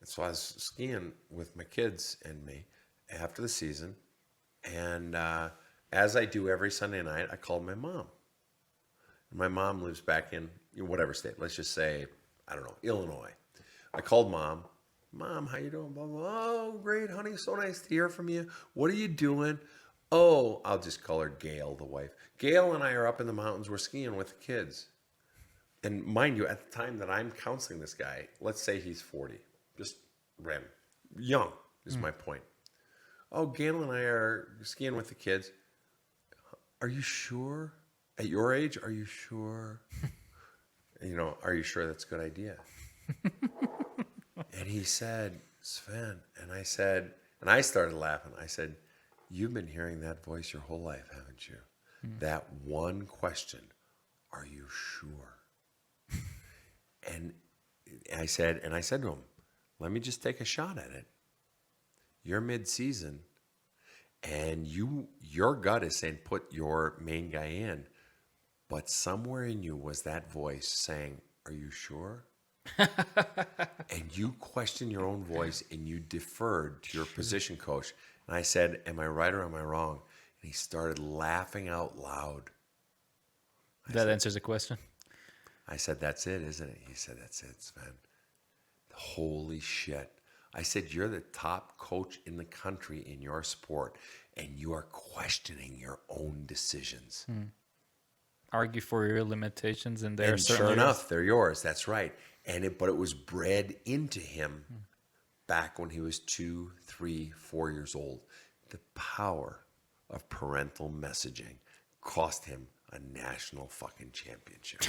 [SPEAKER 2] And so I was skiing with my kids and me after the season. And as I do every Sunday night, I called my mom. And my mom lives back in whatever state. Let's just say, I don't know, Illinois. I called Mom. Mom, how you doing? Blah, blah. Oh, great, honey. So nice to hear from you. What are you doing? Oh, I'll just call her Gail, the wife. Gail and I are up in the mountains. We're skiing with the kids. And mind you, at the time that I'm counseling this guy, let's say he's 40. Just random. Young is my point. Oh, Gail and I are skiing with the kids. Are you sure? At your age, are you sure? Are you sure that's a good idea? And he said, Sven, and I said, and I started laughing. I said, you've been hearing that voice your whole life, haven't you? That one question, are you sure? And I said to him, let me just take a shot at it. You're mid-season, and your gut is saying put your main guy in, but somewhere in you was that voice saying, are you sure? And you questioned your own voice and you deferred to your position coach. And I said, am I right or am I wrong? And he started laughing out loud.
[SPEAKER 1] That answers the question.
[SPEAKER 2] I said, that's it, isn't it? He said, that's it, Sven. Holy shit. I said, you're the top coach in the country in your sport, and you are questioning your own decisions.
[SPEAKER 1] Argue for your limitations, and
[SPEAKER 2] And sure enough, they're yours. That's right. But it was bred into him back when he was 2, 3, 4 years old. The power of parental messaging cost him a national fucking championship.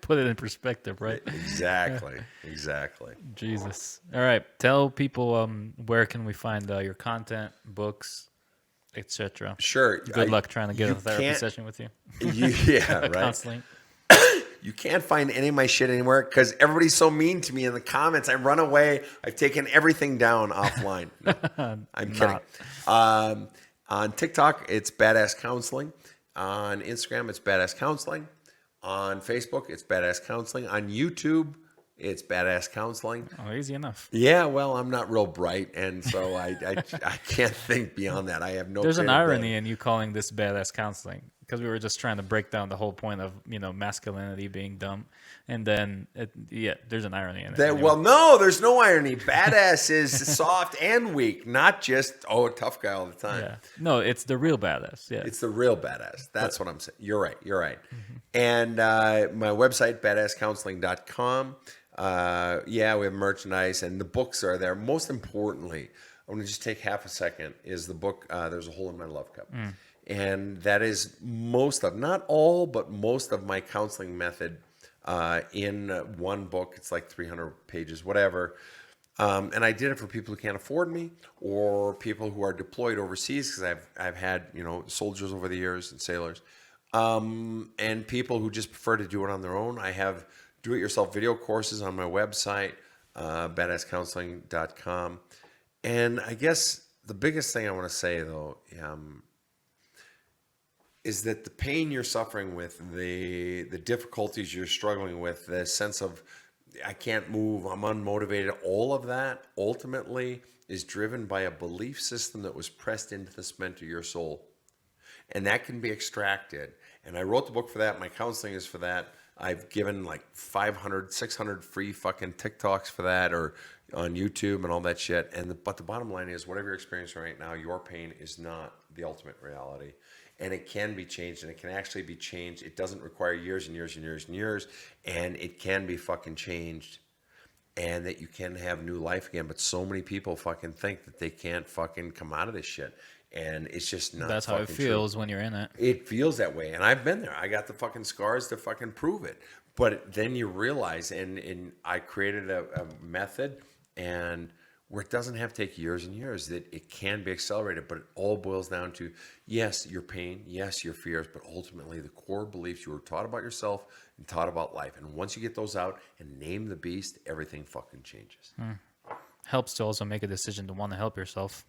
[SPEAKER 1] Put it in perspective, right?
[SPEAKER 2] Exactly.
[SPEAKER 1] Jesus. All right. Tell people where can we find your content, books, etc.
[SPEAKER 2] Sure.
[SPEAKER 1] Good luck trying to get a therapy session with you.
[SPEAKER 2] Yeah, right.
[SPEAKER 1] Counseling.
[SPEAKER 2] You can't find any of my shit anywhere because everybody's so mean to me in the comments. I run away. I've taken everything down offline. No, I'm kidding. On TikTok, it's Badass Counseling. On Instagram, it's Badass Counseling. On Facebook, it's Badass Counseling. On YouTube, it's Badass Counseling.
[SPEAKER 1] Oh, easy enough.
[SPEAKER 2] Yeah, well, I'm not real bright, and so I can't think beyond that. I have no.
[SPEAKER 1] There's an irony in you calling this Badass Counseling, because we were just trying to break down the whole point of masculinity being dumb, and then there's an irony in it. Anyway.
[SPEAKER 2] Well, no, there's no irony. Badass is soft and weak, not just a tough guy all the time.
[SPEAKER 1] Yeah. No, it's the real badass. Yeah,
[SPEAKER 2] it's the real badass. That's what I'm saying. You're right. Mm-hmm. And my website, badasscounseling.com. We have merchandise, and the books are there. Most importantly, I want to just take half a second, is the book, There's a Hole in My Love Cup. And that is not all, but most of my counseling method in one book. It's like 300 pages, whatever. And I did it for people who can't afford me, or people who are deployed overseas, because I've had soldiers over the years and sailors, and people who just prefer to do it on their own. I have do-it-yourself video courses on my website. badasscounseling.com. And I guess the biggest thing I want to say, though, is that the pain you're suffering with, the difficulties you're struggling with, the sense of I can't move, I'm unmotivated, all of that ultimately is driven by a belief system that was pressed into the cement of your soul. And that can be extracted. And I wrote the book for that. My counseling is for that. I've given like 500, 600 free fucking TikToks for that, or on YouTube and all that shit. But the bottom line is, whatever you're experiencing right now, your pain is not the ultimate reality. And it can be changed, and it can actually be changed. It doesn't require years and years and years and years, and it can be fucking changed, and that you can have new life again. But so many people fucking think that they can't fucking come out of this shit, and it's just not.
[SPEAKER 1] That's how it feels when you're in it.
[SPEAKER 2] It feels that way, and I've been there. I got the fucking scars to fucking prove it. But then you realize, and I created a method, and where it doesn't have to take years and years, that it can be accelerated, but it all boils down to, yes, your pain, yes, your fears, but ultimately the core beliefs you were taught about yourself and taught about life. And once you get those out and name the beast, everything fucking changes.
[SPEAKER 1] Helps to also make a decision to want to help yourself.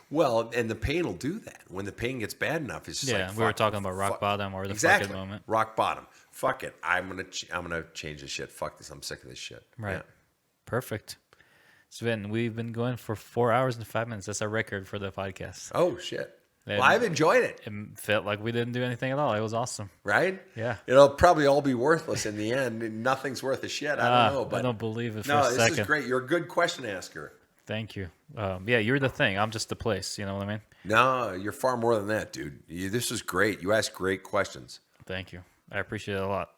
[SPEAKER 2] Well, and the pain will do that. When the pain gets bad enough, it's just
[SPEAKER 1] we were talking about rock bottom or the fucking moment.
[SPEAKER 2] Rock bottom. Fuck it. I'm gonna change this shit. Fuck this. I'm sick of this shit.
[SPEAKER 1] Right.
[SPEAKER 2] Yeah.
[SPEAKER 1] Perfect. Sven, we've been going for 4 hours and 5 minutes. That's our record for the podcast.
[SPEAKER 2] Oh, shit.
[SPEAKER 1] And
[SPEAKER 2] well, I've enjoyed it.
[SPEAKER 1] It felt like we didn't do anything at all. It was awesome.
[SPEAKER 2] Right?
[SPEAKER 1] Yeah.
[SPEAKER 2] It'll probably all be worthless in the end. Nothing's worth a shit. I don't know. But
[SPEAKER 1] I don't believe it for
[SPEAKER 2] no,
[SPEAKER 1] a second.
[SPEAKER 2] this is great. You're a good question asker.
[SPEAKER 1] Thank you. Yeah, you're the thing. I'm just the place. You know what I mean?
[SPEAKER 2] No, you're far more than that, dude. This is great. You ask great questions.
[SPEAKER 1] Thank you. I appreciate it a lot.